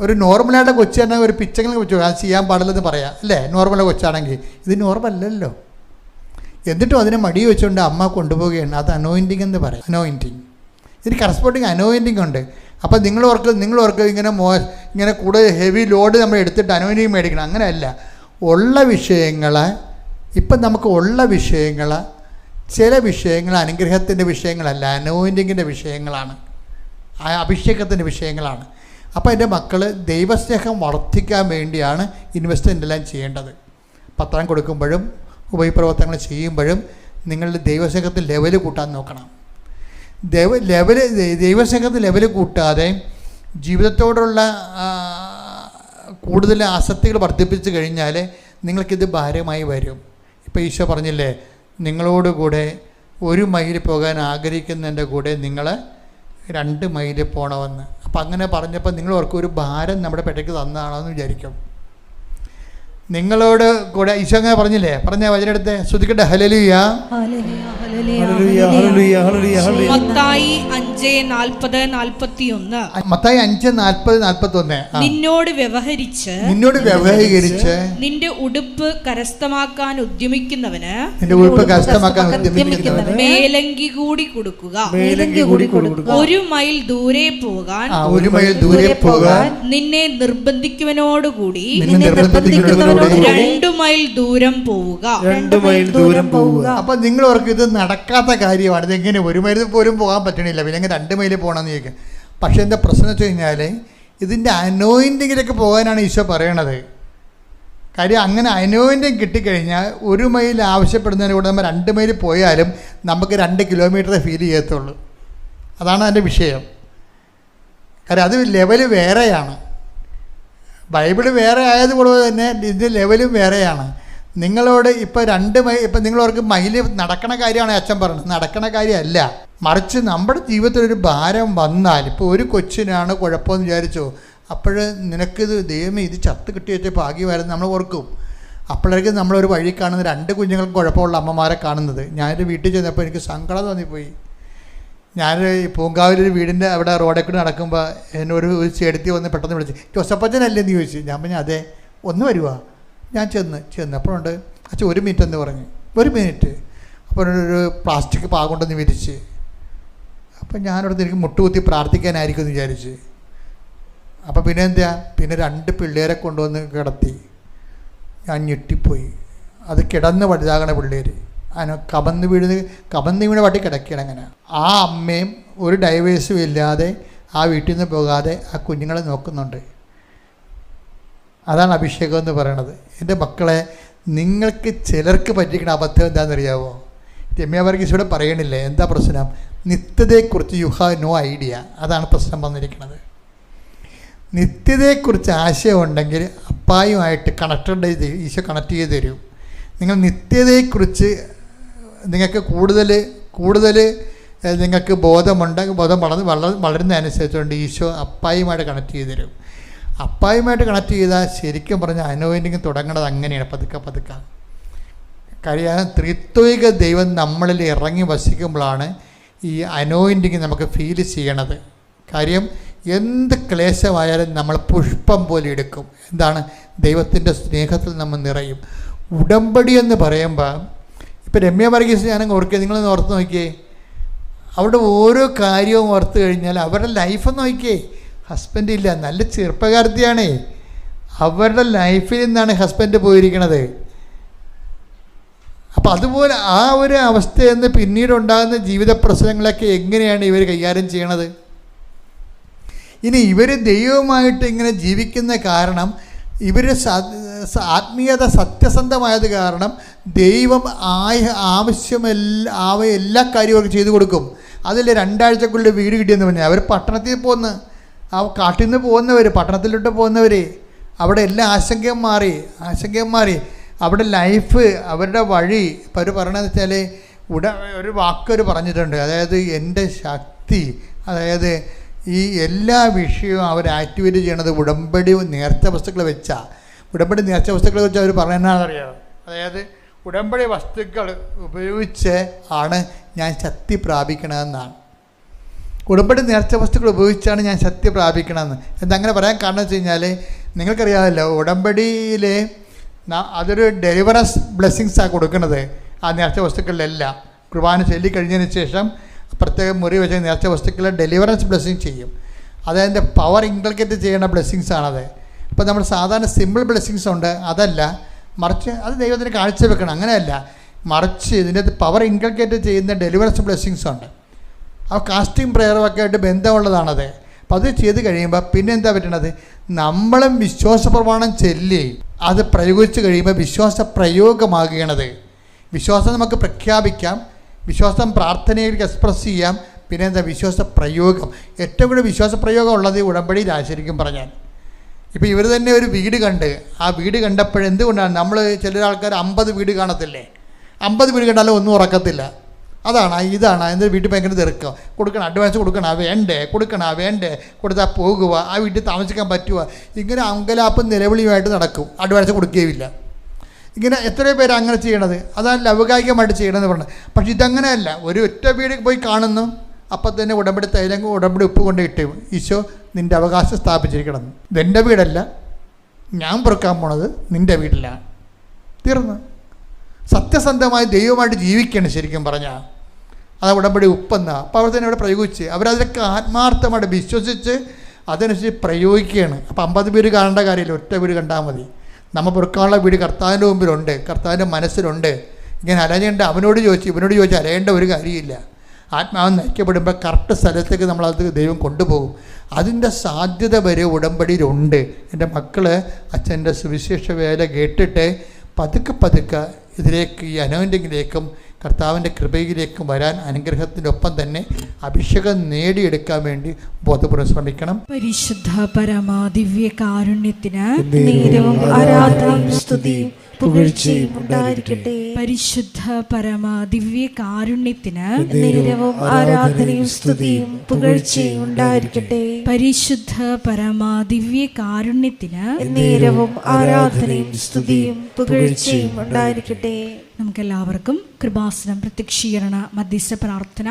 ഒരു നോർമലായിട്ട് കൊച്ചാണെങ്കിൽ ഒരു പിച്ചങ്ങനെ വെച്ചു അത് ചെയ്യാൻ പാടില്ലെന്ന് പറയാം അല്ലേ? നോർമൽ കൊച്ചാണെങ്കിൽ. ഇത് നോർമലല്ലോ. എന്നിട്ടും അതിനെ മടി വെച്ചുകൊണ്ട് അമ്മ കൊണ്ടുപോവുകയാണ്. അത് അനോയിൻറ്റിങ് എന്ന് പറയാം. അനോയിൻറ്റിങ് ഇതിന് കറസ്പോണ്ടിങ് അനോയിൻറ്റിങ് ഉണ്ട്. അപ്പം നിങ്ങൾ ഓർക്ക് ഇങ്ങനെ കൂടുതൽ ഹെവി ലോഡ് നമ്മൾ എടുത്തിട്ട് അനോയിൻറ്റിങ് മേടിക്കണം, അങ്ങനെയല്ല. ഉള്ള വിഷയങ്ങൾ, ഇപ്പം നമുക്ക് ഉള്ള വിഷയങ്ങൾ, ചില വിഷയങ്ങൾ അനുഗ്രഹത്തിൻ്റെ വിഷയങ്ങളല്ല, അനോയിൻറ്റിങ്ങിൻ്റെ വിഷയങ്ങളാണ്, അഭിഷേകത്തിൻ്റെ വിഷയങ്ങളാണ്. അപ്പോൾ എൻ്റെ മക്കൾ ദൈവസ്നേഹം വർദ്ധിക്കാൻ വേണ്ടിയാണ് ഇൻവെസ്റ്റ്മെൻ്റ് എല്ലാം ചെയ്യേണ്ടത്. പത്രം കൊടുക്കുമ്പോഴും ഉപരിപ്രവർത്തനങ്ങൾ ചെയ്യുമ്പോഴും നിങ്ങളുടെ ദൈവസ്നേഹത്തിൽ ലെവൽ കൂട്ടാൻ നോക്കണം. ദൈവസ്നേഹത്തിൽ ലെവൽ കൂട്ടാതെ ജീവിതത്തോടുള്ള കൂടുതൽ ആസക്തികൾ വർദ്ധിപ്പിച്ചു കഴിഞ്ഞാൽ നിങ്ങൾക്കിത് ഭാരമായി വരും. ഇപ്പോൾ ഈശോ പറഞ്ഞില്ലേ, നിങ്ങളോടുകൂടെ 1 മൈൽ പോകാൻ ആഗ്രഹിക്കുന്നതിൻ്റെ കൂടെ നിങ്ങൾ 2 മൈൽ പോകണമെന്ന്. അപ്പം അങ്ങനെ പറഞ്ഞപ്പോൾ നിങ്ങൾ ഓർക്കും ഒരു ഭാരം നമ്മുടെ പെട്ടയ്ക്ക് തന്നതാണോ എന്ന് വിചാരിക്കും. നിങ്ങളോട് കൂടെ ഈശോ അങ്ങനെ പറഞ്ഞില്ലേ? പറഞ്ഞ വചനെടുത്ത് ശ്രദ്ധിക്കട്ടെ. ഹല്ലേലൂയ, മത്തായി 5:40-41. മത്തായി 5:40-41. നിന്നോട് വ്യവഹരിച്ച് നിന്റെ ഉടുപ്പ് കരസ്ഥമാക്കാൻ ഉദ്യമിക്കുന്നവന് മേലങ്കി കൂടി കൊടുക്കുക. 1 മൈൽ ദൂരെ പോകാൻ നിന്നെ നിർബന്ധിക്കുന്നവനോടുകൂടി 2 മൈൽ ദൂരം പോവുക. അപ്പൊ നിങ്ങൾ ഓർക്ക് ഇത് നടക്കാത്ത കാര്യമാണ്. ഇതെങ്ങനെ 1 മൈൽ പോലും പോകാൻ പറ്റണില്ല, പിന്നെ 2 മൈൽ പോകണമെന്ന് ചോദിക്കാം. പക്ഷേ എന്താ പ്രശ്നം വെച്ച് കഴിഞ്ഞാൽ ഇതിൻ്റെ അനോയിൻറ്റിങ്ങിലേക്ക് പോകാനാണ് ഈശോ പറയണത്. കാര്യം അങ്ങനെ അനോയിൻറ്റിങ് കിട്ടിക്കഴിഞ്ഞാൽ 1 മൈൽ ആവശ്യപ്പെടുന്നതിന് കൂടെ നമ്മൾ 2 മൈൽ പോയാലും നമുക്ക് 2 കിലോമീറ്ററേ ഫീൽ ചെയ്യത്തുള്ളൂ. അതാണ് അതിൻ്റെ വിഷയം. കാര്യം അത് ലെവല് വേറെയാണ്. ബൈബിള് വേറെ ആയതുപോലെ തന്നെ ഇതിൻ്റെ ലെവലും വേറെയാണ്. നിങ്ങളോട് ഇപ്പോൾ 2 മൈൽ, ഇപ്പം നിങ്ങളവർക്ക് മൈല് നടക്കണ കാര്യമാണ് അച്ഛൻ പറഞ്ഞത്, നടക്കണ കാര്യമല്ല. മറിച്ച് നമ്മുടെ ജീവിതത്തിലൊരു ഭാരം വന്നാൽ, ഇപ്പോൾ ഒരു കൊച്ചിനാണ് കുഴപ്പമെന്ന് വിചാരിച്ചോ, അപ്പോൾ നിനക്കിത് ദൈവമേ ഇത് ചത്ത് കിട്ടി വെച്ച ഭാഗ്യമായിരുന്നു നമ്മൾ ഓർക്കും. അപ്പോഴേക്കും നമ്മളൊരു വഴി കാണുന്ന 2 കുഞ്ഞുങ്ങൾക്ക് കുഴപ്പമുള്ള അമ്മമാരെ കാണുന്നത്. ഞാനൊരു വീട്ടിൽ ചെന്നപ്പോൾ എനിക്ക് സങ്കടം തോന്നിപ്പോയി. ഞാൻ ഈ പൂങ്കാവിലൊരു വീടിൻ്റെ അവിടെ റോഡിൽ കൂടി നടക്കുമ്പോൾ എന്നൊരു ചേടത്തി വന്ന് പെട്ടെന്ന് വിളിച്ച്, ജോസപ്പച്ചനല്ലേ എന്ന് ചോദിച്ചു. ഞാൻ പറഞ്ഞു അതെ, ഒന്ന് വരുവാ. ഞാൻ ചെന്നപ്പോഴുണ്ട് അച്ഛൻ 1 മിനിറ്റ് എന്ന് പറഞ്ഞു. 1 മിനിറ്റ്. അപ്പോൾ ഒരു പ്ലാസ്റ്റിക് പാകൊണ്ടെന്ന് വിരിച്ച്. അപ്പം ഞാനവിടെ എനിക്ക് മുട്ടുകുത്തി പ്രാർത്ഥിക്കാനായിരിക്കും എന്ന് വിചാരിച്ച്. അപ്പം പിന്നെ എന്താ, പിന്നെ 2 പിള്ളേരെ കൊണ്ടുവന്ന് കിടത്തി. ഞാൻ ഞെട്ടിപ്പോയി. അത് കിടന്ന് വലുതാകണ പിള്ളേർ, അതിന് കമന്ന് വീണ് വട്ടി കിടക്കുകയാണ്. അങ്ങനെ ആ അമ്മയും ഒരു ഡൈവേഴ്സും ഇല്ലാതെ ആ വീട്ടിൽ നിന്ന് പോകാതെ ആ കുഞ്ഞുങ്ങളെ നോക്കുന്നുണ്ട്. അതാണ് അഭിഷേകം എന്ന് പറയണത്. എൻ്റെ മക്കളെ, നിങ്ങൾക്ക് ചിലർക്ക് പറ്റിക്കുന്ന അബദ്ധം എന്താണെന്നറിയാമോ? രമ്യ വർഗീസ് ഇവിടെ പറയണില്ലേ, എന്താ പ്രശ്നം? നിത്യതയെക്കുറിച്ച് യു ഹാവ് നോ ഐഡിയ. അതാണ് പ്രശ്നം വന്നിരിക്കുന്നത്. നിത്യതയെക്കുറിച്ച് ആശയം ഉണ്ടെങ്കിൽ അപ്പായുമായിട്ട് കണക്റ്റഡ് ചെയ്ത് ഈശോ കണക്ട് ചെയ്ത് തരും. നിങ്ങൾ നിത്യതയെക്കുറിച്ച് നിങ്ങൾക്ക് കൂടുതൽ നിങ്ങൾക്ക് ബോധമുണ്ടെങ്കിൽ ബോധം വളരുന്നതനുസരിച്ചുകൊണ്ട് ഈശോ അപ്പായുമായിട്ട് കണക്ട് ചെയ്ത് തരും. അപ്പായുമായിട്ട് കണക്ട് ചെയ്താൽ ശരിക്കും പറഞ്ഞാൽ അനോയിൻറ്റിങ് തുടങ്ങുന്നത് അങ്ങനെയാണ്, പതുക്കെ. കാര്യം ത്രിത്വിക ദൈവം നമ്മളിൽ ഇറങ്ങി വസിക്കുമ്പോഴാണ് ഈ അനോയിൻറ്റിങ് നമുക്ക് ഫീൽ ചെയ്യണത്. കാര്യം എന്ത് ക്ലേശമായാലും നമ്മൾ പുഷ്പം പോലെ എടുക്കും. എന്താണ്? ദൈവത്തിൻ്റെ സ്നേഹത്തിൽ നമ്മൾ നിറയും. ഉടമ്പടി എന്ന് പറയുമ്പോൾ ഇപ്പോൾ രമ്യ വർഗീസ് ഞാനങ്ങ് ഓർക്കുക, നിങ്ങളൊന്ന് ഓർത്ത് നോക്കിയേ. അവരുടെ ഓരോ കാര്യവും ഓർത്ത് കഴിഞ്ഞാൽ അവരുടെ ലൈഫൊന്ന് നോക്കിയേ. ഹസ്ബൻഡ് ഇല്ല, നല്ല ചെറുപ്പക്കാരത്തിയാണേ. അവരുടെ ലൈഫിൽ നിന്നാണ് ഹസ്ബൻഡ് പോയിരിക്കണത്. അപ്പം അതുപോലെ ആ ഒരു അവസ്ഥയിൽ നിന്ന് പിന്നീടുണ്ടാകുന്ന ജീവിത പ്രശ്നങ്ങളൊക്കെ എങ്ങനെയാണ് ഇവർ കൈകാര്യം ചെയ്യണത്? ഇനി ഇവർ ദൈവവുമായിട്ട് ഇങ്ങനെ ജീവിക്കുന്ന കാരണം, ഇവർ ആത്മീയത സത്യസന്ധമായത് കാരണം ദൈവം എല്ലാ കാര്യവും അവർക്ക് ചെയ്തു കൊടുക്കും. അതിൽ 2 ആഴ്ചക്കുള്ളിൽ വീട് കിട്ടിയെന്ന് പറഞ്ഞാൽ അവർ പട്ടണത്തിൽ പോകുന്ന, ആ കാട്ടിൽ നിന്ന് പോകുന്നവർ, പട്ടണത്തിലോട്ട് പോകുന്നവർ, അവിടെ എല്ലാ ആശങ്കയും മാറി അവിടെ ലൈഫ്, അവരുടെ വഴി. ഇപ്പോൾ അവർ പറയണതെന്ന് വെച്ചാൽ ഒരു വാക്കൊരു പറഞ്ഞിട്ടുണ്ട്, അതായത് എൻ്റെ ശക്തി, അതായത് ഈ എല്ലാ വിഷയവും അവർ ആക്ടിവേറ്റ് ചെയ്യണത് ഉടമ്പടി നേർച്ച വസ്തുക്കൾ വെച്ചാണ്. ഉടമ്പടി നേർച്ച വസ്തുക്കളെ വെച്ച് അവർ പറയുന്നതെന്നറിയാമോ? അതായത് ഉടമ്പടി വസ്തുക്കൾ ഉപയോഗിച്ച് ആണ് ഞാൻ ശക്തി പ്രാപിക്കണമെന്നാണ്. ഉടമ്പടി നേർച്ച വസ്തുക്കൾ ഉപയോഗിച്ചാണ് ഞാൻ ശക്തി പ്രാപിക്കണമെന്ന്. എന്തങ്ങനെ പറയാൻ കാരണം വെച്ച് കഴിഞ്ഞാൽ, നിങ്ങൾക്കറിയാമല്ലോ ഉടമ്പടിയിൽ അതൊരു ഡെലിവറൻസ് ബ്ലെസ്സിങ്സാണ് കൊടുക്കുന്നത്. ആ നേർച്ച വസ്തുക്കളിലെല്ലാം കുർബാന ചൊല്ലിക്കഴിഞ്ഞതിന് ശേഷം പ്രത്യേകം മുറി വെച്ച് നേർച്ച വസ്തുക്കളെ ഡെലിവറൻസ് ബ്ലെസ്സിങ് ചെയ്യും. അതതിൻ്റെ പവർ ഇൻകൾക്കേറ്റ് ചെയ്യുന്ന ബ്ലെസ്സിങ്സാണത്. ഇപ്പോൾ നമ്മൾ സാധാരണ സിമ്പിൾ ബ്ലെസ്സിങ്സ് ഉണ്ട്, അതല്ല, മറിച്ച് അത് ദൈവത്തിന് കാഴ്ചവെക്കണം. അങ്ങനെയല്ല, മറിച്ച് ഇതിൻ്റെ പവർ ഇൻകൾക്കേറ്റ് ചെയ്യുന്ന ഡെലിവറൻസ് ബ്ലെസ്സിങ്സ് ഉണ്ട്. ആ കാസ്റ്റിംഗ് പ്രെയറുമൊക്കെ ആയിട്ട് ബന്ധമുള്ളതാണത്. അപ്പോൾ അത് ചെയ്ത് കഴിയുമ്പോൾ പിന്നെ എന്താ പറ്റണത്? നമ്മളും വിശ്വാസ പ്രമാണം ചൊല്ലി അത് പ്രയോഗിച്ച് കഴിയുമ്പോൾ വിശ്വാസ പ്രയോഗമാകണത്. വിശ്വാസം നമുക്ക് പ്രഖ്യാപിക്കാം, വിശ്വാസം പ്രാർത്ഥനയിലേക്ക് എക്സ്പ്രസ് ചെയ്യാം. പിന്നെ എന്താ? വിശ്വാസ പ്രയോഗം. ഏറ്റവും കൂടുതൽ വിശ്വാസ പ്രയോഗം ഉള്ളത് ഉടമ്പടിയിലാണ് ശരിക്കും പറഞ്ഞാൽ. ഇപ്പോൾ ഇവർ തന്നെ ഒരു വീട് കണ്ട്, ആ വീട് കണ്ടപ്പോഴെന്തുകൊണ്ടാണ് നമ്മൾ ചില ആൾക്കാർ 50 വീട് കാണത്തില്ലേ? 50 വീട് കണ്ടാലും ഒന്നും ഉറക്കത്തില്ല. ഇതാണ് എൻ്റെ വീട്ടിൽ ഭയങ്കര തിരക്കുക. കൊടുക്കണം, അഡ്വാൻസ് കൊടുക്കണം, വേണ്ടേ കൊടുത്താൽ പോകുക, ആ വീട്ടിൽ താമസിക്കാൻ പറ്റുക, ഇങ്ങനെ അങ്കലാപ്പും നിലവിളിയുമായിട്ട് നടക്കും. അഡ്വാൻസ് കൊടുക്കുകയുമില്ല. ഇങ്ങനെ എത്രയോ പേര് അങ്ങനെ ചെയ്യണത്. അതാണ് ലൗകികമായിട്ട് ചെയ്യണമെന്ന് പറഞ്ഞത്. പക്ഷെ ഇതങ്ങനെയല്ല. ഒരു ഒറ്റ വീട് പോയി കാണുന്നു, അപ്പം തന്നെ ഉടമ്പടി തൈലം, ഉടമ്പടി ഉപ്പ് കൊണ്ട് ഇട്ടു, ഈശോ നിൻ്റെ അവകാശം സ്ഥാപിച്ചിരിക്കണം. ഇതെൻ്റെ വീടല്ല, ഞാൻ പൊറുക്കാൻ പോണത് നിൻ്റെ വീട്ടിലാണ്. തീർന്നു. സത്യസന്ധമായി ദൈവമായിട്ട് ജീവിക്കണം ശരിക്കും പറഞ്ഞാൽ. അത് ഉടമ്പടി ഉപ്പെന്ന അപ്പോൾ അവർ തന്നെ ഇവിടെ പ്രയോഗിച്ച് അവരതിലൊക്കെ ആത്മാർത്ഥമായിട്ട് വിശ്വസിച്ച് അതനുസരിച്ച് പ്രയോഗിക്കുകയാണ്. അപ്പോൾ 50 വീട് കാണേണ്ട കാര്യമില്ല, ഒറ്റ വീട് കണ്ടാൽ മതി. നമ്മൾ പൊറുക്കാനുള്ള വീട് കർത്താവിൻ്റെ മുമ്പിലുണ്ട്, കർത്താവിൻ്റെ മനസ്സിലുണ്ട്. ഇങ്ങനെ അലഞ്ഞേണ്ട അവനോട് ചോദിച്ച് ഇവനോട് ചോദിച്ച് അലയേണ്ട ഒരു കാര്യമില്ല. ആത്മാവ് നയിക്കപ്പെടുമ്പോൾ കറക്റ്റ് സ്ഥലത്തേക്ക് നമ്മളത് ദൈവം കൊണ്ടുപോകും. അതിൻ്റെ സാധ്യത വരെ ഉടമ്പടിയിലുണ്ട്. എൻ്റെ മക്കൾ അച്ഛൻ്റെ സുവിശേഷ വേല കേട്ടിട്ട് പതുക്കെ ഇതിലേക്ക്, ഈ അനോയിൻറ്റിങ്ങിലേക്കും കർത്താവിൻ്റെ കൃപയിലേക്കും വരാൻ അനുഗ്രഹത്തിനൊപ്പം തന്നെ അഭിഷേകം നേടിയെടുക്കാൻ വേണ്ടി ബോധപൂർവ്വം ശ്രമിക്കണം. പരിശുദ്ധ പരമാ ദിവ്യ കാരുണ്യത്തിന് ആരാധനയും സ്തുതിയും പുകഴ്ചയും ഉണ്ടായിരിക്കട്ടെ. പരിശുദ്ധ പരമാ ദിവ്യ കാരുണ്യത്തിന് ആരാധനയും സ്തുതിയും പുകഴ്ചയും ഉണ്ടായിരിക്കട്ടെ. പരിശുദ്ധ പരമാ ദിവ്യ കാരുണ്യത്തിന് ആരാധനയും സ്തുതിയും പുകഴ്ചയും ഉണ്ടായിരിക്കട്ടെ. നമുക്കെല്ലാവർക്കും കൃപാസനം പ്രത്യക്ഷീകരണ മധ്യസ്ഥ പ്രാർത്ഥന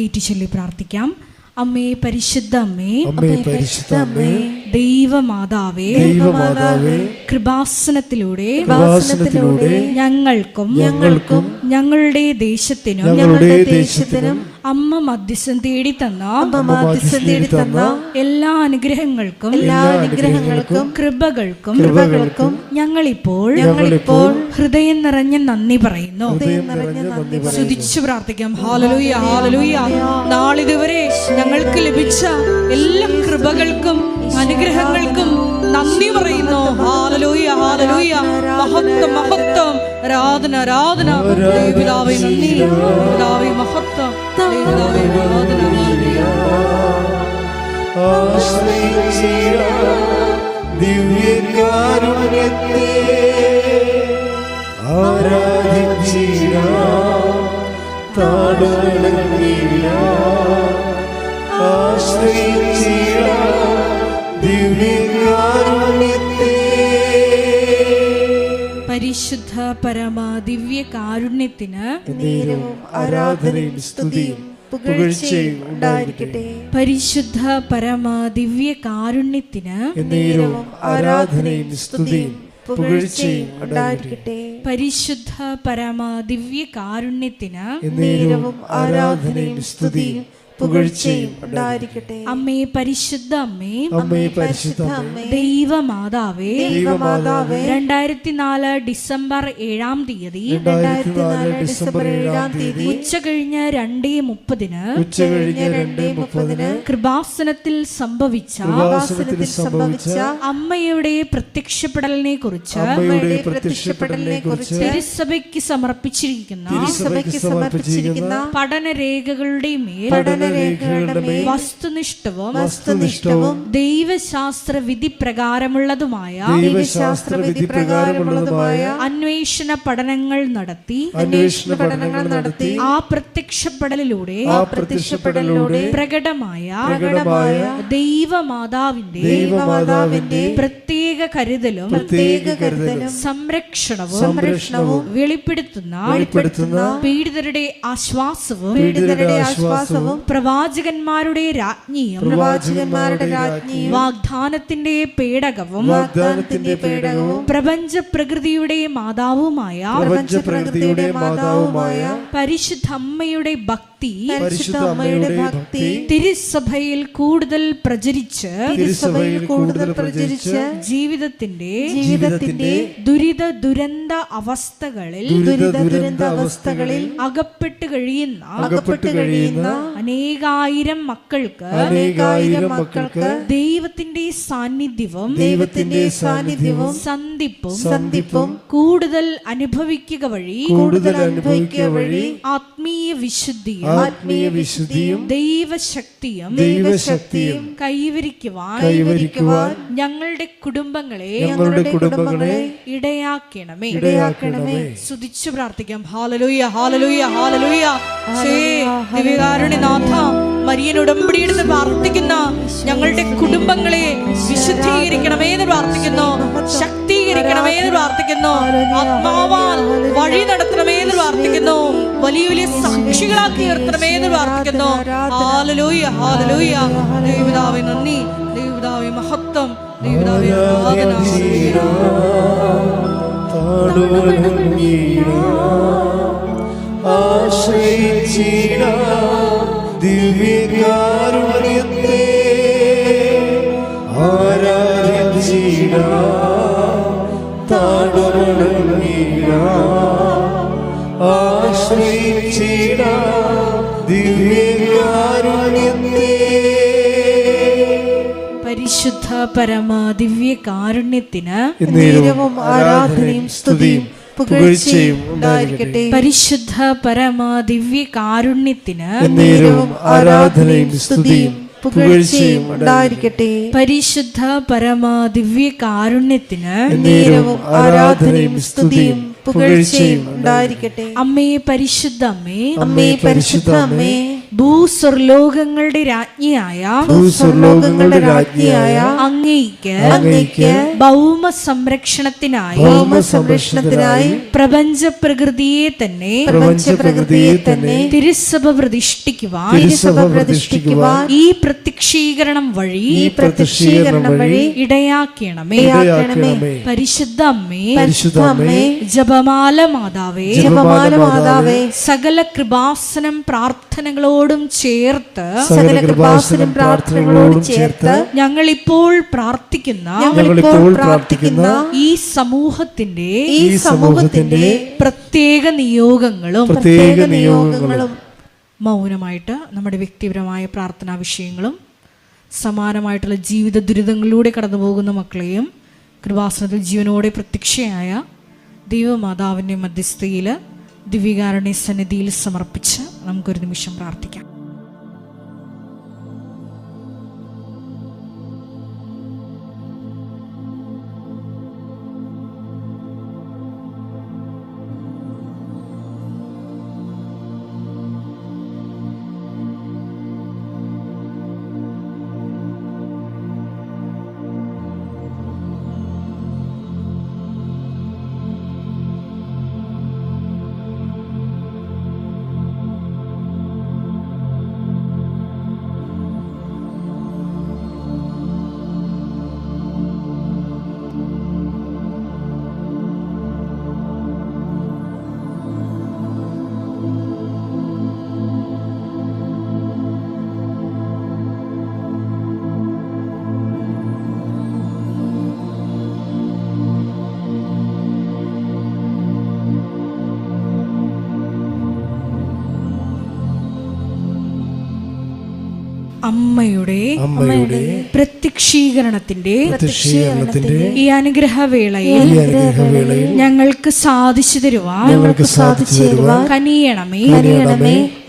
ഏറ്റുചൊല്ലി പ്രാർത്ഥിക്കാം. അമ്മേ പരിശുദ്ധ അമ്മേ, ദൈവമാതാവേ, കൃപാസനത്തിലൂടെ ഞങ്ങൾക്കും ഞങ്ങളുടെ ദേശത്തിനും അമ്മ മധ്യസ്ഥം തേടി തന്ന എല്ലാ അനുഗ്രഹങ്ങൾക്കും കൃപകൾക്കും ഞങ്ങളിപ്പോൾ ഹൃദയം നിറഞ്ഞ നന്ദി പറയുന്നു. സ്തുതിച്ചു പ്രാർത്ഥിക്കാം. ഹല്ലേലൂയ, ഹല്ലേലൂയ. നാളിതുവരെ ഞങ്ങൾക്ക് ലഭിച്ച എല്ലാ കൃപകൾക്കും അനുഗ്രഹങ്ങൾക്കും നന്ദി പറയുന്നു. ഹല്ലേലൂയ, ഹല്ലേലൂയ. മഹത്വം, മഹത്വം, ആരാധന, ആരാധന. ദൈവപിതാവേ നന്ദി, ദൈവപിതാവേ മഹത്വം, ദൈവപിതാവേ ആരാധന. ദിവ്യകാരുണ്യത്തെ ആരാധിച്ചിടാം, താടുവണങ്ങിടാം, ആശ്രയിച്ചിടാം ദിവ്യകാരുണ്യത്തെ. പരിശുദ്ധ പരമാ ദിവ്യ കാരുണ്യത്തിന് ആരാധനയും സ്തുതിയും പുകഴ്ചയും ഉണ്ടായിരിക്കട്ടെ. പരിശുദ്ധ പരമാ ദിവ്യ കാരുണ്യത്തിന് ആരാധനയും സ്തുതിയും പുകഴ്ചയും ഉണ്ടായിരിക്കട്ടെ. പരിശുദ്ധ പരമാ ദിവ്യ കാരുണ്യത്തിന് ആരാധനയും സ്തുതിയും പുകഴ്ചയും ഉണ്ടായിരിക്കട്ടെ. അമ്മേ പരിശുദ്ധ അമ്മേ, അമ്മേ പരിശുദ്ധ അമ്മേ, ദൈവമാതാവേ, 2004 ഡിസംബർ 7-ാം തീയതി ഉച്ച കഴിഞ്ഞ് 2:30 കൃപാസനത്തിൽ സംഭവിച്ച അമ്മയുടെ പ്രത്യക്ഷപ്പെടലിനെ കുറിച്ച് തിരുസഭയ്ക്ക് സമർപ്പിച്ചിരിക്കുന്ന പഠനരേഖകളുടെ മേൽ വസ്തുനിഷ്ഠവും ദൈവശാസ്ത്ര വിധി പ്രകാരമുള്ളതുമായ അന്വേഷണ പഠനങ്ങൾ നടത്തി ആ പ്രത്യക്ഷപ്പെടലിലൂടെ പ്രകടമായ ദൈവമാതാവിന്റെ പ്രത്യേക കരുതലും സംരക്ഷണവും വെളിപ്പെടുത്തുന്ന പീഡിതരുടെ ആശ്വാസവും പ്രവാചകന്മാരുടെ രാജ്ഞിയും വാഗ്ദാനത്തിന്റെ പേടകവും പ്രപഞ്ച പ്രകൃതിയുടെ മാതാവുമായ പരിശുദ്ധമ്മയുടെ ഭക്തി തിരുസഭയിൽ കൂടുതൽ പ്രചരിച്ച് ജീവിതത്തിന്റെ ദുരിത ദുരന്ത അവസ്ഥകളിൽ അകപ്പെട്ട് കഴിയുന്ന അനേകായിരം മക്കൾക്ക് ദൈവത്തിന്റെ സാന്നിധ്യവും സന്ധിപ്പും കൂടുതൽ അനുഭവിക്കുക വഴി ആത്മീയ വിശുദ്ധിയും ദൈവശക്തിയും കൈവരിക്കുവാൻ ഞങ്ങളുടെ കുടുംബങ്ങളെ ഇടയാക്കണമേ. സ്തുതിച്ചു പ്രാർത്ഥിക്കാം. ഹല്ലേലൂയ, ഹല്ലേലൂയ, ഹല്ലേലൂയ. ദിവ്യകാരുണ്യനാഥ, മരിയൻ ഉടമ്പടിയെടുത്ത് പ്രാർത്ഥിക്കുന്ന ഞങ്ങളുടെ കുടുംബങ്ങളെ വിശുദ്ധീകരിക്കണമേ എന്ന് പ്രാർത്ഥിക്കുന്നു, ശക്തീകരിക്കണമേ എന്ന് പ്രാർത്ഥിക്കുന്നു, ആത്മാവാൽ വഴി നടത്തണമേ എന്ന് പ്രാർത്ഥിക്കുന്നു, വലിയ വലിയ സാക്ഷികളാക്കി ഉയർത്തണമേ എന്ന് പ്രാർത്ഥിക്കുന്നു. Hallelujah, hallelujah. ദൈവപിതാവേ നന്ദി, ദൈവപിതാവേ മഹത്വം, ദൈവപിതാവേ ആരാധന. ദിവ്യകാരുണ്യത്തെ ആരാധിച്ചിടാം, താഴ്വണങ്ങിടാം, ആശ്രയിച്ചിടാം ദിവ്യ പരമ ദിവ്യ കാരുണ്യത്തിന് എന്നേരവും ആരാധനയും സ്തുതിയും പുകഴ്ചയും ഉണ്ടായിരിക്കട്ടെ. പരിശുദ്ധ പരമ ദിവ്യ കാരുണ്യത്തിന് എന്നേരവും ആരാധനയും സ്തുതിയും പുകഴ്ചയും ഉണ്ടായിരിക്കട്ടെ. പരിശുദ്ധ പരമ ദിവ്യ കാരുണ്യത്തിന് എന്നേരവും ആരാധനയും സ്തുതിയും പുകഴ്ചയും ഉണ്ടായിരിക്കട്ടെ. അമ്മേ പരിശുദ്ധ അമ്മേ, അമ്മേ പരിശുദ്ധ അമ്മേ, ഭൂസ്വർലോകങ്ങളുടെ രാജ്ഞിയായ ഭൂസ്വർലോകങ്ങളുടെ രാജ്ഞിയായ അങ്ങേയ്ക്ക് ഭൗമ സംരക്ഷണത്തിനായി പ്രപഞ്ച പ്രകൃതിയെ തന്നെ തിരുസഭ പ്രതിഷ്ഠിക്കുവാൻ ഈ പ്രത്യക്ഷീകരണം വഴി ഇടയാക്കണമേ. പരിശുദ്ധ അമ്മേ, ജപമാല മാതാവേ, സകല കൃപാസനം പ്രാർത്ഥനകളോടും ചേർത്ത് ഞങ്ങൾ ഇപ്പോൾ പ്രാർത്ഥിക്കുന്ന ഈ സമൂഹത്തിന്റെ പ്രത്യേക നിയോഗങ്ങളും മൗനമായിട്ട് നമ്മുടെ വ്യക്തിപരമായ പ്രാർത്ഥനാ വിഷയങ്ങളും സമാനമായിട്ടുള്ള ജീവിത ദുരിതങ്ങളിലൂടെ കടന്നു പോകുന്ന മക്കളെയും കൃപാസനത്തിൽ ജീവനോടെ പ്രത്യക്ഷയായ ദൈവമാതാവിൻ്റെ മധ്യസ്ഥയിൽ ദിവ്യകാരുണ്യ സന്നിധിയിൽ സമർപ്പിച്ച് നമുക്കൊരു നിമിഷം പ്രാർത്ഥിക്കാം. അമ്മയുടെ പ്രത്യക്ഷീകരണത്തിന്റെ ഈ അനുഗ്രഹവേളയിൽ ഞങ്ങൾക്ക് സാധിച്ചു തരുവാൻ കനിയണമേ.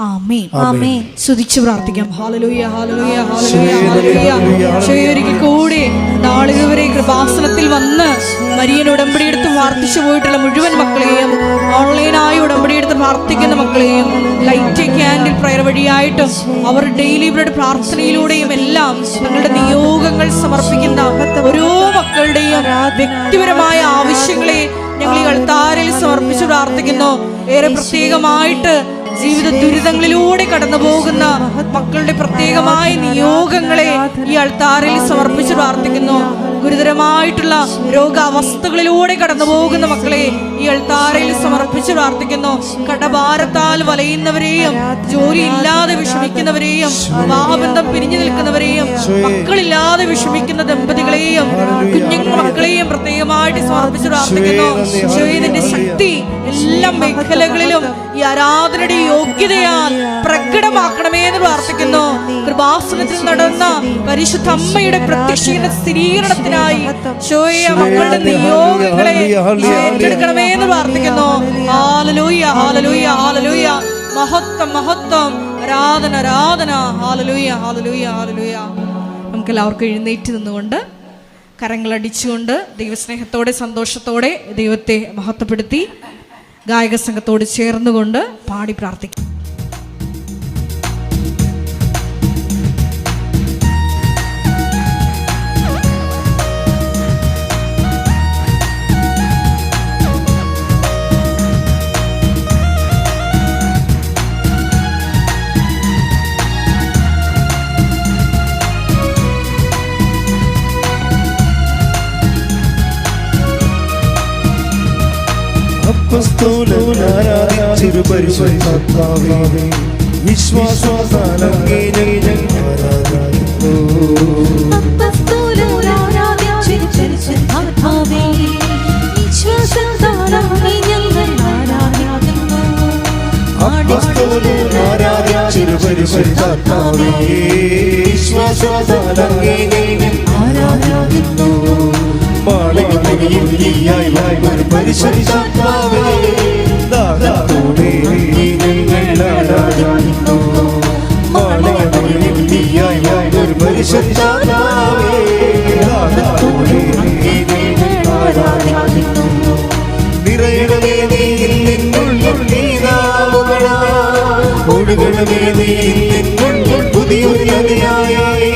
ആമേൻ. സ്തുതിച്ചു പ്രാർത്ഥിക്കാം. ഹല്ലേലൂയ, ഹല്ലേലൂയ, ഹല്ലേലൂയ, ഹല്ലേലൂയ. ഒരിക്കൽ കൂടി നാളിതുവരെ കൃപാസനത്തിൽ വന്ന് മരിയൻ ഉടമ്പടിയെടുത്ത് പ്രാർത്ഥിച്ചു പോയിട്ടുള്ള മുഴുവൻ മക്കളെയും, ഓൺലൈനായി ഉടമ്പടിയെടുത്ത് പ്രാർത്ഥിക്കുന്ന മക്കളെയും, ലൈറ്റ് ക്യാൻഡിൽ പ്രയർ വഴിയായിട്ടും അവർ ഡെയിലി ബ്രെഡ് പ്രാർത്ഥനയിലൂടെയും എല്ലാം തങ്ങളുടെ നിയോഗങ്ങൾ സമർപ്പിക്കുന്ന ഓരോ മക്കളുടെയും വ്യക്തിപരമായ ആവശ്യങ്ങളെ ഞങ്ങൾ ഈ അൾത്താരയിൽ സമർപ്പിച്ച് പ്രാർത്ഥിക്കുന്നു. ഏറെ പ്രത്യേകമായിട്ട് ജീവിത ദുരിതങ്ങളിലൂടെ കടന്നു പോകുന്ന മക്കളുടെ പ്രത്യേകമായ നിയോഗങ്ങളെ ഈ അൾത്താരയിൽ സമർപ്പിച്ച് പ്രാർത്ഥിക്കുന്നു. ഗുരുതരമായിട്ടുള്ള രോഗാവസ്ഥകളിലൂടെ കടന്നു പോകുന്ന മക്കളെ ഈ അൾത്താരയിൽ സമർപ്പിച്ച് പ്രാർത്ഥിക്കുന്നു. കടഭാരത്താൽ വലയുന്നവരെയും, ജോലി ഇല്ലാതെ വിഷമിക്കുന്നവരെയും, വിവാഹബന്ധം പിരിഞ്ഞു നിൽക്കുന്നവരെയും, മക്കളില്ലാതെ വിഷമിക്കുന്ന ദമ്പതികളെയും, കുഞ്ഞു മക്കളെയും പ്രത്യേകമായിട്ട് സമർപ്പിച്ച് പ്രാർത്ഥിക്കുന്നു. ഇതിന്റെ ശക്തി എല്ലാ മേഖലകളിലും ഈ ആരാധനയുടെ യോഗ്യതയാൽ പ്രകടമാക്കണമേ എന്ന് പ്രാർത്ഥിക്കുന്നു. കൃപാസനത്തിൽ നടന്ന പരിശുദ്ധ അമ്മയുടെ പ്രത്യക്ഷീകരണ സ്ഥിരീകരണത്തിനായി മക്കളുടെ നിയോഗങ്ങളെ ഏറ്റെടുക്കണമേ എന്ന് പ്രാർത്ഥിക്കുന്നു. ഹല്ലേലൂയ, ഹല്ലേലൂയ, ഹല്ലേലൂയ. മഹത്വം, മഹത്വം, ആരാധന, ആരാധന. ഹല്ലേലൂയ, ഹല്ലേലൂയ, ഹല്ലേലൂയ. നമുക്ക് എല്ലാവർക്കും എഴുന്നേറ്റ് നിന്നുകൊണ്ട് കരങ്ങളടിച്ചുകൊണ്ട് ദൈവസ്നേഹത്തോടെ സന്തോഷത്തോടെ ദൈവത്തെ മഹത്വപ്പെടുത്തി ഗായക സംഘത്തോട് ചേർന്നുകൊണ്ട് പാടി പ്രാർത്ഥിക്കും. അപ്പസ്തോലനാരാധിച്ചൊരു പരിശുദ്ധാത്മാവേ, വിശ്വാസത്താൽ അങ്ങേ ഞങ്ങൾ ആരാധിക്കുന്നു. അപ്പസ്തോലനാരാധിച്ചൊരു പരിശുദ്ധാത്മാവേ, വിശ്വാസത്താൽ അങ്ങേ ഞങ്ങൾ ആരാധിക്കുന്നു. അപ്പസ്തോലനാരാധിച്ചൊരു പരിശുദ്ധാത്മാവേ, വിശ്വാസത്താൽ അങ്ങേ ഞങ്ങൾ ആരാധിക്കുന്നു. മാളയമൊഴിയായി ഒരു പരിശുദ്ധാത്മാവേ ദാതാവേ ഞങ്ങൾ ആരാധിക്കുന്നു. മാളയമൊഴിയായി ഒരു പരിശുദ്ധാത്മാവേ ദാതാവേ ഞങ്ങൾ ആരാധിക്കുന്നു. നിറയണമേ നീ നിന്നുള്ളിൽ നീതാവുകളാൽ ഒഴുകണമേ നീ നിന്നുള്ളിൽ പുതിയൊരു നദിയായി.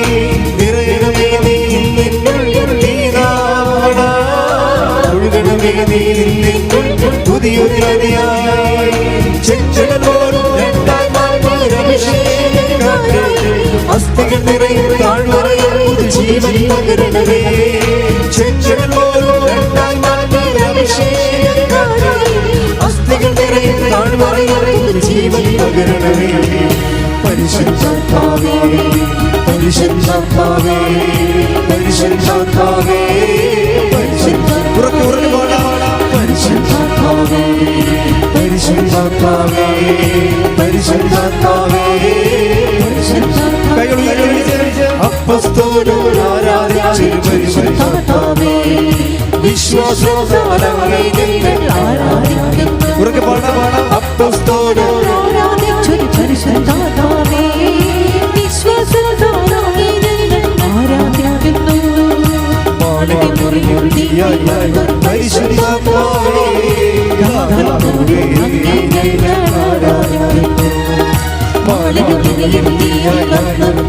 നിറയണമേ നീ നിന്നുള്ളിൽ നീതാവുകളാൽ ഒഴുകണമേ നീ നിന്നുള്ളിൽ പുതിയൊരു നദിയായി. ചെഞ്ചലപ്പോലും രണ്ടായി അഭിഷേകക്കാരേ അസ്ഥികൾ നിറയും താഴ്വരയിൽ പുതുജീവൻ പകരണമേ. ചെഞ്ചലപ്പോലും രണ്ടായി അഭിഷേകക്കാരേ അസ്ഥികൾ നിറയും താഴ്വരയിൽ പുതുജീവൻ പകരണമേ. പരിശുദ്ധാത്മാവേ പരിശുദ്ധാത്മാവേ പരിശുദ്ധാത്മാവേ പരിശുദ്ധാത്മാവേ പരിശുദ്ധാത്മാവേ പരിശുദ്ധാത്മാവേ പരിശുദ്ധാത്മാവേ അപ്പസ്തോലർ ആരാധിച്ചൊരു പരിശുദ്ധാത്മാവേ വിശ്വാസത്താലവനെ ഞങ്ങൾ ആരാധിക്കുന്നു. ഉറക്കെ പാടാം. അപ്പസ്തോലർ ആരാധിച്ചൊരു പരിശുദ്ധാത്മാവേ വിശ്വാസത്താലവനെ ഞങ്ങൾ ആരാധിക്കുന്നു. മാളയമൊഴിയായി പരിശുദ്ധാത്മാവേ ദാതാവേ ഞങ്ങൾ ആരാധിക്കുന്നു. മാളയമൊഴിയായി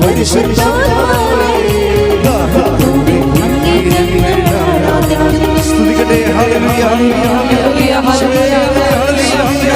പരിശുദ്ധാത്മാവേ ദാതാവേ ഞങ്ങൾ ആരാധിക്കുന്നു. സ്തുതിക്കട്ടെ. ഹല്ലേലൂയ ഹല്ലേലൂയ ഹല്ലേലൂയ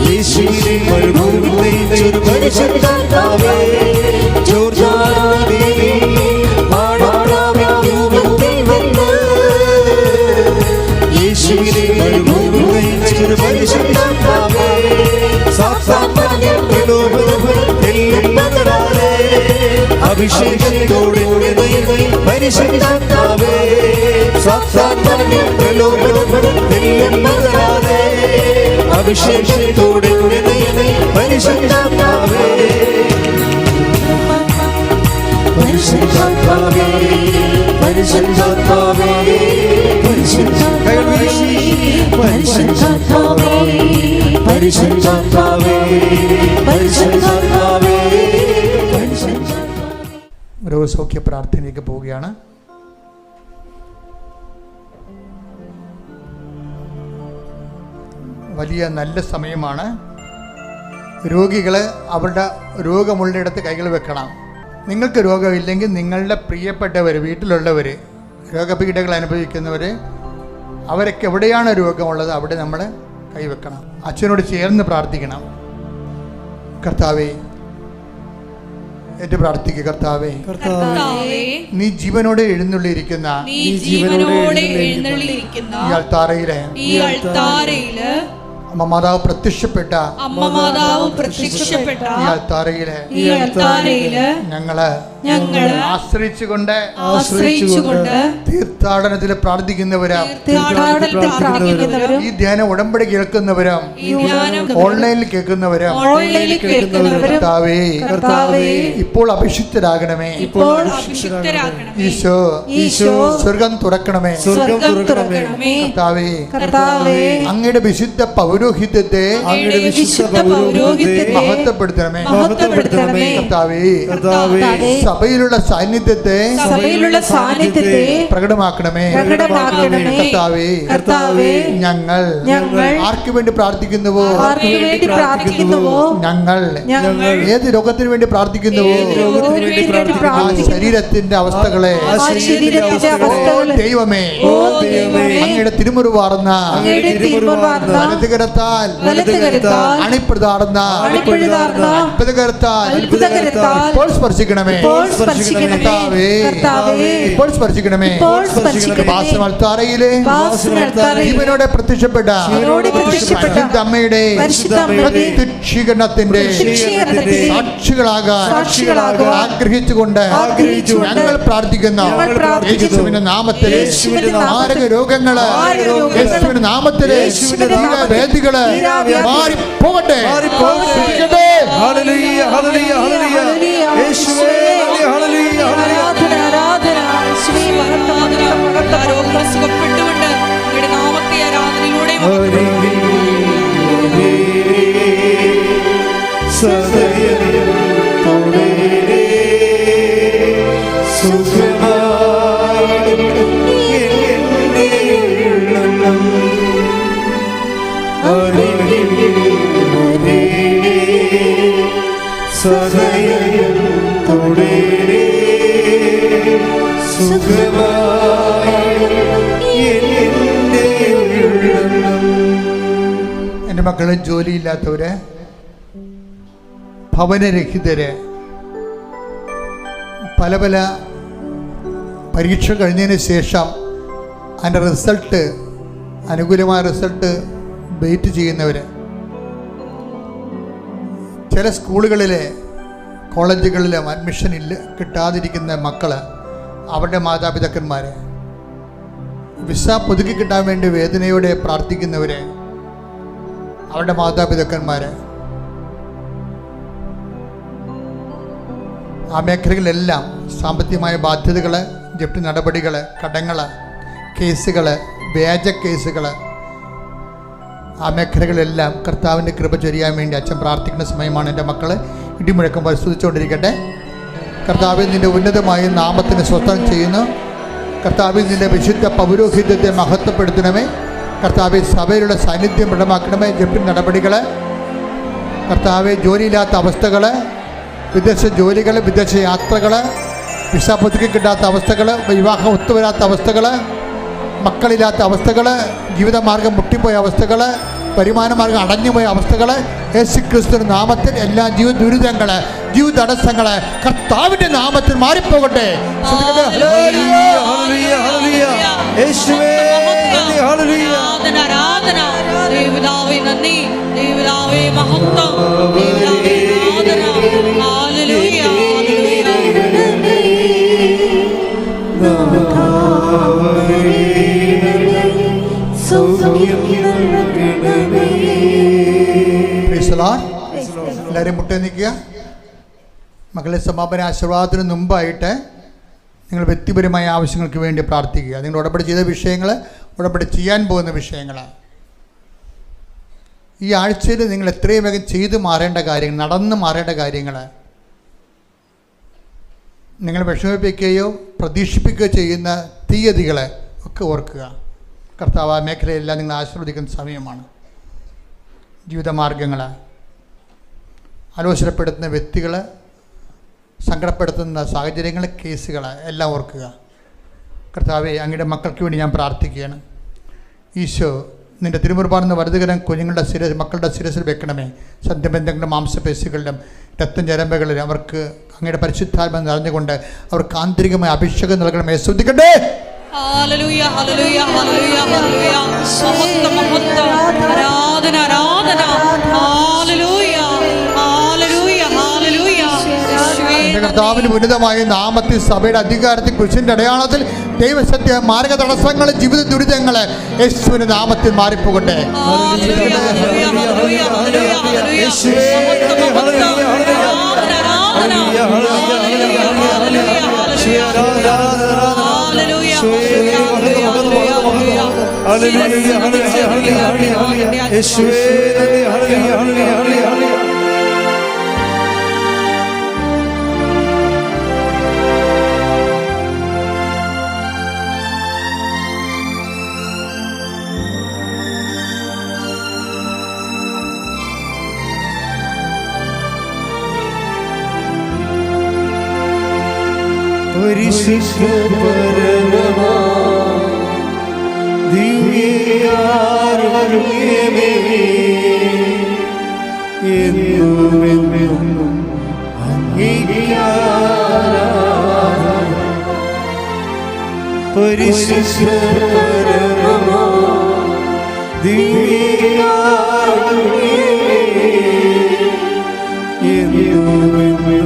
അഭിഷേകത്തോടെ പരിശുദ്ധാത്മാവേ അഭിഷേകത്തോടെ പരിശുദ്ധാത്മാവേ പരിശുദ്ധാത്മാവേ പരിശുദ്ധാത്മാവേ പരിശുദ്ധാത്മാവേ പരിശുദ്ധാത്മാവേ പരിശുദ്ധാത്മാവേ. രോഗസൗഖ്യ പ്രാർത്ഥനയിലേക്ക് പോവുകയാണ്. വലിയ നല്ല സമയമാണ്. രോഗികൾ അവരുടെ രോഗമുള്ളിടത്ത് കൈകൾ വെക്കണം. നിങ്ങൾക്ക് രോഗമില്ലെങ്കിൽ നിങ്ങളുടെ പ്രിയപ്പെട്ടവർ, വീട്ടിലുള്ളവർ, രോഗപീഠകൾ അനുഭവിക്കുന്നവർ, അവരൊക്കെ എവിടെയാണ് രോഗമുള്ളത് അവിടെ നമ്മൾ കൈവെക്കണം. അച്ഛനോട് ചേർന്ന് പ്രാർത്ഥിക്കണം. കർത്താവേ, ഏറ്റു പ്രാർത്ഥിക്കുക. കർത്താവേ, നീ ജീവനോടെ എഴുന്നള്ളിയിരിക്കുന്ന ഈ അൾത്താരയിലെ അമ്മ മാതാവ് പ്രത്യക്ഷപ്പെട്ട ഈ അൾത്താരയില് ഞങ്ങള് ആശ്രയിച്ചുകൊണ്ട് തീർത്ഥാടനത്തിൽ പ്രാർത്ഥിക്കുന്നവരും ഈ ധ്യാന ഉടമ്പടി കേൾക്കുന്നവരും ഓൺലൈനിൽ കേൾക്കുന്നവരും കർത്താവേ, ഇപ്പോൾ അഭിഷിക്തരാകണമേ. ഈശോ സ്വർഗം തുറക്കണമേ. കർത്താവേ, അങ്ങയുടെ വിശുദ്ധ പൗരോഹിത്യത്തെ മഹത്വപ്പെടുത്തണമേ. കർത്താവേ, സഭയിലുള്ള സാന്നിധ്യത്തെ പ്രകടമാക്കണമേ. കർത്താവേ, ഞങ്ങൾ ആർക്കു വേണ്ടി പ്രാർത്ഥിക്കുന്നുവോ, ഞങ്ങൾ ഏത് രോഗത്തിന് വേണ്ടി പ്രാർത്ഥിക്കുന്നുവോ, ആ ശരീരത്തിന്റെ അവസ്ഥകളെ ദൈവമേ അങ്ങയുടെ തിരുമുറിവാർന്ന വലതുകരത്താൽ അണിപ്രതാർന്ന അത്ഭുതകരത്താൽ ഇപ്പോൾ സ്പർശിക്കണമേ. ഇപ്പോൾ സ്പർശിക്കണമേ. വാസമൽത്താരയിലെ ജീവനോടെ പ്രത്യക്ഷപ്പെട്ട അമ്മയുടെ പ്രത്യക്ഷീകരണത്തിന്റെ സാക്ഷികളാകാൻ ആഗ്രഹിച്ചുകൊണ്ട് ഞങ്ങൾ പ്രാർത്ഥിക്കുന്ന യേശുവിന്റെ നാമത്തിലെ മാരക രോഗങ്ങള്, യേശുവിന്റെ നാമത്തിലെ വേദികള് മാറി പോകട്ടെ. സുഖപ്പെട്ടുകൊണ്ട് നാമത്തെ ആരാധനയിലൂടെ എൻ്റെ മക്കള് ജോലിയില്ലാത്തവര്, ഭവനരഹിതര്, പല പല പരീക്ഷ കഴിഞ്ഞതിന് ശേഷം അതിൻ്റെ റിസൾട്ട്, അനുകൂലമായ റിസൾട്ട് വെയിറ്റ് ചെയ്യുന്നവർ, ചില സ്കൂളുകളിലെ കോളേജുകളിലും അഡ്മിഷൻ കിട്ടാതിരിക്കുന്ന മക്കൾ, അവരുടെ മാതാപിതാക്കന്മാർ, വിസ പുതുക്കി കിട്ടാൻ വേണ്ടി വേദനയോടെ പ്രാർത്ഥിക്കുന്നവർ, അവരുടെ മാതാപിതാക്കന്മാർ, ആ മേഖലകളിലെല്ലാം സാമ്പത്തികമായ ബാധ്യതകൾ, ജപ്തി നടപടികൾ, കടങ്ങൾ, കേസുകൾ, വ്യാജ കേസുകൾ, ആ മേഖലകളിലെല്ലാം കർത്താവിൻ്റെ കൃപ ചൊരിയാൻ വേണ്ടി അച്ഛൻ പ്രാർത്ഥിക്കുന്ന സമയമാണ്. എൻ്റെ മക്കൾ ഇടിമുഴക്കം പരിശോധിച്ചുകൊണ്ടിരിക്കട്ടെ. കർത്താവിൽ നിൻ്റെ ഉന്നതമായ നാമത്തിന് സ്വസ്ഥം ചെയ്യുന്നു. കർത്താവിൽ നിൻ്റെ വിശുദ്ധ പൗരോഹിത്യത്തെ മഹത്വപ്പെടുത്തണമേ. കർത്താവിൽ സഭയിലുള്ള സാന്നിധ്യം ദൃഢമാക്കണമേ. ജപ്തി നടപടികൾ, കർത്താവെ ജോലിയില്ലാത്ത അവസ്ഥകൾ, വിദേശ ജോലികൾ, വിദേശ യാത്രകൾ, വിസ പുതുക്കി കിട്ടാത്ത അവസ്ഥകൾ, വിവാഹം ഒത്തുവരാത്ത അവസ്ഥകൾ, മക്കളില്ലാത്ത അവസ്ഥകൾ, ജീവിതമാർഗം മുട്ടിപ്പോയ അവസ്ഥകൾ, വരുമാനമാർഗം അടഞ്ഞുപോയ അവസ്ഥകൾ, യേശുക്രിസ്തുവിന്റെ നാമത്തിൽ എല്ലാ ജീവ ദുരിതങ്ങൾ, ജീവ തടസ്സങ്ങൾ കർത്താവിന്റെ നാമത്തിൽ മാറിപ്പോകട്ടെ. എല്ലാവരും മുട്ടേ നിൽക്കുക. മക്കളെ, സമാപന ആശീർവാദത്തിന് മുമ്പായിട്ട് നിങ്ങൾ വ്യക്തിപരമായ ആവശ്യങ്ങൾക്ക് വേണ്ടി പ്രാർത്ഥിക്കുക. നിങ്ങൾ ഉടമ്പടി ചെയ്ത വിഷയങ്ങൾ, ഉടമ്പടി ചെയ്യാൻ പോകുന്ന വിഷയങ്ങൾ, ഈ ആഴ്ചയിൽ നിങ്ങൾ എത്രയും വേഗം ചെയ്തു മാറേണ്ട കാര്യങ്ങൾ, നടന്നു മാറേണ്ട കാര്യങ്ങൾ, നിങ്ങൾ വിഷമിപ്പിക്കുകയോ പ്രതീക്ഷിപ്പിക്കുകയോ ചെയ്യുന്ന തീയതികൾ ഒക്കെ ഓർക്കുക. കർത്താവ് ആ മേഖലയെല്ലാം നിങ്ങൾ ആശീർവദിക്കുന്ന സമയമാണ്. ജീവിതമാർഗങ്ങൾ, ആലോചനപ്പെടുത്തുന്ന വ്യക്തികൾ, സങ്കടപ്പെടുത്തുന്ന സാഹചര്യങ്ങൾ, കേസുകൾ എല്ലാം ഓർക്കുക. കർത്താവെ, അങ്ങയുടെ മക്കൾക്ക് വേണ്ടി ഞാൻ പ്രാർത്ഥിക്കുകയാണ്. ഈശോ, നിൻ്റെ തിരുമുറുപാടുന്ന വലതുകരം കുഞ്ഞുങ്ങളുടെ മക്കളുടെ ശിരസിൽ വെക്കണമേ. സന്ധ്യബന്ധങ്ങളുടെ മാംസപേശികളിലും രക്തഞരമ്പുകളിലും അവർക്ക് അങ്ങയുടെ പരിശുദ്ധാത്മ നിറഞ്ഞുകൊണ്ട് അവർക്ക് ആന്തരികമായ അഭിഷേകം നൽകണമേ. ശ്രദ്ധിക്കട്ടെ. ഹല്ലേലൂയ, ഹല്ലേലൂയ, ഹല്ലേലൂയ, ഹല്ലേലൂയ. മഹത്വം, മഹത്വം, ആരാധന, ആരാധന. ഹല്ലേലൂയ, ഹല്ലേലൂയ, ഹല്ലേലൂയ. കർത്താവിന് ഉന്നതമായ നാമത്തിൽ സഭയുടെ അധികാരത്തിൽ കുരിശിന്റെ അടയാളത്തിൽ ദൈവസത്യ മാർഗ തടസ്സങ്ങൾ, ജീവിത ദുരിതങ്ങൾ യേശുവിന്റെ നാമത്തിൽ മാറിപ്പോകട്ടെ. പരിശുദ്ധ പരമമാ ദിവ്യകാരുണ്യമേ, എന്നുമെന്നും അങ്ങേയ്ക്കാരാധന. പരിശുദ്ധ പരമമാ ദിവ്യകാരുണ്യമേ, എന്നുമെന്നും